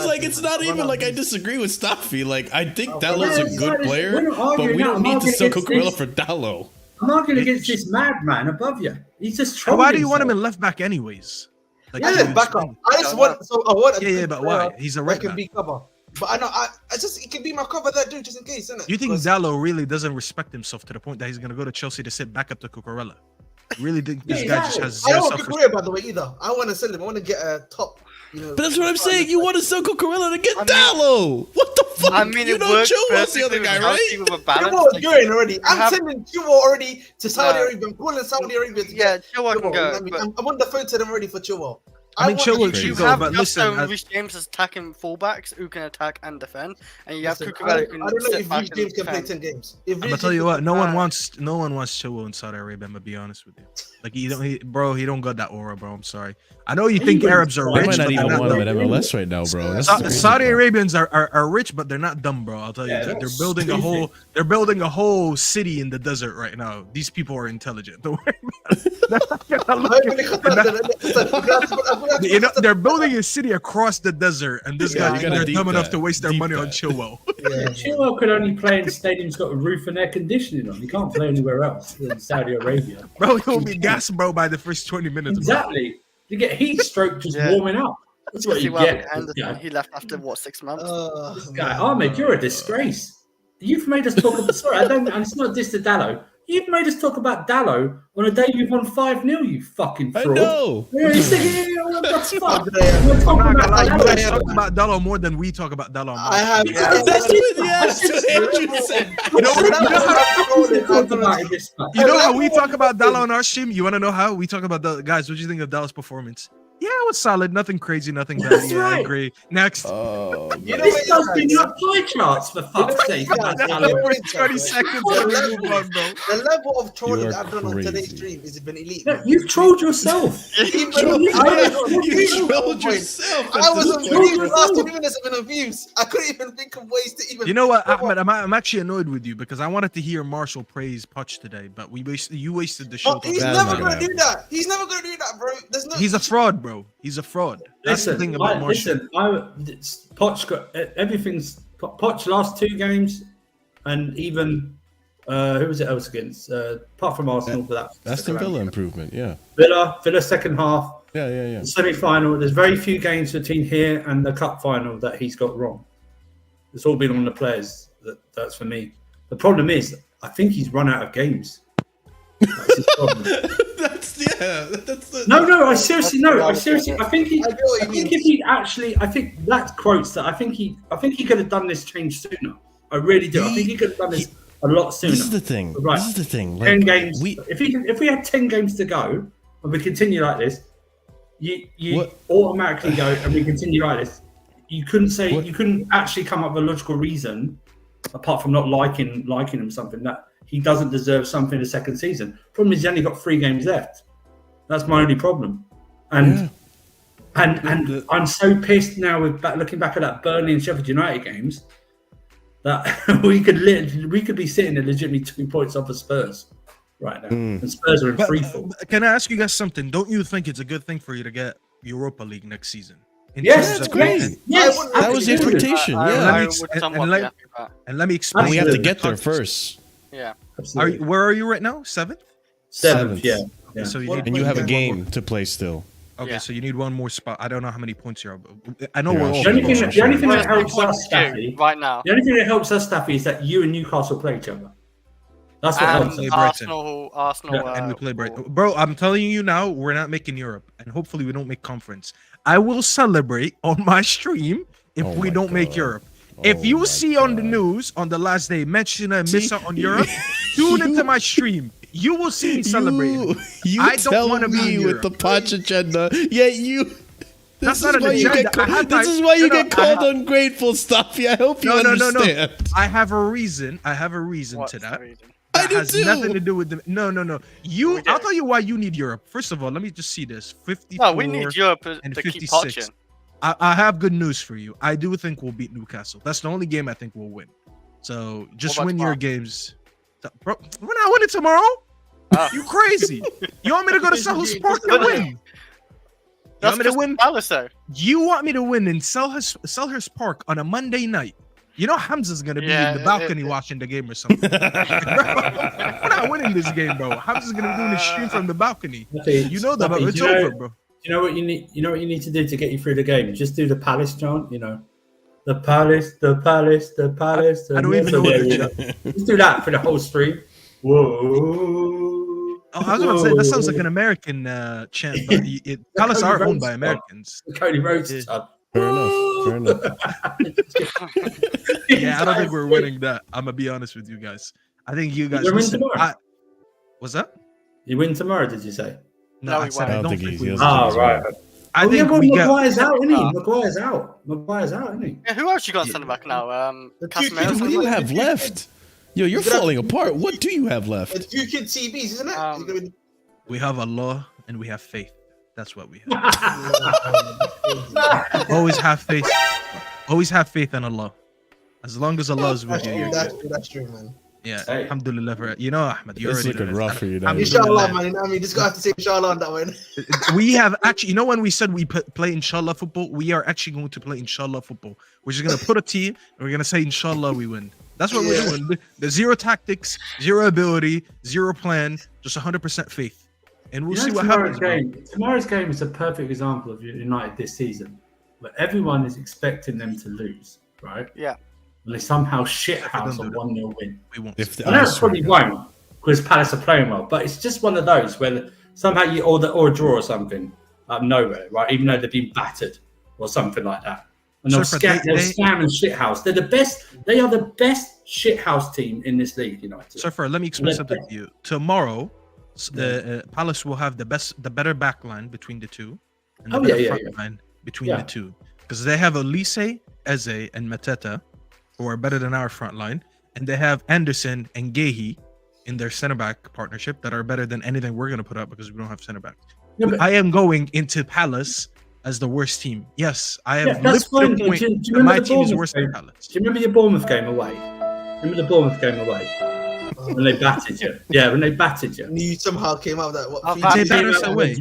like it's not even like I disagree with Staffy. Like I think Dallo's a good player, but we don't need to sell Kukurella for Dallo. I'm arguing against this madman above you. He's just trolling. Why do you want him in left back anyways? Like, back up. I just want. So I want. Yeah, but why? He's a right back. Can be cover. But I know, I just, it can be my cover that dude just in case, isn't it? You think Dallo really doesn't respect himself to the point that he's going to go to Chelsea to sit back up to Kukurella? Really think this guy just has zero self-respect? I don't want Kukurella, by the way, either. I want to sell him. I want to get a top, But that's what I'm saying. You want to sell Kukurella to get Dallo. What the fuck? I mean, you know Chilwell's the other guy, right? Chilwell's going already. I'm sending Chilwell already to Saudi Arabia. I'm calling Saudi Arabia to get Chilwell can go. I'm on the phone to them already for Chilwell. I mean, Chilwell should go, but listen. Reece James is attacking fullbacks who can attack and defend, and you have Kukurella who can. I don't know if Reece James can play 10 games. I'm gonna tell you what, no one wants Chilwell in Saudi Arabia. I'm gonna be honest with you. Like he don't got that aura, bro. I'm sorry. I know you think Arabs are rich. I might not even want him at MLS right now, bro. Saudi Arabians are rich, but they're not dumb, bro. I'll tell you, they're building a whole. They're building a whole city in the desert right now. These people are intelligent. Don't worry about it. You know, they're building a city across the desert, and this guy, they're dumb enough to waste their money on Chilwell. Chilwell could only play in stadiums got a roof and air conditioning on. He can't play anywhere else in Saudi Arabia. Bro, he'll be gas, bro, by the first 20 minutes. Exactly. Bro. You get heat stroke just warming up. That's what you get. He left after what, 6 months? This guy, Ahmed, you're a disgrace. You've made us talk about. Sorry, I don't. And it's not this to Dallo. You've made us talk about Dallo on a day you've won 5-0, you fucking fraud. I know. That's fuck. We're talking about Dallo more than we talk about Dallo. I have. That's what Andrew said. You know how we talk about Dallo on our stream? You want to know how we talk about Dallo? Guys, what do you think of Dallo's performance? Yeah, it was solid. Nothing crazy, nothing bad. That's yeah, right. I agree. Next. This does bring up pie charts for fuck's sake. 20 seconds. The level of trolling I've done on today's stream has been elite. No, you've trolled yourself. You trolled yourself. I was on views. Last 2 minutes of views. I couldn't even think of ways to even. You know what, Ahmed? I'm actually annoyed with you because I wanted to hear Marshall praise Poch today, but you wasted the show. He's never gonna do that. He's never gonna do that, bro. There's no. He's a fraud, bro. He's a fraud. That's the thing about Marshall. Poch got everything's Poch last 2 games, and even who was it else against? Apart from Arsenal, but that's the Villa improvement. Yeah. Villa second half. Yeah. The semi-final. There's very few games between here and the cup final that he's got wrong. It's all been on the players. That's for me. The problem is, I think he's run out of games. That's his problem. No. I seriously. I think that quotes that. I think he could have done this change sooner. I really do. I think he could have done this a lot sooner. This is the thing. Right. This is the thing. Like, 10 games. If we had 10 games to go and we continue like this, you automatically go and we continue like this. You couldn't actually come up with a logical reason apart from not liking him something that he doesn't deserve something the second season. Problem is he's only got 3 games left. That's my only problem. And I'm so pissed now with looking back at that Burnley and Sheffield United games that we could be sitting at legitimately 2 points off of Spurs right now. And Spurs are in free fall. Can I ask you guys something? Don't you think it's a good thing for you to get Europa League next season? Yes, it's great. Yes, that was the expectation. And let me explain. We have to get there first. Yeah. Where are you right now? 7th? 7th, yeah. So you have a game to play still. Okay, so you need one more spot. I don't know how many points you're. I know Yeah, we're all. The only thing that helps us, two Staffy, right now. The only thing that helps us, Staffy, is that you and Newcastle play each other. That's what helps us. Arsenal, and we play Brighton. Bro, I'm telling you now, we're not making Europe, and hopefully we don't make conference. I will celebrate on my stream if we don't make Europe. If you see on the news on the last day mention a miss out on Europe, tune into my stream. You will see me celebrating. I don't want to be with the Poch agenda. Yeah, you. This is why you get called ungrateful stuff. Yeah, I hope you understand. No. I have a reason. To that. That has nothing to do with the. No. I'll tell you why you need Europe. First of all, let me just see this. 54. No, we need Europe and to 56. keep Pochettino. I have good news for you. I do think we'll beat Newcastle. That's the only game I think we'll win. So just win your games. Bro, we're not winning tomorrow. You crazy? You want me to go to Selhurst Park and win? You want me to win? You want me to win in Selhurst Park on a Monday night? You know Hamza's gonna be in the balcony watching the game or something. We're not winning this game, bro. Hamza's gonna be doing the stream from the balcony. You know that, but it's over, bro. You know what you need? You know what you need to do to get you through the game? Just do the Palace chant. You know, the Palace, the Palace, the Palace. I don't even know what the chant. Just do that for the whole stream. Whoa! I was gonna say that sounds like an American chant, but Palace are owned by Americans. Cody Rhodes. Fair enough. Yeah, I don't think we're winning that. I'm gonna be honest with you guys. I think you guys. Win tomorrow. What's that? You win tomorrow? Did you say? No, I said I don't think we. Right. I think Maguire's out, isn't he? Maguire's out, isn't he? Yeah, who else you got centre back now? What do you have left? Yo, you're falling apart. What do you have left? It's few kid TVs, isn't it? We have Allah and we have faith. That's what we have. Always have faith. Always have faith in Allah. As long as Allah is with you. That's true, man. Yeah, alhamdulillah for it. You know, Ahmed, you're already looking rough for you now. Inshallah, man. I mean, just have to say inshallah on that one. We have actually, you know, when we said we play inshallah football, we are actually going to play inshallah football. We're just going to put a team and we're going to say inshallah we win. That's what we're doing. The zero tactics, zero ability, zero plan, just 100% faith. And we'll see what happens. Tomorrow's game is a perfect example of United this season, where everyone is expecting them to lose, right? Yeah. And they somehow shithouse a 1-0 win. We won't. I know it probably won't, because Palace are playing well, but it's just one of those where somehow you or a draw or something out of nowhere, right? Even though they've been battered or something like that. And they'll scam and shithouse. They're the best. They are the best shithouse team in this league, United. Surfer, let me explain something to you. Tomorrow, Palace will have the better back line between the two, and the better front line between the two, because they have Elise, Eze, and Mateta, who are better than our front line, and they have Anderson and Gehi in their center back partnership that are better than anything we're going to put up because we don't have center backs. Yeah, I am going into Palace as the worst team. Yes, I have lived to the point that my team is worse than Palace. Do you remember your Bournemouth game away? Remember the Bournemouth game away? When they battered you. Yeah, when they battered you. And you somehow came out with that. They battered us away.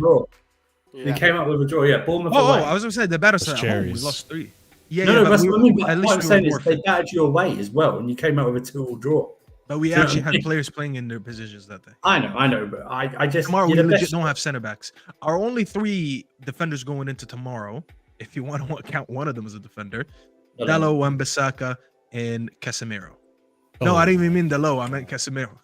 They came out with a draw, Bournemouth away. I was going to say, they battered us at home. We lost 3. But what I'm saying is they battered you away as well, and you came out with a 2-2 draw. But we actually had players playing in their positions that day. I know, but I just... Tomorrow, we legit don't have center backs. Our only 3 defenders going into tomorrow, if you want to count one of them as a defender, Dallo, Wan-Bissaka, and Casemiro. No, I didn't even mean Dallo. I meant Casemiro.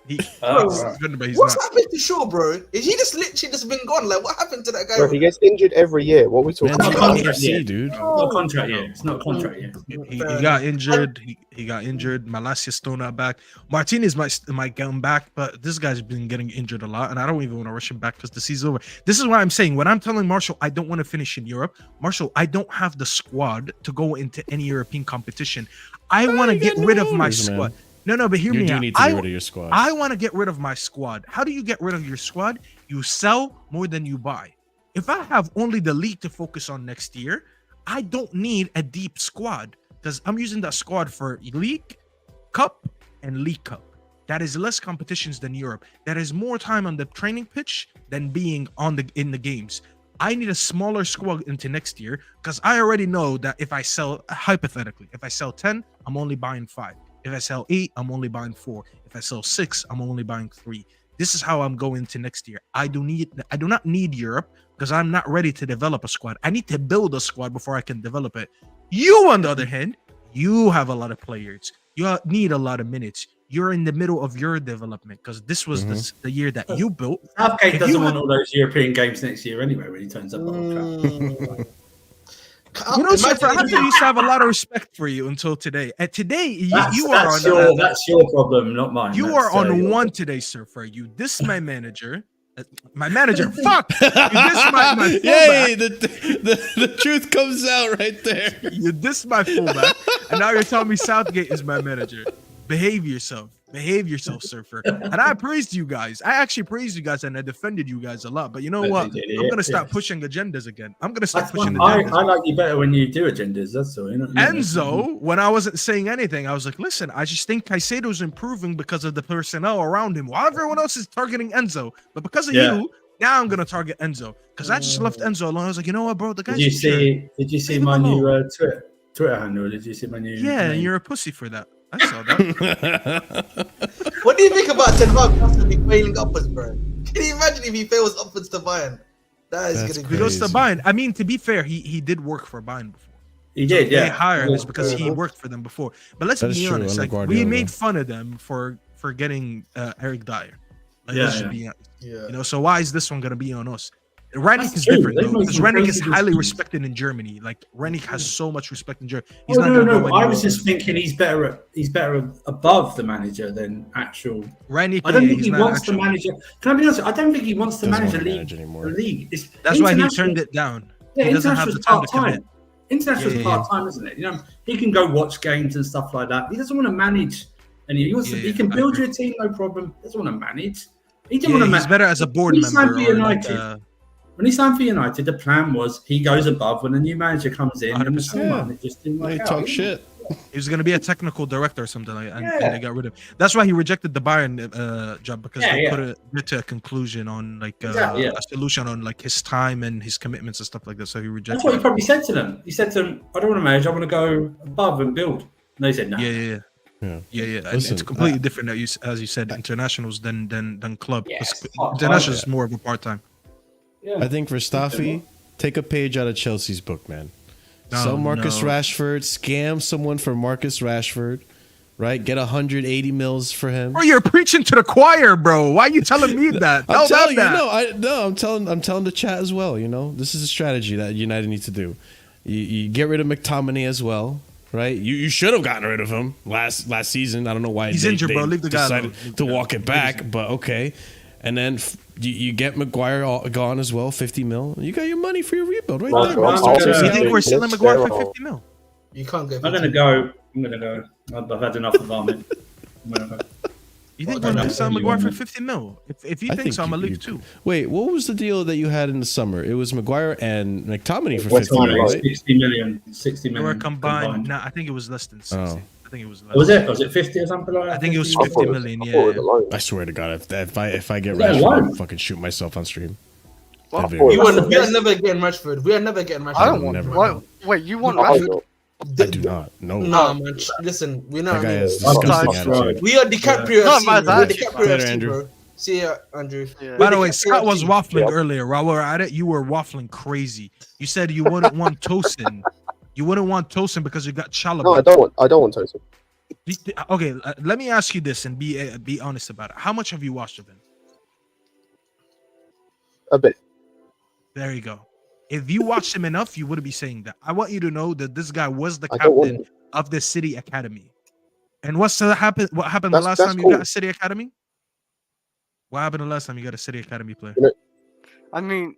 He's defender, but he's What's happened to Shaw, bro? Is he just literally just been gone? Like, what happened to that guy? Bro, he gets injured every year. What are we talking about? Contract year, dude. It's not a contract year. It's not a contract year. He got injured. He got injured. Malacia's still not back. Martinez might get him back, but this guy's been getting injured a lot, and I don't even want to rush him back because the season's over. This is why I'm saying, when I'm telling Marshall I don't want to finish in Europe, Marshall, I don't have the squad to go into any European competition. I want to get rid of my squad. No, but hear me out. You need to get rid of your squad. I want to get rid of my squad. How do you get rid of your squad? You sell more than you buy. If I have only the league to focus on next year, I don't need a deep squad because I'm using that squad for League, Cup, and League Cup. That is less competitions than Europe. That is more time on the training pitch than being in the games. I need a smaller squad into next year because I already know that if I sell, hypothetically, if I sell 10, I'm only buying 5. If I sell 8, I'm only buying 4. If I sell 6, I'm only buying 3. this is how I'm going to next year. I do not need Europe because I'm not ready to develop a squad. I need to build a squad before I can develop it. You, on the other hand, you have a lot of players. You need a lot of minutes. You're in the middle of your development because this was the year that you built. Southgate doesn't want all those European games next year anyway when he turns up on Old Trafford. You know, so I used to have a lot of respect for you until today. And today, you are on that's your problem, not mine. You are on one today, sir. For you, this my manager. Fuck! You diss my fullback. Yay! The truth comes out right there. You diss my fullback, and now you're telling me Southgate is my manager. Behave yourself, surfer. And I praised you guys. I actually praised you guys, and I defended you guys a lot. But you know what? I'm gonna start pushing agendas again. I'm gonna start pushing agendas. I like you better when you do agendas. That's all. Enzo, when I wasn't saying anything, I was like, listen, I just think Caicedo's improving because of the personnel around him. While everyone else is targeting Enzo, but because of you, now I'm gonna target Enzo because I just left Enzo alone. I was like, you know what, bro? The guy. Did you see my new Twitter handle? Did you see my new? Yeah, and you're a pussy for that. I saw that. What do you think about Ten Hag constantly failing upwards, bro? Can you imagine if he fails upwards to Bayern? That's gonna be. He goes to Bayern. I mean, to be fair, he did work for Bayern before. He did, They hired him because he worked for them before. But let's be honest, like we made fun of them for getting Eric Dyer. Like, let's just be honest. You know, so why is this one gonna be on us? Rangnick is different though, because Rangnick is highly respected in Germany. Like Rangnick has so much respect in Germany. He's not gonna go I was just thinking he's better above the manager than actual. Rangnick. I don't think he wants to manage. Can I be honest? I don't think he wants to manage the league. That's why he turned it down. Yeah, he doesn't have the time to commit. International's part-time, isn't it? You know, he can go watch games and stuff like that. He doesn't want to manage. And he wants to. He can build your team, no problem. He doesn't want to manage. He didn't want to manage. He's better as a board member. When he signed for United, the plan was he goes above when a new manager comes in. And it just didn't work out. Talk shit. He was going to be a technical director or something like that, and they got rid of him. That's why he rejected the Bayern job because they couldn't get to a conclusion on like a solution on like his time and his commitments and stuff like that. So he rejected. That's what he probably said to them. He said to them, "I don't want to manage. I want to go above and build." And they said, "No." Yeah. Listen, and it's completely different, as you said, internationals than club. Internationals is more of a part-time. Yeah. I think for Staffy, take a page out of Chelsea's book, man. Sell Marcus Rashford, scam someone for Marcus Rashford, right? Get 180 mils for him. Bro, you're preaching to the choir, bro. Why are you telling me that? I'm telling you, I'm telling the chat as well. You know, this is a strategy that United needs to do. You get rid of McTominay as well, right? You should have gotten rid of him last season. I don't know why he's injured, bro. Leave the guy alone. To walk it back, but okay. And then you get Maguire gone as well, 50 mil. You got your money for your rebuild right there. You think we're selling Maguire for 50 mil? You can't get. I'm gonna go. I've had enough of Armin. You think we're going to sell Maguire for 50 mil? If you think so, I'm a league too. Wait, what was the deal that you had in the summer? It was Maguire and McTominay for 50 mil, right? 60 million. 60 million. They were combined. Nah, I think it was less than 60. Oh. I think it was less. Was it 50 or something like that? I think it was 50 million, yeah. I swear to God, if I get Rashford, I'll fucking shoot myself on stream. We are never getting Rashford. We are never getting Rashford. I don't want Rashford. Wait, you want Rashford? I do not. No, man. Listen, we're not. That guy is disgusting attitude. We are DiCaprio. FC, bro. See ya, Andrew. Yeah. By the way, Scott was waffling earlier. While we were at it, you were waffling crazy. You said you wouldn't want Tosin. You wouldn't want Tosin because you got Chalobah. No, I don't want Tosin. Okay, let me ask you this and be honest about it. How much have you watched of him? A bit. There you go. If you watched him enough, you wouldn't be saying that. I want you to know that this guy was the captain of the City Academy. And what happened the last time you got a City Academy? What happened the last time you got a City Academy player? You know, I mean,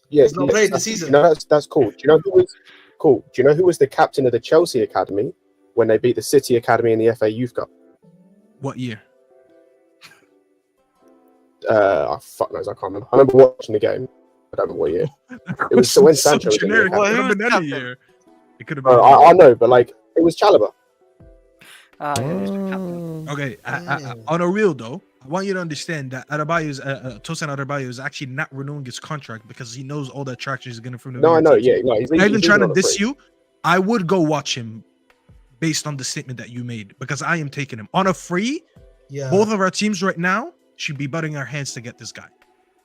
yes, not played the season. You know, that's cool. Do you know who was cool? Do you know who was the captain of the Chelsea Academy when they beat the City Academy in the FA Youth Cup? What year? Fuck knows, I can't remember. I remember watching the game. I don't know what year. It was when Sancho was generic. It could have been any year. It could have been. I know, but like it was Chalobah. Okay, on a real though, I want you to understand that Tosin Adebayo is actually not renewing his contract because he knows all the attractions he's getting from the. No, I know. Yeah, no, he's not even trying to diss you. I would go watch him based on the statement that you made because I am taking him on a free. Yeah. Both of our teams right now, should be butting our hands to get this guy.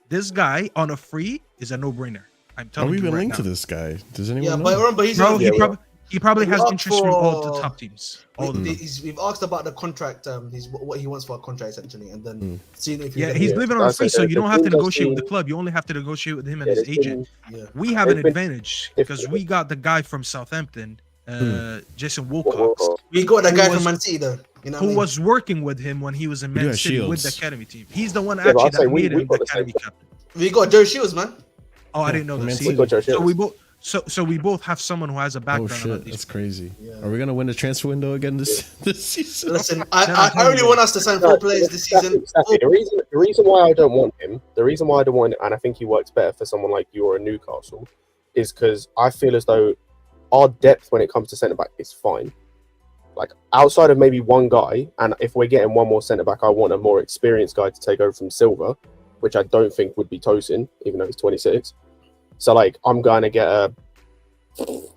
This guy on a free is a no-brainer. I'm telling Are we you even right linked now. to this guy? Does anyone Yeah, know? but remember, he's Bro, on, he probably has Up interest from all the for- top teams. we've asked about the contract, what he wants for a contract essentially, and then seeing if He's living on a free, so you don't have to negotiate with the club. You only have to negotiate with him and his agent. We have an advantage because we got the guy from Southampton, Jason Wilcox. We got that guy from Man City though, you know, who was working with him when he was in Man City with the academy team. He's the one but actually I'd say that we made him the got the academy captain. We got Joe Shields, man. Oh, I didn't know that. We got Joe Shields. So we both have someone who has a Oh background. shit, that's crazy. Are we gonna win the transfer window again this season? Listen, I really want us to sign 4 players this season. Exactly. The reason why I don't want him, and I think he works better for someone like you or a Newcastle, is because I feel as though our depth when it comes to centre back is fine. Like outside of maybe one guy, and if we're getting one more centre back, I want a more experienced guy to take over from Silva, which I don't think would be Tosin, even though he's 26. So like I'm going to get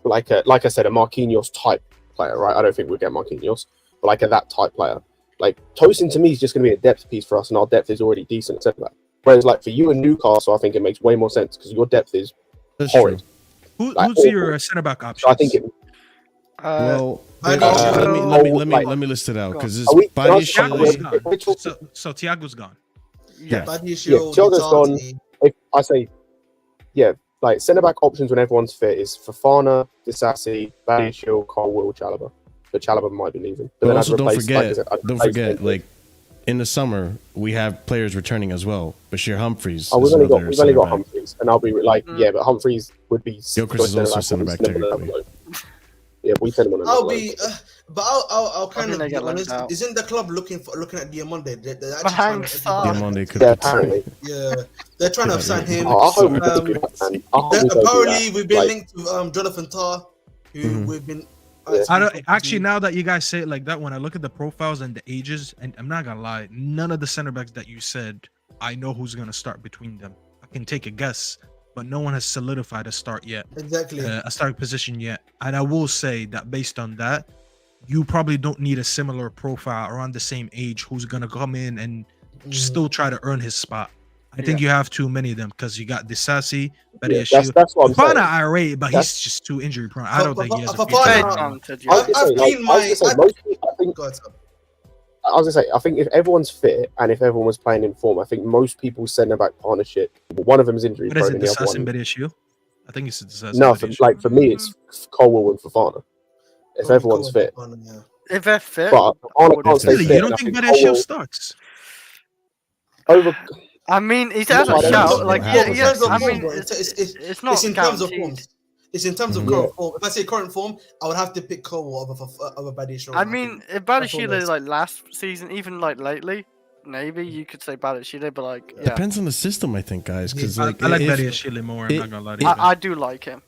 like I said, a Marquinhos type player, right? I don't think we'll get Marquinhos, but like that type player. Like Tosin to me is just going to be a depth piece for us, and our depth is already decent at centre back. Whereas like for you and Newcastle, I think it makes way more sense because your depth is horrid. Who's your centre back option? So I think it. Let me list it out because this Badiashile. So Thiago's gone. Yeah, Thiago's gone. If I say, like centre back options when everyone's fit is Fofana, Disasi, Badiashile, Colwill, Chalobah. But Chalobah might be leaving. But then also, don't forget, him. like in the summer we have players returning as well. Bashir Humphreys. Oh, we've only got Humphreys, and I'll be like, but Humphreys would be. Gilchrist is also centre back technically. Yeah, we send him on. I'll kind of be honest. Isn't the club looking at Diamande? They're Diamande could apparently. Yeah, they're trying to sign him. Apparently, we've been linked to Jonathan Tah, who we've been. I don't actually. Now that you guys say it like that, when I look at the profiles and the ages, and I'm not gonna lie, none of the center backs that you said, I know who's gonna start between them. I can take a guess, but no one has solidified a start yet. Exactly. A starting position yet. And I will say that based on that, you probably don't need a similar profile around the same age who's gonna come in and still try to earn his spot. I think you have too many of them because you got Disasi, Badiashile. That's what I'm saying. Fofana, I rate, but he's just too injury prone. I don't think he has a I was gonna say, I think if everyone's fit and if everyone was playing in form, I think most people's centre back partnership, one of them is injury prone. But is it Disasi and Badiashile? I think it's Disasi. No, for me, it's Colwill and Fofana. If everyone's fit, if they're fit, but Fofana can't stay fit. You don't think Badiashile starts? Over. I mean, he's has a shout. Like, I mean, it's not in terms of form. It's in terms of current form. If I say current form, I would have to pick Colwill over Badiashile. I mean, if Badiashile is like last season, even like lately, maybe you could say Badiashile, but like, depends on the system, I think, guys. Because I like Badiashile more. I'm not gonna lie to you. I do like him.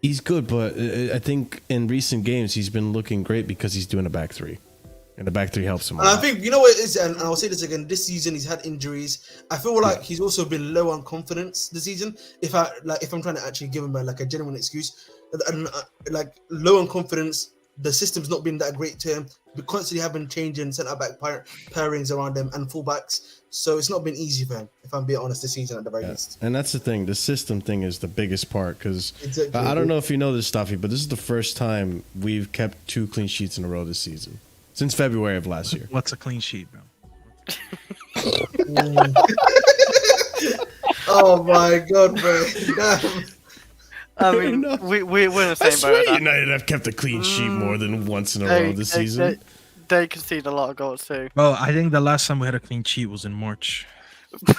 He's good, but I think in recent games he's been looking great because he's doing a back three. And the back three helps him. And I think you know what it is, and I'll say this again. This season he's had injuries. I feel like he's also been low on confidence this season. If I'm trying to actually give him a genuine excuse, and like low on confidence, the system's not been that great to him. We constantly have been changing centre back pairings around him and fullbacks, so it's not been easy for him. If I'm being honest, this season at the very least. And that's the thing. The system thing is the biggest part because I don't know if you know this, Staffy, but this is the first time we've kept 2 clean sheets in a row this season. Since February of last year. What's a clean sheet, bro? Oh my god, bro! Damn. I mean, we're in the same boat. United have kept a clean sheet more than once in a row this season. They concede a lot of goals too. Well, I think the last time we had a clean sheet was in March. You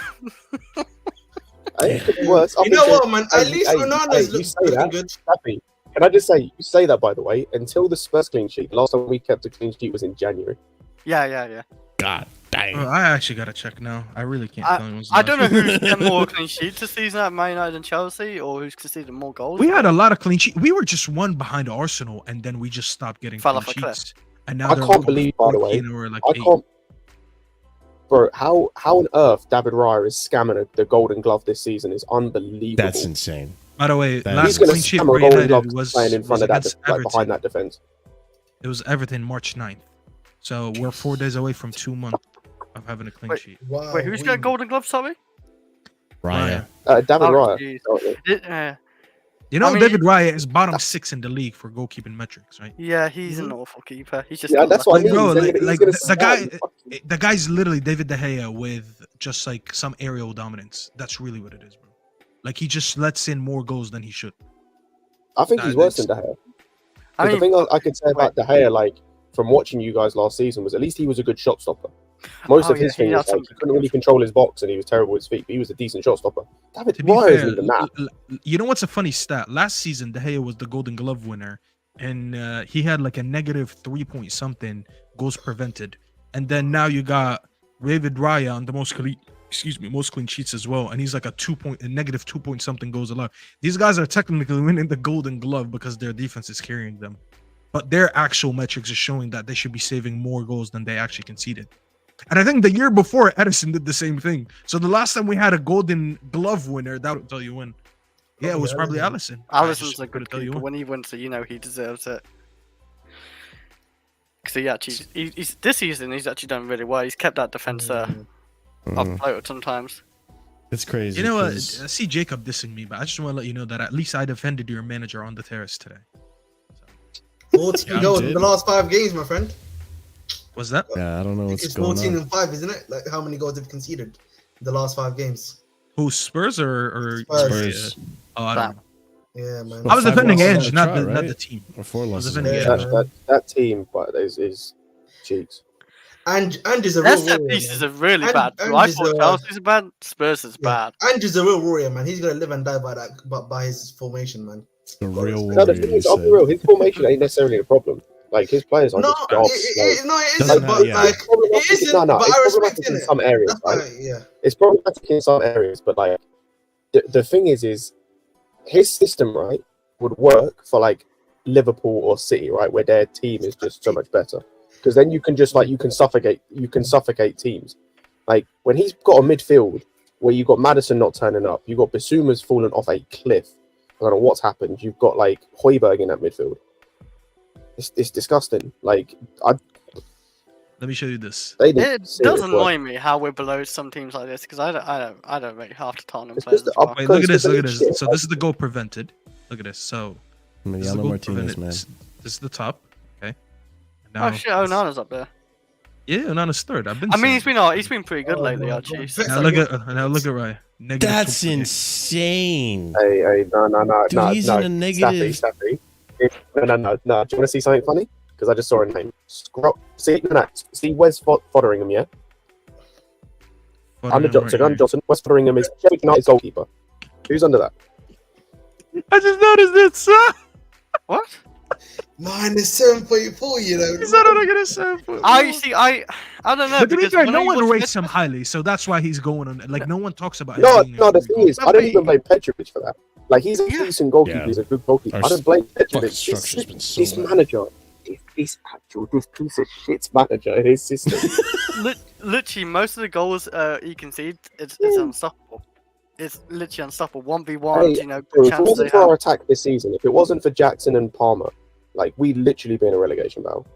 know what, man? At least Ronaldo's looking good. Happy. Can I just say, you say that, by the way, until the Spurs clean sheet, the last time we kept a clean sheet was in January. Yeah. God dang. Oh, I actually got to check now. I really can't tell you. I don't know who's got more clean sheets this season at Man United and Chelsea, or who's conceded more goals. We had a lot of clean sheets. We were just one behind Arsenal, and then we just stopped getting clean sheets. And now I can't believe, by the way, Bro, how on earth David Raya is scamming the Golden Glove this season is unbelievable. That's insane. By the way, last clean sheet for United was playing in front of that, like behind that defense. It was Everton March 9th. So we're 4 days away from 2 months. of having a clean sheet. Wow. Wait, who's got Golden Glove? Sorry. Raya. David Raya. jeez. You know, I mean, David Raya is bottom 6 in the league for goalkeeping metrics, right? Yeah, he's an awful keeper. He's just That's what I mean. Bro, He's like gonna the guy's literally David De Gea with just like some aerial dominance. That's really what it is, bro. Like he just lets in more goals than he should. I think he's worse than De Gea. I mean, The thing I could say about De Gea, like from watching you guys last season, was at least he was a good shot stopper. Most of his things, like, he couldn't really control his box and he was terrible with his feet, but he was a decent shot stopper. David Raya isn't even that. You know what's a funny stat? Last season, De Gea was the Golden Glove winner, and he had like a negative 3 point something goals prevented. And then now you got David Raya on the most clean sheets as well, and he's like a negative 2 point something goals allowed. These guys are technically winning the Golden Glove because their defense is carrying them, but their actual metrics are showing that they should be saving more goals than they actually conceded. And I think the year before, Edison did the same thing. So the last time we had a Golden Glove winner, that would tell you when. Yeah, it was probably Alisson. Alisson's a good keeper. When he wins it, you know he deserves it. Because he's this season he's actually done really well. He's kept that defense afloat sometimes. It's crazy. You know what? I see Jacob dissing me, but I just want to let you know that at least I defended your manager on the terrace today. 14 goals in the last 5 games, my friend. Was that? Yeah, I don't know what's going on. It's 14 and 5, isn't it? Like how many goals they've conceded in the last 5 games? Who, Spurs or Spurs? Oh, I don't know. Yeah, man. I was defending Edge, Edge, not the team. Or 4 losses. That team, but is cheeks. And is a real warrior. That piece is really bad. I thought Chelsea's bad. Spurs is bad. And is a real warrior, man. He's gonna live and die by that, by his formation, man. The real warrior. No, the thing is, I'll be real. His formation ain't necessarily the problem. Like his players are just jobs. It isn't. But like, it isn't. But I respect it in some areas. Right? Yeah, it's problematic in some areas, but like the thing is his system, right, would work for like Liverpool or City, right, where their team is just so much better. Because then you can just like you can suffocate teams. Like when he's got a midfield where you got Maddison not turning up, you got Bissouma's fallen off a cliff. I don't know what's happened. You've got like Højbjerg in that midfield. It's disgusting. Like let me show you this. It does annoy me how we're below some teams like this because I don't rate half the Tottenham players. Wait, look at this. Look at this. So this is the goal prevented. Look at this. So this is the goal Martinez, man. This is the top. Okay. Now, oh shit! Onana's up there. Yeah, Onana's third. He's been pretty good lately, actually. Now look at Raya. That's insane. Hey, no. Dude, he's in a negative. Staffy. No. Do you want to see something funny? Because I just saw a name. See Wes Fotheringham, yeah? Under Johnson. Wes Fotheringham is Sheffield United's goalkeeper. Who's under that? I just noticed it, sir. What? Minus 7.4, you know. He's not gonna get a 7.4. I don't know. But to be fair, no one rates him highly, so that's why he's going on. Like no one talks about. No. The thing is, I don't even blame Petrovic for that. Like he's a decent goalkeeper. He's a good goalkeeper. I don't blame Petrovic. This manager, this piece of shit manager in his system. Literally, most of the goals he concedes, it's unstoppable. It's literally unstoppable. 1v1, you know. If it wasn't for our attack this season, if it wasn't for Jackson and Palmer, like we'd literally be in a relegation battle.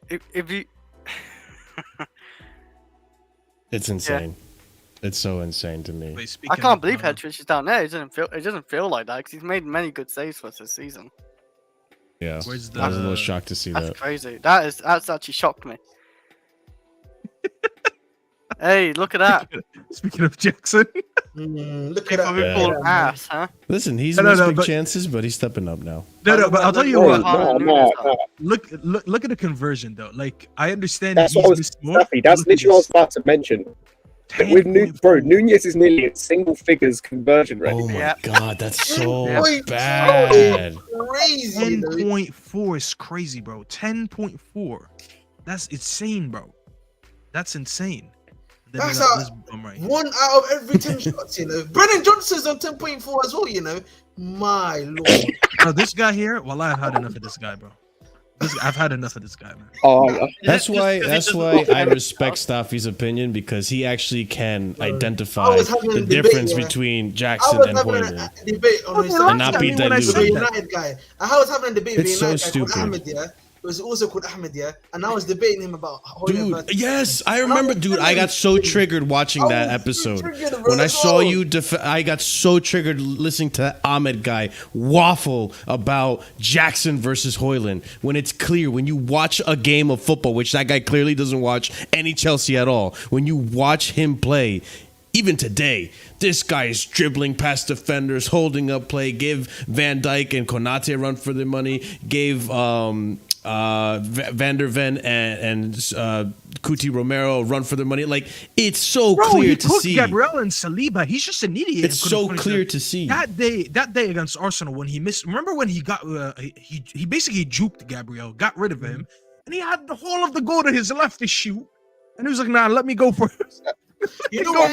If you, it's insane. Yeah. It's so insane to me. Wait, I can't believe Petrovic is down there. It doesn't feel like that because he's made many good saves for us this season. Yeah, I was a little shocked to see that. That's crazy. That's actually shocked me. Hey, look at that. Speaking of Jackson. Look at that. Ass, huh? Listen, he's missed big chances, but he's stepping up now. No, but I'll tell you what. No. Look at the conversion, though. Like, I understand that's what I was, that's literally what I was about to mention. With Nunez is nearly at single figures conversion rate. Oh my god, that's so bad. Crazy. 10.4 is crazy, bro. 10.4. That's insane, bro. That's insane. That's one out of every 10 shots, you know. Brennan Johnson's on 10.4 as well, you know. My lord. Bro, this guy here, well, I've had enough of this guy, bro. I've had enough of this guy, man. Oh, that's why I respect Staffy's opinion, because he actually can identify the difference between Jackson and Højbjerg and not be diluted. United guy. I was having a debate with United guy called Ahmed, yeah. was also called Ahmed, yeah. And I was debating him about Dude, yes, I remember, dude. I got so triggered watching that episode. When I saw you, I got so triggered listening to that Ahmed guy waffle about Jackson versus Hoyland. When it's clear, when you watch a game of football, which that guy clearly doesn't watch any Chelsea at all, when you watch him play, even today, this guy is dribbling past defenders, holding up play, gave Van Dijk and Konate a run for their money, gave Van der Ven and Cuti Romero a run for their money. Like, it's so clear to see. Gabriel and Saliba, he's just an idiot. It's so clear to see. That day against Arsenal, when he missed, remember when he got, he basically juked Gabriel, got rid of him, and he had the whole of the goal to his left to shoot, and he was like, nah, let me go for it. You know what?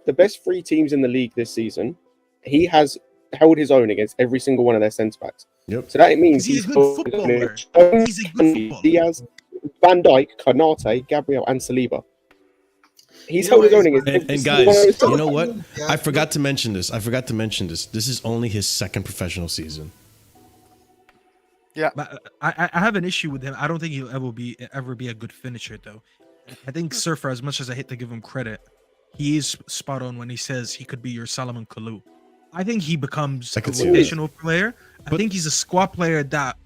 The best three teams in the league this season, he has held his own against every single one of their centre backs. Yep. So that means he's a good footballer. He's a good footballer. Diaz, Van Dijk, Konate, Gabriel, and Saliba. He's held his own against. And guys, you know what? I forgot to mention this. This is only his second professional season. Yeah, but I have an issue with him. I don't think he'll ever be a good finisher, though. I think Surfer, as much as I hate to give him credit, he is spot on when he says he could be your Salomon Kalou. I think he becomes a rotational player. I think he's a squad player that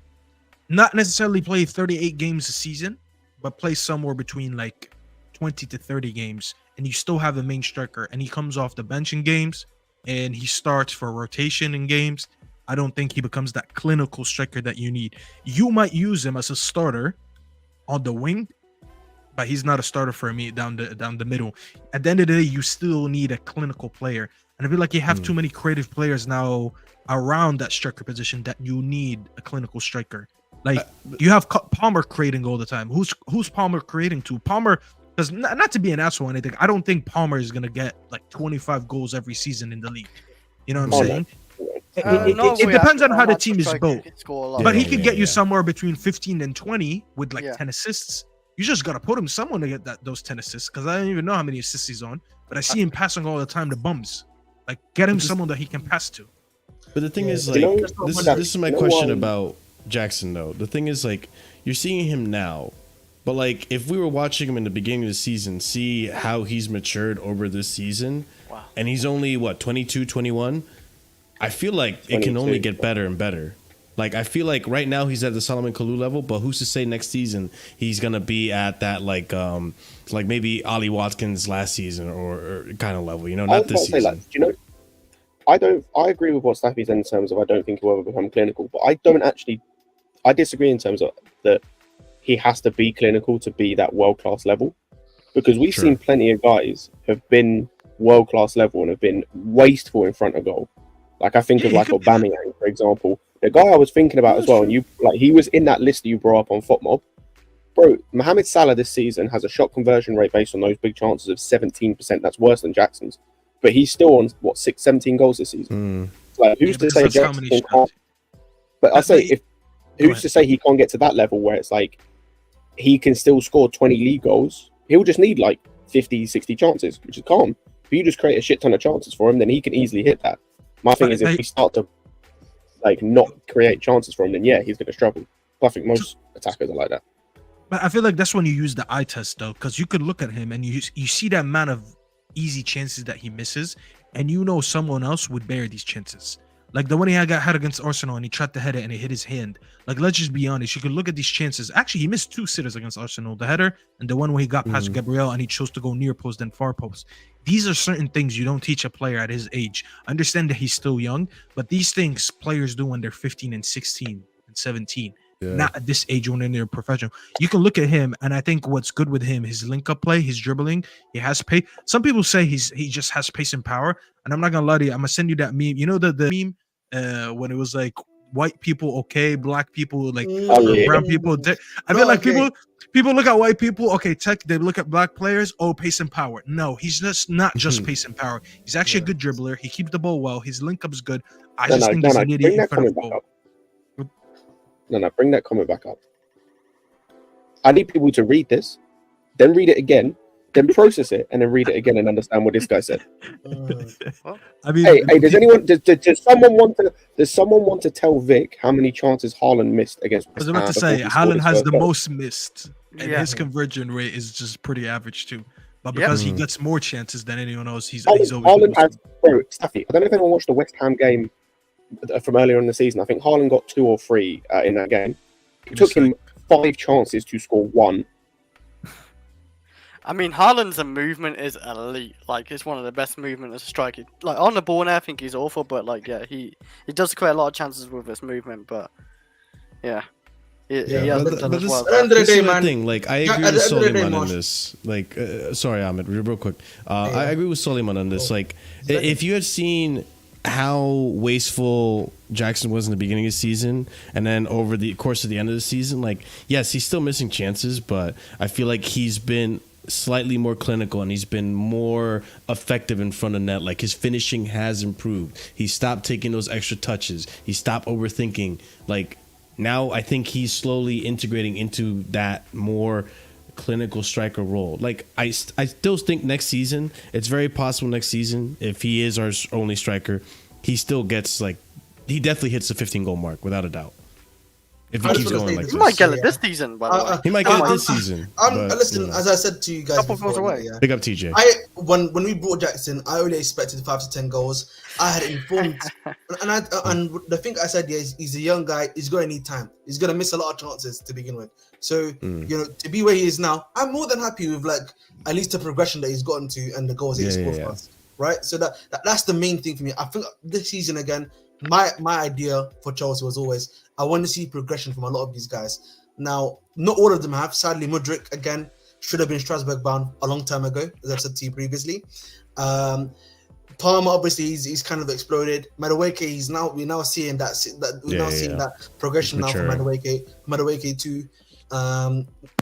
not necessarily play 38 games a season, but play somewhere between like 20 to 30 games, and you still have a main striker, and he comes off the bench in games, and he starts for rotation in games. I don't think he becomes that clinical striker that you need. You might use him as a starter on the wing, but he's not a starter for me down the middle. At the end of the day, you still need a clinical player. And I feel like you have too many creative players now around that striker position that you need a clinical striker. Like, you have Palmer creating all the time. Who's Palmer creating to? Palmer, because not to be an asshole or anything, I don't think Palmer is going to get like 25 goals every season in the league. You know what I'm saying? It depends on how the team is built, but he could get you somewhere between 15 and 20 with like 10 assists. You just gotta put him someone to get those 10 assists, because I don't even know how many assists he's on, but I see him passing all the time to bums. Like, get him someone that he can pass to. But the thing is, like, this is my question about Jackson, though. The thing is, like, you're seeing him now, but like, if we were watching him in the beginning of the season, see how he's matured over this season, and he's only what, 22, 21. I feel like it can only get better and better. Like, I feel like right now he's at the Salomon Kalou level, but who's to say next season he's gonna be at that like maybe Ollie Watkins last season or kind of level, you know, not this season. You know, I agree with what Staffy said in terms of I don't think he'll ever become clinical, but I disagree in terms of that he has to be clinical to be that world-class level, because we've seen plenty of guys have been world-class level and have been wasteful in front of goal. Like, I think of like Aubameyang, for example. The guy I was thinking about as well, and he was in that list that you brought up on FotMob. Bro, Mohamed Salah this season has a shot conversion rate based on those big chances of 17%. That's worse than Jackson's. But he's still on, 17 goals this season. Like, who's to say Jackson can't? But I say, who's to say he can't get to that level where it's like he can still score 20 league goals? He'll just need like 50, 60 chances, which is calm. If you just create a shit ton of chances for him, then he can easily hit that. My thing is, if we start to like not create chances for him, then he's going to struggle. But I think most attackers are like that. But I feel like that's when you use the eye test, though, because you could look at him and you see that amount of easy chances that he misses, and you know someone else would bear these chances. Like the one he had against Arsenal, and he tried to head it and it hit his hand. Like, let's just be honest, you could look at these chances. Actually, he missed two sitters against Arsenal: the header and the one where he got past Gabriel and he chose to go near post than far post. These are certain things you don't teach a player at his age. I understand that he's still young, but these things players do when they're 15 and 16 and 17. Not at this age when they're professional. You can look at him, and I think what's good with him, his link-up play, his dribbling, he has pace. Some people say he just has pace and power, and I'm not gonna lie to you. I'm gonna send you that meme. You know the meme when it was like white people okay, black people like brown people. I feel like people look at white people, okay, they look at black players, pace and power. No, he's just not just pace and power. He's actually a good dribbler. He keeps the ball well. His link-up is good. I just think he's an idiot in front of the goal. No, bring that comment back up. I need people to read this, then read it again, then process it, and then read it again and understand what this guy said. I mean, hey, does someone want to tell Vic how many chances Haaland missed against? I was about to say Haaland has the most missed, and his conversion rate is just pretty average too. But because he gets more chances than anyone else, he's always. Haaland has, Staffy, I don't know if anyone watched the West Ham game from earlier in the season. I think Haaland got 2 or 3 in that game. It took him 5 chances to score 1. I mean, Haaland's movement is elite. Like, it's one of the best movement as a striker. Like, on the ball now, I think he's awful, but, like, yeah, he does create a lot of chances with his movement, but, yeah. He has done as well. At the end of the day, man. Like, I agree with Soliman on this. Like, sorry, Ahmed, real quick. I agree with Soliman on this. Like, if you had seen how wasteful Jackson was in the beginning of the season, and then over the course of the end of the season, like, yes, he's still missing chances, but I feel like he's been slightly more clinical and he's been more effective in front of net. Like, his finishing has improved. He stopped taking those extra touches. He stopped overthinking. Like, now I think he's slowly integrating into that more clinical striker role. Like, I still think next season, it's very possible next season, if he is our only striker, he still gets, like, he definitely hits the 15-goal mark without a doubt. If he keeps going like this. He might get it this season, by the way. He might get it this season. Listen, as I said to you guys before, away. Big up TJ. When we brought Jackson, I only expected 5 to 10 goals. I had informed, and the thing I said, he's a young guy. He's going to need time. He's going to miss a lot of chances to begin with. So to be where he is now, I'm more than happy with, like, at least the progression that he's gotten to and the goals he's scored for us. Right. So that's the main thing for me. I think this season again, my idea for Chelsea was always, I want to see progression from a lot of these guys. Now, not all of them have. Sadly, Mudra, again, should have been Strasbourg bound a long time ago, as I've said to you previously. Palmer, obviously, he's kind of exploded. Madueke, we're now seeing that progression now from Madueke to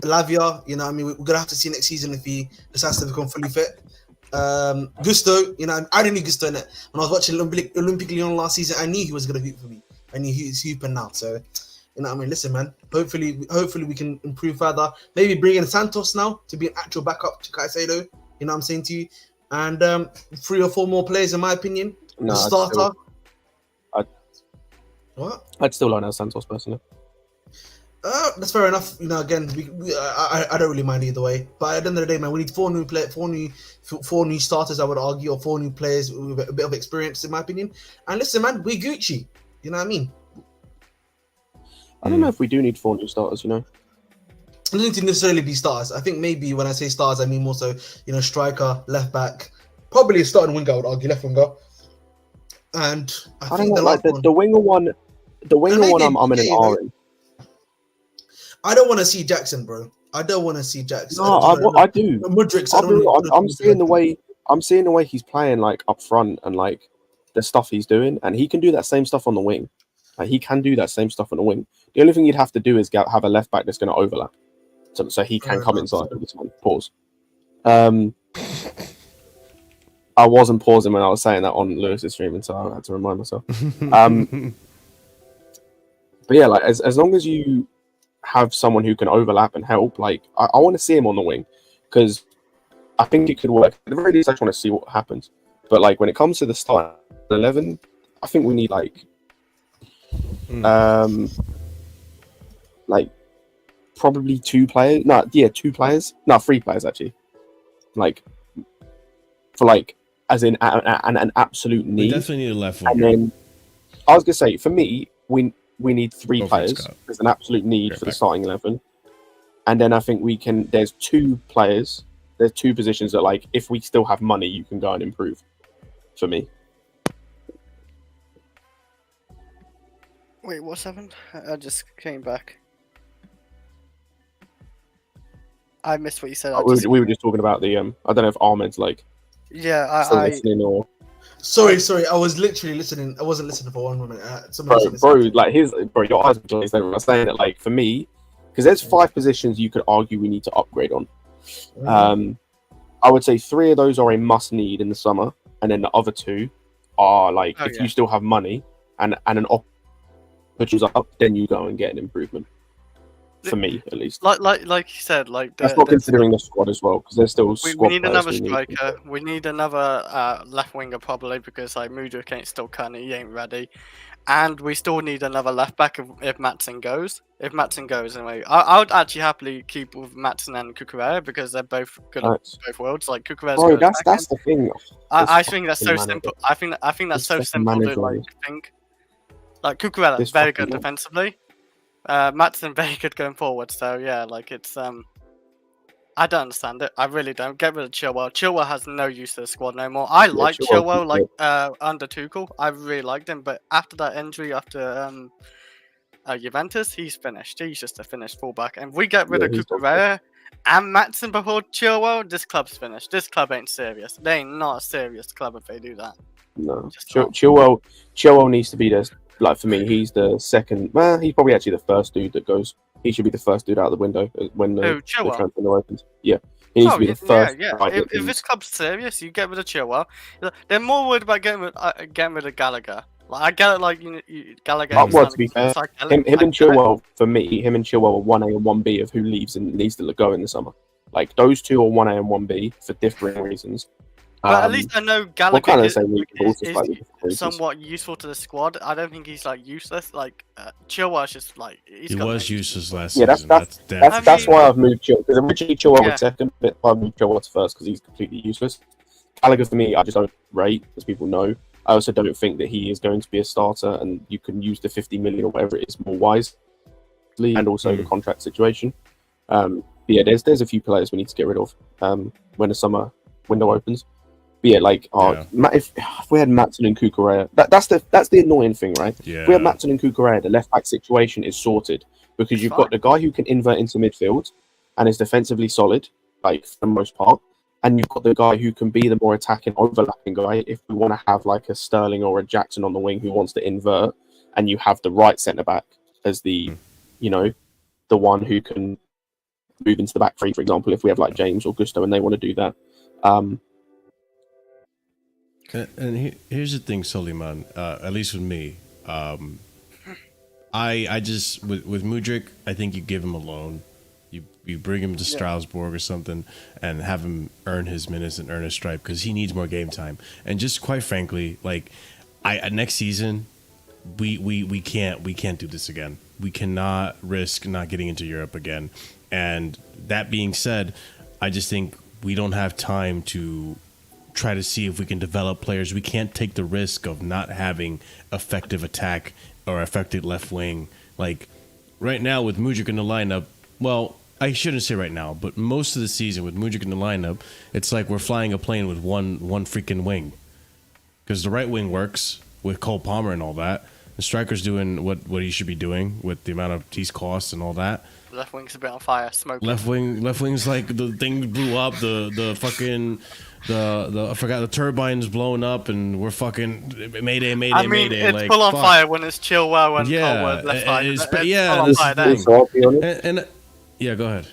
Lavia. You know, I mean, we're gonna have to see next season if he decides to become fully fit. Gusto, you know, I didn't need Gusto in it. When I was watching Olympique Lyon last season, I knew he was gonna hoop for me. I knew he's hooping now. So, you know what I mean? Listen, man, hopefully we can improve further. Maybe bring in Santos now to be an actual backup to Caicedo. You know what I'm saying to you? And 3 or 4 more players, in my opinion. No, starter. I'd still like Santos personally. That's fair enough. You know, again, I don't really mind either way. But at the end of the day, man, we need 4 new starters. I would argue, or 4 new players with a bit of experience, in my opinion. And listen, man, we Gucci. You know what I mean? I don't know if we do need 4 new starters. You know, I don't need to necessarily be starters. I think maybe when I say starters, I mean more so, you know, striker, left back, probably a starting winger. I would argue left winger. And I think don't know, like the winger one. The winger one, I'm in an R in. I don't want to see Jackson, bro. I don't want to see Jackson. No, I do. Mudrix, I'm seeing the way he's playing, like, up front, and like the stuff he's doing, and he can do that same stuff on the wing. Like, he can do that same stuff on the wing. The only thing you'd have to do is have a left back that's going to overlap, so he can come inside all the time. Pause. I wasn't pausing when I was saying that on Lewis's stream, and so I had to remind myself. But yeah, like as long as you have someone who can overlap and help, like I want to see him on the wing, because I think it could work. At the very least, I just want to see what happens. But like when it comes to the start 11, I think we need like probably 2 players. 2 players. No, 3 players actually. Like for like as in an absolute need. We definitely need a left winger. And then I was gonna say, for me, we need 3 players. There's an absolute need for the starting 11. And then I think there's 2 players. There's 2 positions that, like, if we still have money, you can go and improve. For me. Wait, what's happened? I just came back. I missed what you said. We were just talking about the I don't know if Ahmed's like still listening or. Sorry. I was literally listening. I wasn't listening for 1 moment. Bro, like your eyes are glazed over. I'm saying that, like, for me, because there's 5 positions you could argue we need to upgrade on. I would say 3 of those are a must need in the summer, and then the other 2 are like if you still have money and an pushes up, then you go and get an improvement. for me at least. Like you said, like that's not considering the squad as well, because there's still squad. We need another striker. We need another left winger probably, because like Mudra ain't still cutting, he ain't ready. And we still need another left back if Maatsen goes. If Maatsen goes, anyway, I would actually happily keep with Maatsen and Kukurella, because they're both good at both worlds. Like Kukurella's that's the thing. I think that's so simple. I think that's so simple to like think. Like Kukurella, very good defensively. Maatsen very good going forward. So yeah, like it's I don't understand it. I really don't. Get rid of Chilwell. Chilwell has no use to the squad no more. I like Chilwell, like under Tuchel. I really liked him, but after that injury, after Juventus, he's finished. He's just a finished fullback. And if we get rid of Kukurella and Maatsen before Chilwell, this club's finished. This club ain't serious. They ain't not a serious club if they do that. No, Chilwell needs to be there. Like for me, he's the second. Well, he's probably actually the first dude that goes. He should be the first dude out of the window when the transfer window opens. Yeah, he needs to be the first. Yeah. If this club's serious, you get rid of Chilwell. They're more worried about getting rid of Gallagher. Like I get it, like Gallagher. Well, to be fair, him and Chilwell, for me, him and Chilwell are 1A and 1B of who leaves and needs to go in the summer. Like those two are 1A and 1B for differing reasons. But at least I know Gallagher is somewhat useful to the squad. I don't think he's like useless. Like Chilwell's just like he was useless last season. That's why I've moved Chilwell, because originally Chilwell was second, but I moved Chilwell to first because he's completely useless. Gallagher for me, I just don't rate, as people know. I also don't think that he is going to be a starter, and you can use the 50 million or whatever it is more wisely, and also the contract situation. But yeah, there's a few players we need to get rid of when the summer window opens. But yeah, like if we had Maatsen and Kukurella, that's the annoying thing, right? Yeah. If we had Maatsen and Kukurella, the left back situation is sorted, because you've got the guy who can invert into midfield and is defensively solid, like for the most part, and you've got the guy who can be the more attacking, overlapping guy if we want to have like a Sterling or a Jackson on the wing who wants to invert, and you have the right centre back as the the one who can move into the back three, for example, if we have like James or Gusto and they want to do that. And here's the thing, Soliman. At least with me, I just with Mudryk, I think you give him a loan. You bring him to Strasbourg or something and have him earn his minutes and earn his stripe, because he needs more game time. And just quite frankly, like next season, we can't do this again. We cannot risk not getting into Europe again. And that being said, I just think we don't have time to try to see if we can develop players. We can't take the risk of not having effective attack or effective left wing. Like right now with Mudryk in the lineup, well, I shouldn't say right now, but most of the season with Mudryk in the lineup, it's like we're flying a plane with one freaking wing. Because the right wing works with Cole Palmer and all that. The striker's doing what he should be doing with the amount of he's cost and all that. Left wing's a bit on fire, smoking. Left wing's like the thing blew up, the fucking I forgot, the turbine's blowing up and we're fucking mayday. I mean, mayday. it's full on fire when it's Chilwell and Colwood left side. It's full on fire and yeah, go ahead.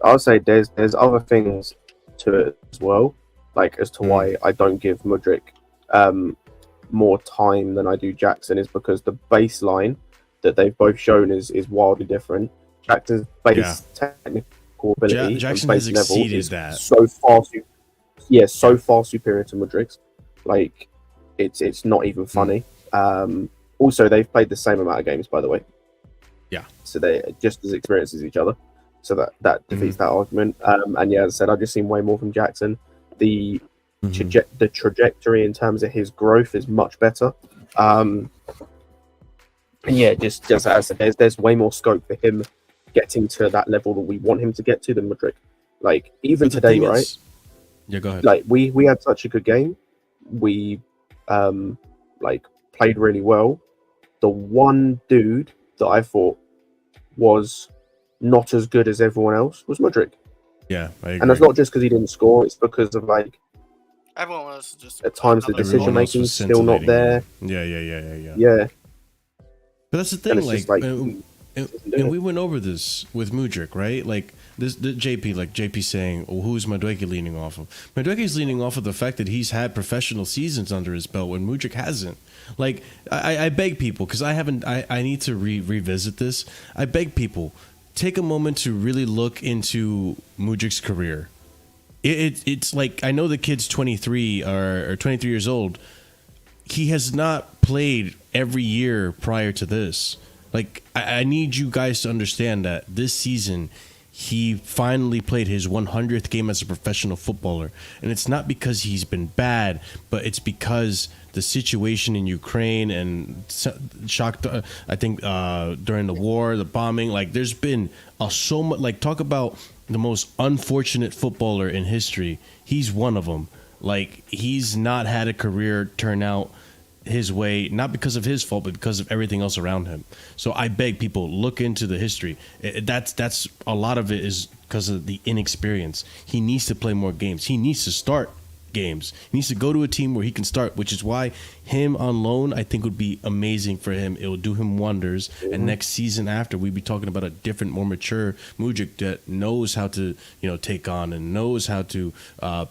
I'll say there's other things to it as well, like as to why I don't give Mudryk more time than I do Jackson, is because the baseline that they've both shown is wildly different. Jackson's base technical ability, Jackson has exceeded that so far superior to Mudryk's. Like it's not even funny. Also, they've played the same amount of games, by the way. Yeah. So they're just as experienced as each other. So that defeats that argument. And yeah, as I said, I've just seen way more from Jackson. The trajectory in terms of his growth is much better. And yeah, just as I said, there's way more scope for him getting to that level that we want him to get to than Mudryk. Like even today, right? Yeah, go ahead. Like we had such a good game. We like played really well. The one dude that I thought was not as good as everyone else was Mudryk. Yeah, I agree. And it's not just because he didn't score; it's because of like everyone was just at times the decision making is still not there. Yeah. But that's the thing, and we went over this with Mudryk, right? Like the JP saying, "Oh, who's Madueke leaning off of?" Madueke's leaning off of the fact that he's had professional seasons under his belt when Mudra hasn't. Like, I beg people, because I need to revisit this. I beg people, take a moment to really look into Mudrik's career. It's like, I know the kid's 23 or 23 years old. He has not played every year prior to this. Like, I need you guys to understand that this season, he finally played his 100th game as a professional footballer. And it's not because he's been bad, but it's because the situation in Ukraine and shocked, I think, during the war, the bombing, like, there's been so much, like, talk about the most unfortunate footballer in history. He's one of them. Like, he's not had a career turn out his way, not because of his fault, but because of everything else around him. So I beg people, look into the history. That's a lot of it is because of the inexperience. He needs to play more games. He needs to start games. He needs to go to a team where he can start, which is why him on loan, I think, would be amazing for him. It will do him wonders. Mm-hmm. And next season after, we'd be talking about a different, more mature Mudrik that knows how to, take on and knows how to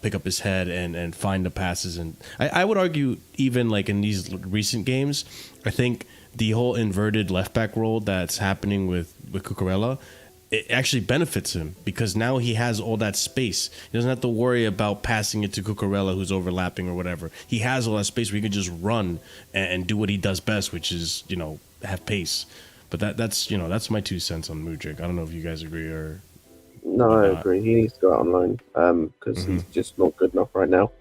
pick up his head and find the passes. And I would argue, even like in these recent games, I think the whole inverted left back role that's happening with Kukurella, it actually benefits him because now he has all that space. He doesn't have to worry about passing it to Kukurella, who's overlapping or whatever. He has all that space where he can just run and do what he does best, which is, have pace. But that's my 2 cents on Mudrik. I don't know if you guys agree or. No, I agree. He needs to go out on loan because he's just not good enough right now.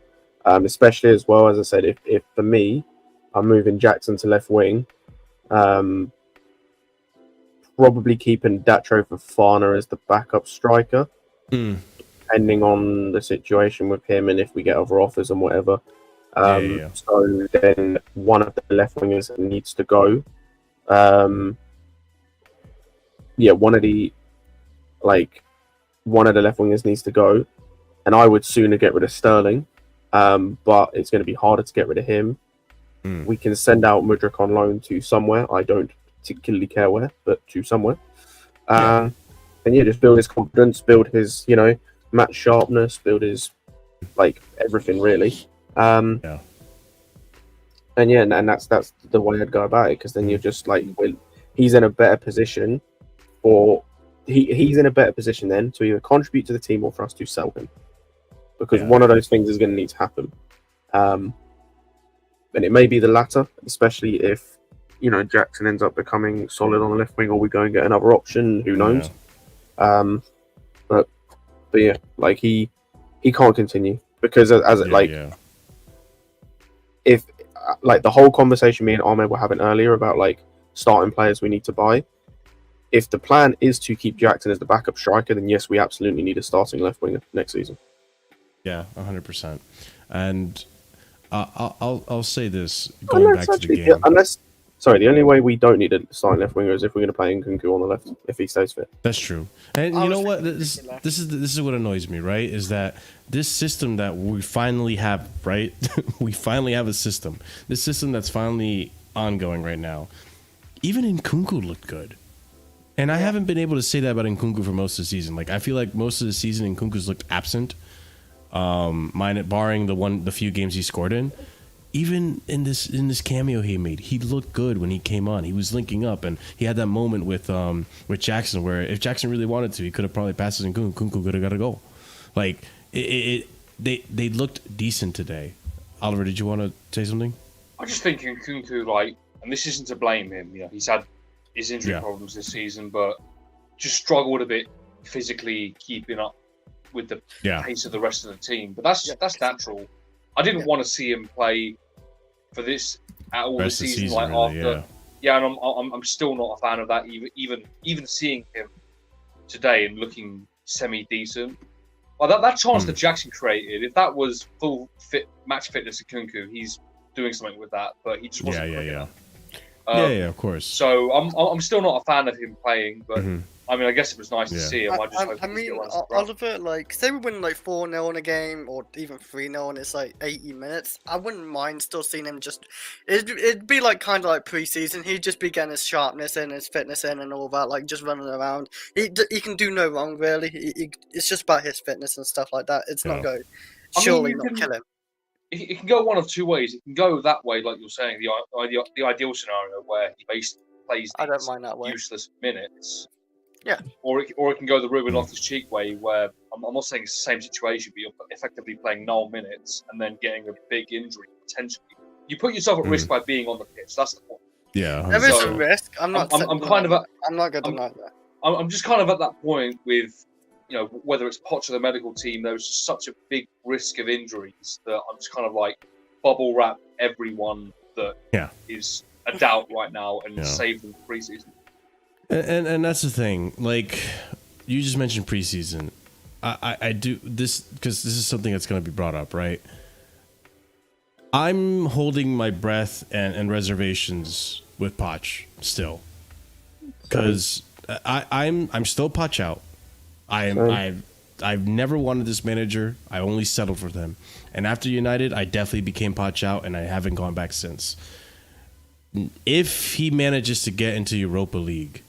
Especially as well, as I said, if for me, I'm moving Jackson to left wing. Probably keeping Datro Fofana as the backup striker, depending on the situation with him and if we get other offers and whatever. So then one of the left wingers needs to go. One of the left wingers needs to go, and I would sooner get rid of Sterling, but it's going to be harder to get rid of him. We can send out Mudrik on loan to somewhere. I don't particularly care where, but to somewhere. And just build his confidence, build his, match sharpness, build his everything really. And that's the way I'd go about it, because then you're just he's in a better position, or he's in a better position then to either contribute to the team or for us to sell him, because one of those things is going to need to happen. And it may be the latter, especially if Jackson ends up becoming solid on the left wing, or we go and get another option. Who knows? But yeah, he can't continue, because if the whole conversation me and Ahmed were having earlier about starting players we need to buy. If the plan is to keep Jackson as the backup striker, then yes, we absolutely need a starting left winger next season. Yeah, 100%. And I'll say this going back to the game. The only way we don't need a starting left winger is if we're going to play Nkunku on the left, if he stays fit. That's true. And you know what? This is what annoys me, right? Is that this system that we finally have, right? We finally have a system. This system that's finally ongoing right now. Even Nkunku looked good. And I haven't been able to say that about Nkunku for most of the season. I feel like most of the season Nkunku's looked absent. Barring the few games he scored in. Even in this cameo he made, he looked good when he came on. He was linking up, and he had that moment with Jackson where if Jackson really wanted to, he could have probably passed it, and Nkunku could have got a goal. They looked decent today. Oliver, did you want to say something? I just think Nkunku, and this isn't to blame him. He's had his injury problems this season, but just struggled a bit physically keeping up with the pace of the rest of the team. But that's natural. I didn't want to see him play for this at all this season. And I'm still not a fan of that. Even seeing him today and looking semi-decent, that chance that Jackson created, if that was full match fitness of Nkunku, he's doing something with that. But he just wasn't. Of course. So I'm still not a fan of him playing, but I mean, I guess it was nice to see him. I mean, Oliver, like, say we win like 4-0 in a game, or even 3-0, and it's like 80 minutes. I wouldn't mind still seeing him just. It'd be like kind of like pre-season. He'd just be getting his sharpness in, his fitness in, and all that, like just running around. He can do no wrong, really. It's just about his fitness and stuff like that. It's not going. Surely not kill him. It can go one of two ways. It can go that way, like you're saying, the ideal scenario where he basically plays these useless minutes. Yeah. Or it can go the Ruben Loftus-Cheek way, where I'm not saying it's the same situation, but you're effectively playing 0 minutes and then getting a big injury potentially. You put yourself at risk by being on the pitch. That's the point. Yeah, there is a risk. I'm not going to deny that. I'm just kind of at that point with, you know, whether it's Poch or the medical team, there's just such a big risk of injuries that I'm just kind of like bubble wrap everyone that is a doubt right now and save them for preseason. And that's the thing. Like, you just mentioned preseason. I do this because this is something that's going to be brought up, right? I'm holding my breath and reservations with Poch still, because I'm still Poch out. I've never wanted this manager. I only settled for them, and after United, I definitely became Poch out, and I haven't gone back since. If he manages to get into Europa League,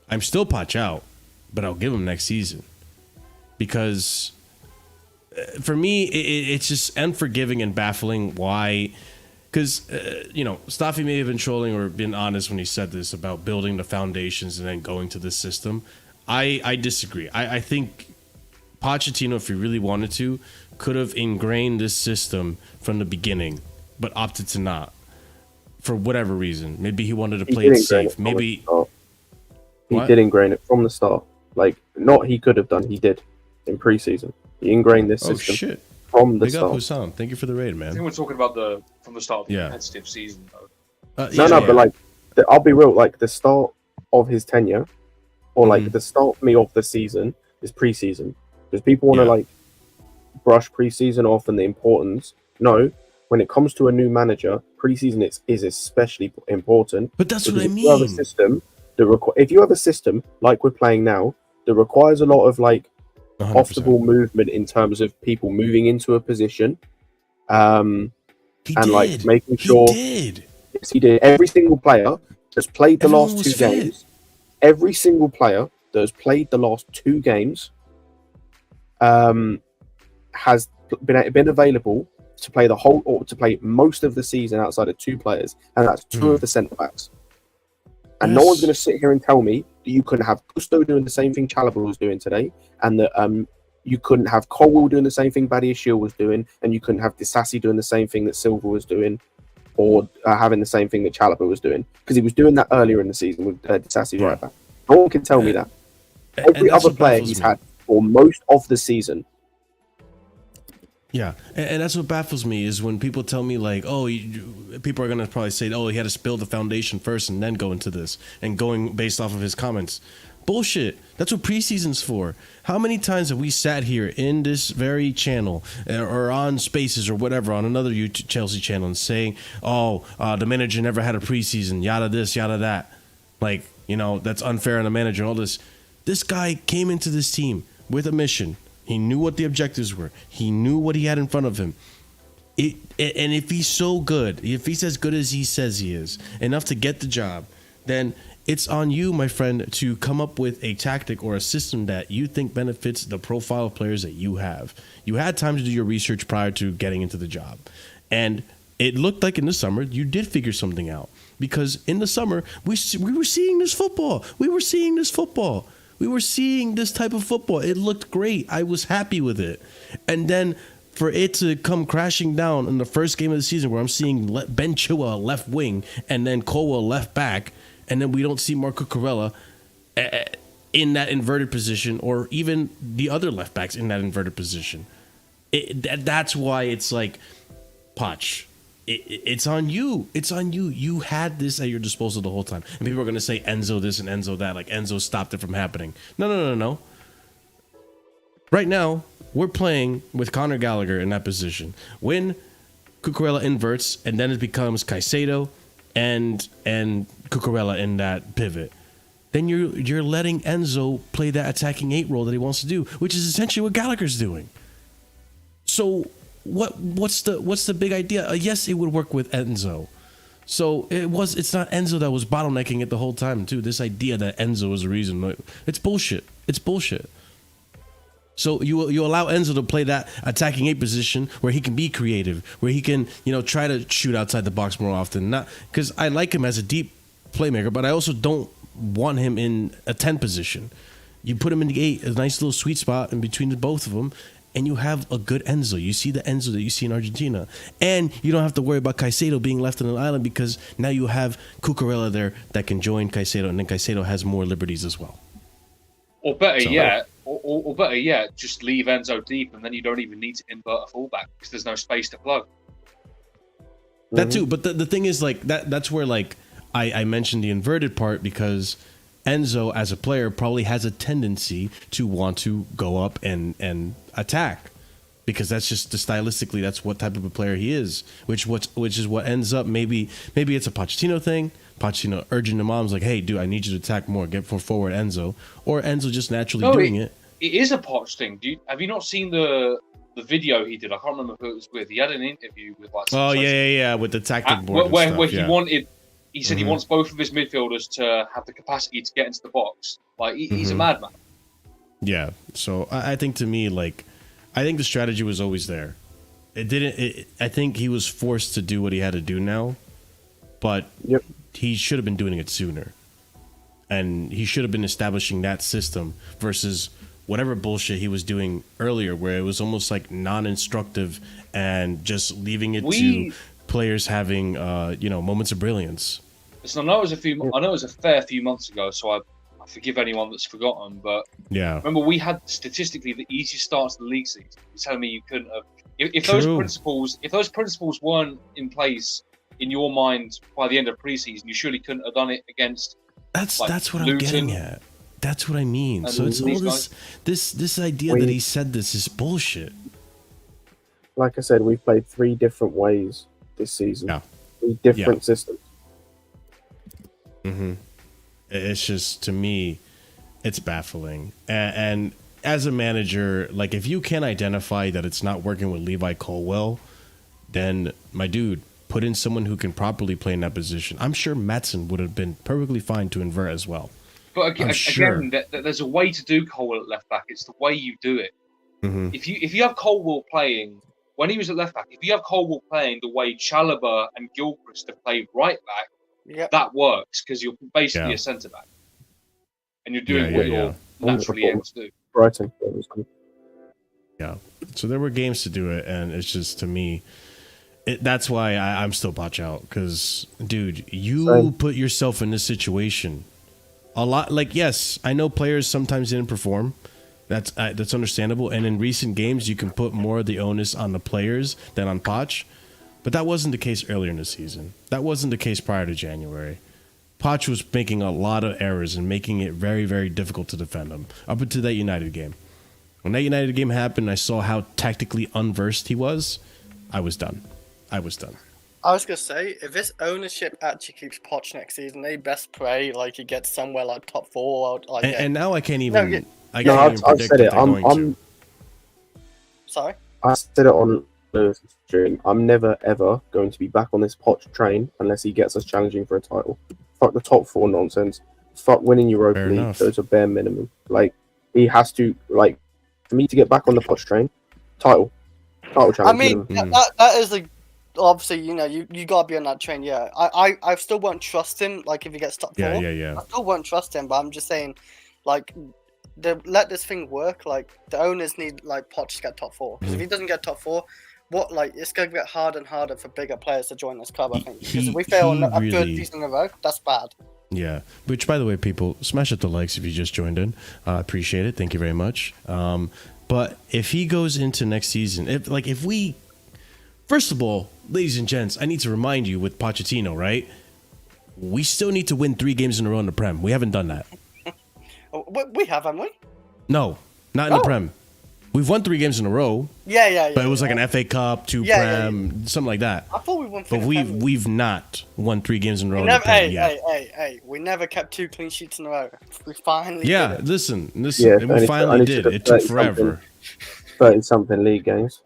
I'm still Poch out, but I'll give him next season, because for me, it's just unforgiving and baffling why. Because, Staffy may have been trolling or been honest when he said this about building the foundations and then going to this system. I disagree. I think Pochettino, if he really wanted to, could have ingrained this system from the beginning, but opted to not. For whatever reason. Maybe he wanted to play it safe. Maybe... He did ingrain it from the start. Like, not he could have done, he did in preseason. He ingrained this system from the start. Big up, Hussam. Thank you for the raid, man. I think we're talking about from the start of the competitive season, though. But like, I'll be real, like, the start of his tenure, or like the start for me of the season, is preseason. Because people want to, like, brush preseason off and the importance. No, when it comes to a new manager, preseason is especially important. But that's what I mean. If you have a system like we're playing now that requires a lot of like 100%. Off the ball movement in terms of people moving into a position, like making sure. Yes, he did. Every single player that's played the last 2 games. Every single player that has played the last 2 games, has been available to play the whole or to play most of the season outside of 2 players, and that's 2 of the centre backs. And no one's going to sit here and tell me that you couldn't have Gusto doing the same thing Chalobah was doing today, and that you couldn't have Colwell doing the same thing Badiashile was doing, and you couldn't have Disasi doing the same thing that Silva was doing, or having the same thing that Chalobah was doing, because he was doing that earlier in the season with Disasi right back. No one can tell me that. Every other player he's had for most of the season. Yeah, and that's what baffles me is when people tell me like, oh, people are going to probably say, oh, he had to build the foundation first and then go into this, and going based off of his comments. Bullshit. That's what preseason's for. How many times have we sat here in this very channel or on Spaces or whatever, on another YouTube Chelsea channel, and saying, oh, the manager never had a preseason, yada this, yada that. Like, that's unfair on the manager and all this. This guy came into this team with a mission. He knew what the objectives were. He knew what he had in front of him. And if he's so good, if he's as good as he says he is, enough to get the job, then it's on you, my friend, to come up with a tactic or a system that you think benefits the profile of players that you have. You had time to do your research prior to getting into the job. And it looked like in the summer you did figure something out. Because in the summer, we were seeing this football. We were seeing this type of football. It looked great. I was happy with it. And then for it to come crashing down in the first game of the season where I'm seeing Ben Chilwell left wing and then Colwell left back, and then we don't see more Kukurella in that inverted position, or even the other left backs in that inverted position. That's why it's like, Poch, it's on you. It's on you. You had this at your disposal the whole time. And people are going to say Enzo this and Enzo that, like Enzo stopped it from happening. No. Right now, we're playing with Conor Gallagher in that position. When Kukurella inverts, and then it becomes Caicedo and Kukurella in that pivot, then you're letting Enzo play that attacking 8 role that he wants to do, which is essentially what Gallagher's doing. So what's the big idea? Yes, it would work with Enzo. So it's not Enzo that was bottlenecking it the whole time too. This idea that Enzo is the reason, it's bullshit. It's bullshit. So you allow Enzo to play that attacking 8 position where he can be creative, where he can try to shoot outside the box more often. Not because I like him as a deep playmaker, but I also don't want him in a 10 position. You put him in the 8, a nice little sweet spot in between the both of them, and you have a good Enzo. You see the Enzo that you see in Argentina. And you don't have to worry about Caicedo being left on an island because now you have Kukurella there that can join Caicedo, and then Caicedo has more liberties as well. Or better yet, just leave Enzo deep, and then you don't even need to invert a fullback because there's no space to plug. That too, but the thing is, like, that's where, like, I mentioned the inverted part because Enzo, as a player, probably has a tendency to want to go up and attack because that's just stylistically, that's what type of a player he is, which is what ends up, maybe it's a Pochettino thing. Pochettino urging the moms like, hey, dude, I need you to attack more, get forward Enzo, or Enzo just naturally doing it. It is a Poch thing. Have you not seen the video he did? I can't remember who it was with. He had an interview with like. Oh yeah, with the tactic board. Where he said he wants both of his midfielders to have the capacity to get into the box. Like he's a madman. Yeah. So I think to me, like, I think the strategy was always there. I think he was forced to do what he had to do now, but he should have been doing it sooner. And he should have been establishing that system versus whatever bullshit he was doing earlier, where it was almost like non-instructive and just leaving it to players having, moments of brilliance. Listen, I know it was a fair few months ago, so I forgive anyone that's forgotten. But remember, we had statistically the easiest start to the league season. You're telling me you couldn't have, if those principles weren't in place in your mind by the end of preseason, you surely couldn't have done it against. That's what I'm getting at. That's what I mean. So it's all this idea that he said this is bullshit. Like I said, we've played 3 different ways this season. Yeah. 3 different systems. It's just, to me, it's baffling. And as a manager, like, if you can identify that it's not working with Levi Colwell, then, my dude, put in someone who can properly play in that position. I'm sure Maatsen would have been perfectly fine to invert as well. But again, there's a way to do Colwell at left back. It's the way you do it. If you have Colwell playing when he was at left back, if you have Colwell playing the way Chalobah and Gilchrist have played right back, that works because you're basically a centre back, and you're doing what you're naturally able to do. Brighton, that was good. Yeah. So there were games to do it, and it's just, to me, that's why I'm still Poch out, because, dude, you put yourself in this situation a lot. Like, yes, I know players sometimes didn't perform. That's understandable. And in recent games, you can put more of the onus on the players than on Poch. But that wasn't the case earlier in the season. That wasn't the case prior to January. Poch was making a lot of errors and making it very, very difficult to defend him up until that United game. When that United game happened, I saw how tactically unversed he was. I was done. I was going to say, if this ownership actually keeps Poch next season, they best pray like he gets somewhere like top 4. Like, and now I can't even... I've said it. Sorry? I said it on the stream. I'm never, ever going to be back on this Poch train unless he gets us challenging for a title. Fuck the top 4 nonsense. Fuck winning Europa League. Those are bare minimum. Like, he has to, like, for me to get back on the Poch train, title challenge. I mean, that is like, obviously, you gotta be on that train. Yeah, I still won't trust him. Like, if he gets top 4, I still won't trust him. But I'm just saying, like, let this thing work. Like, the owners need like Poch to get top 4, because if he doesn't get top 4, it's gonna get harder and harder for bigger players to join this club. I think because if we fail a 3rd season in a row, that's bad. Yeah, which, by the way, people, smash up the likes if you just joined in. Appreciate it. Thank you very much. But if he goes into next season, if we, first of all, ladies and gents, I need to remind you with Pochettino, right? We still need to win 3 games in a row in the Prem. We haven't done that. We have, haven't we? No, not in the Prem. We've won 3 games in a row. Yeah. But it was like an FA Cup, 2 Prem, something like that. I thought we won. But we've not won 3 games in a row. Hey, we never kept 2 clean sheets in a row. We finally. Yeah, did it. listen. And we finally did. It took forever. 30-something league games.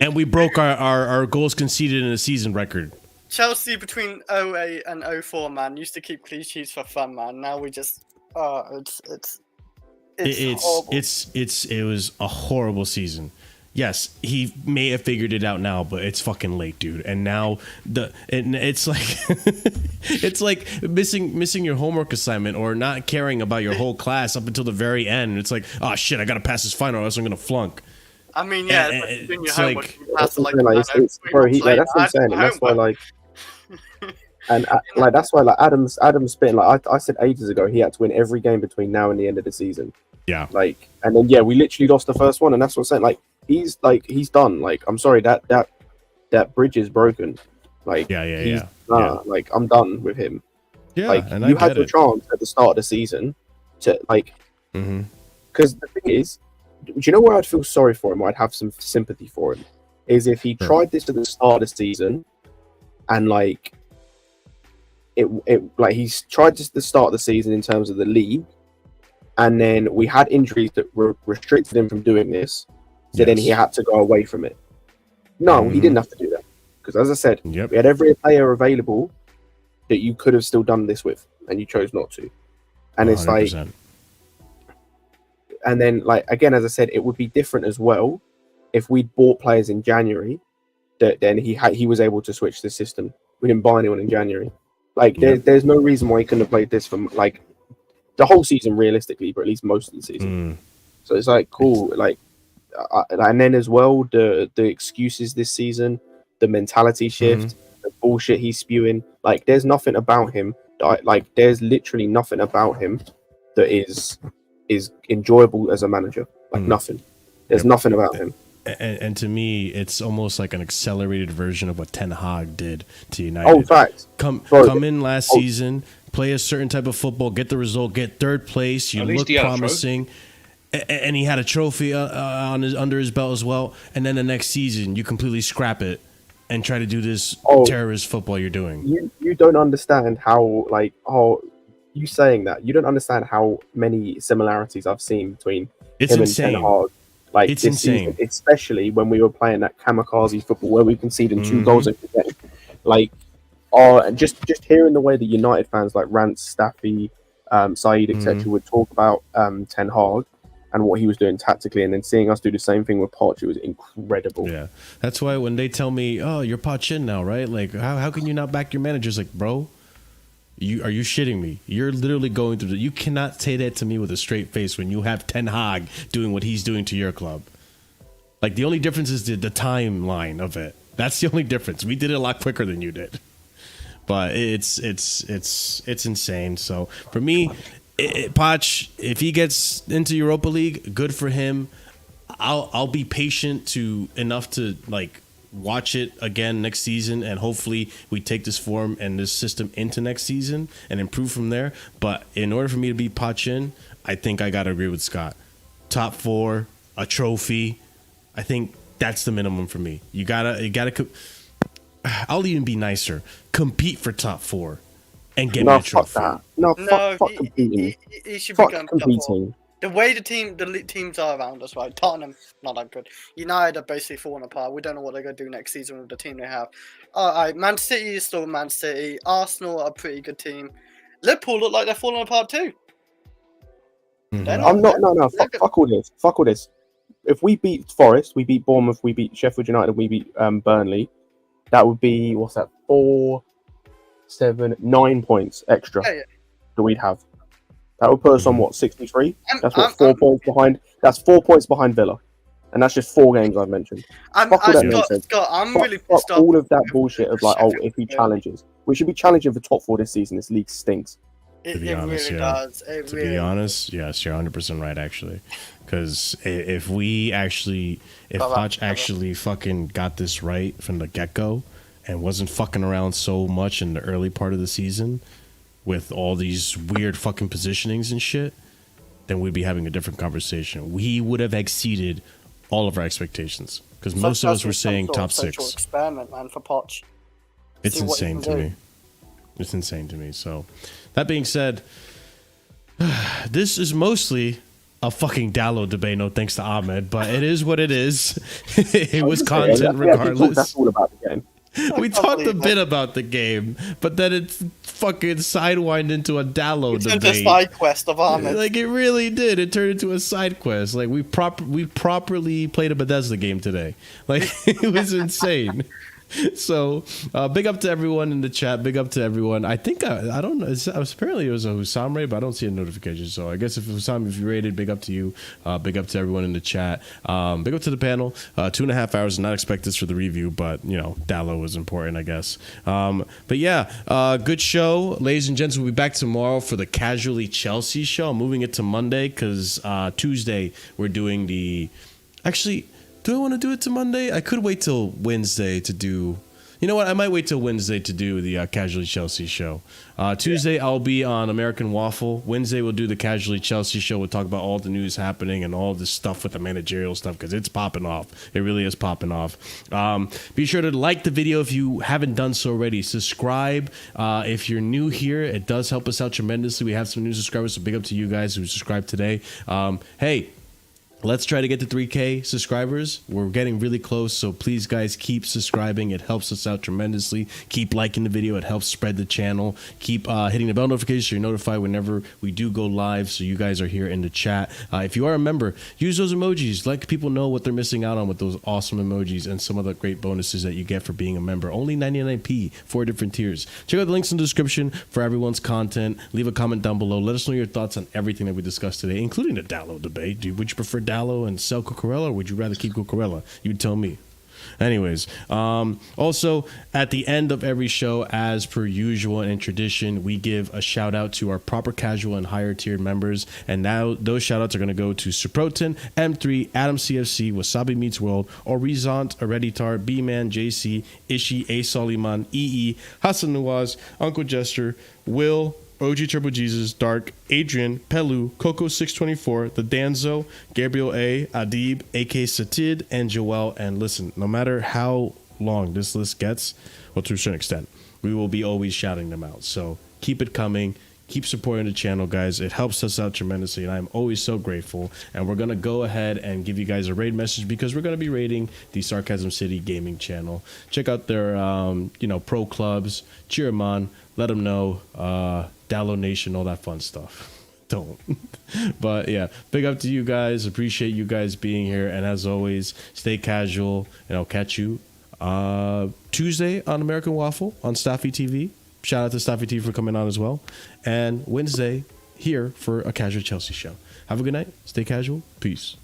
And we broke our goals conceded in a season record. Chelsea between 08 and 04, man, used to keep clean sheets for fun, man. Now we just, it's horrible. It was a horrible season. Yes, he may have figured it out now, but it's fucking late, dude. And now it's like it's like missing your homework assignment or not caring about your whole class up until the very end. It's like, oh shit, I gotta pass this final or else I'm gonna flunk. I mean, yeah, it's doing your homework. That's what I'm saying. And that's why, like, and like that's why, like, Adam's spitting. Like I said ages ago, he had to win every game between now and the end of the season. Yeah. Like, and then we literally lost the first one, and that's what I'm saying. Like, he's done. Like, I'm sorry, that bridge is broken. Like, like, I'm done with him. Yeah, like, and you had your chance at the start of the season to, like, because the thing is, do you know where I'd feel sorry for him? Or I'd have some sympathy for him. Is if he tried this at the start of the season, and like, it like he's tried this at the start of the season in terms of the league, and then we had injuries that restricted him from doing this. So then he had to go away from it. No, he didn't have to do that. Because as I said, we had every player available that you could have still done this with, and you chose not to. And 100%. It's like, and then, like, again, as I said, it would be different as well if we'd bought players in January, that then he was able to switch the system. We didn't buy anyone in January. Like, there's no reason why he couldn't have played this from, like, the whole season realistically, but at least most of the season. So it's like, cool, like, and then as well, the excuses this season, the mentality shift, the bullshit he's spewing. Like, there's nothing about him there's literally nothing about him that is enjoyable as a manager. Like, nothing. There's nothing about him. And to me, it's almost like an accelerated version of what Ten Hag did to United. Oh, facts. Come in last season, play a certain type of football, get the result, get 3rd place. You look promising. And he had a trophy under his belt as well. And then the next season, you completely scrap it and try to do this terrorist football you're doing. You don't understand how, like, you saying that, you don't understand how many similarities I've seen between him and Ten Hag. Like, it's insane. Season, especially when we were playing that kamikaze football where we conceded 2 goals every game. Like, and just hearing the way that United fans like Rance, Staffy, Saeed, etc. would talk about Ten Hag and what he was doing tactically, and then seeing us do the same thing with Poch, it was incredible. Yeah, that's why when they tell me, "Oh, you're Pochettino now, right?" Like, how can you not back your managers? Like, bro, are you shitting me? You're literally going through you cannot say that to me with a straight face when you have Ten Hag doing what he's doing to your club. Like, the only difference is the timeline of it. That's the only difference. We did it a lot quicker than you did, but it's insane. So for me, Poch, if he gets into Europa League, good for him. I'll be patient enough to like watch it again next season, and hopefully we take this form and this system into next season and improve from there. But in order for me to be Poch I think I gotta agree with Scott. Top 4, a trophy. I think that's the minimum for me. You gotta. I'll even be nicer. Compete for top 4. And get me a trophy. Fuck competing. He should fuck become competing. The way the teams are around us, right? Tottenham, not that good. United are basically falling apart. We don't know what they're going to do next season with the team they have. All right, Man City is still Man City. Arsenal are a pretty good team. Liverpool look like they're falling apart too. Fuck all this. Fuck all this. If we beat Forest, we beat Bournemouth, we beat Sheffield United, we beat Burnley, that would be, what's that, 4, 7, 9 points extra that we'd have. That would put us on what, 63? That's 4 points behind. That's 4 points behind Villa, and that's just 4 games I've mentioned. Scott, I'm really pissed off. All of that bullshit of like, if he challenges, we should be challenging for top 4 this season. This league stinks. To be honest, yes, you're 100% right, actually. Because if Poch actually fucking got this right from the get-go and wasn't fucking around so much in the early part of the season with all these weird fucking positionings and shit, then we'd be having a different conversation. We would have exceeded all of our expectations. Because most of us were saying top six. Experiment, man, for Poch. It's insane to me. It's insane to me. So, that being said, this is mostly a fucking Dallo debate. No thanks to Ahmed, but it is what it is. It was content regardless. That's all about the game. We talked a bit about the game, but then it fucking sidewinded into a Dallo debate. It's a side quest of Ahmed. Like, it really did. It turned into a side quest. Like, we properly played a Bethesda game today. Like, it was insane. So, big up to everyone in the chat. Big up to everyone. I think, I don't know. Apparently, it was a Hussam raid, but I don't see a notification. So, I guess if Hussam, if you rated, big up to you. Big up to everyone in the chat. Big up to the panel. 2.5 hours. Not expect this for the review, but, you know, Dallo was important, I guess. But yeah, good show. Ladies and gents, we'll be back tomorrow for the Casually Chelsea show. I'm moving it to Monday because Tuesday we're doing the... Actually... Do I want to do it to Monday? I could wait till Wednesday to do... You know what? I might wait till Wednesday to do the Casually Chelsea show. Tuesday, I'll be on American Waffle. Wednesday, we'll do the Casually Chelsea show. We'll talk about all the news happening and all this stuff with the managerial stuff because it's popping off. It really is popping off. Be sure to like the video if you haven't done so already. Subscribe. If you're new here, it does help us out tremendously. We have some new subscribers, so big up to you guys who subscribed today. Hey, let's try to get to 3K subscribers. We're getting really close, so please, guys, keep subscribing. It helps us out tremendously. Keep liking the video. It helps spread the channel. Keep hitting the bell notification so you're notified whenever we do go live, so you guys are here in the chat. If you are a member, use those emojis. Let people know what they're missing out on with those awesome emojis and some of the great bonuses that you get for being a member. Only 99p, 4 different tiers. Check out the links in the description for everyone's content. Leave a comment down below. Let us know your thoughts on everything that we discussed today, including the Dallo debate. Would you prefer Dallo and sell Kukurella, or would you rather keep Kukurella? You tell me. Anyways, also at the end of every show, as per usual and in tradition, we give a shout out to our proper casual and higher tiered members, and now those shout outs are going to go to Suprotin, M3, Adam CFC, Wasabi Meets World, Orizont, Hereditar, B-Man, JC, Ishi, A Soliman, EE, Hassan Nawaz, Uncle Jester, Will, OG Turbo Jesus, Dark, Adrian, Pelu, Coco624, The Danzo, Gabriel A, Adib, AK Satid, and Joel. And listen, no matter how long this list gets, well, to a certain extent, we will be always shouting them out. So keep it coming. Keep supporting the channel, guys. It helps us out tremendously, and I'm always so grateful. And we're going to go ahead and give you guys a raid message because we're going to be raiding the Sarcasm City gaming channel. Check out their, pro clubs. Cheer them on. Let them know. Dallo Nation, all that fun stuff. Don't. But yeah, big up to you guys. Appreciate you guys being here. And as always, stay casual, and I'll catch you Tuesday on American Waffle on Staffy TV. Shout out to Staffy TV for coming on as well. And Wednesday here for a Casual Chelsea show. Have a good night. Stay casual. Peace.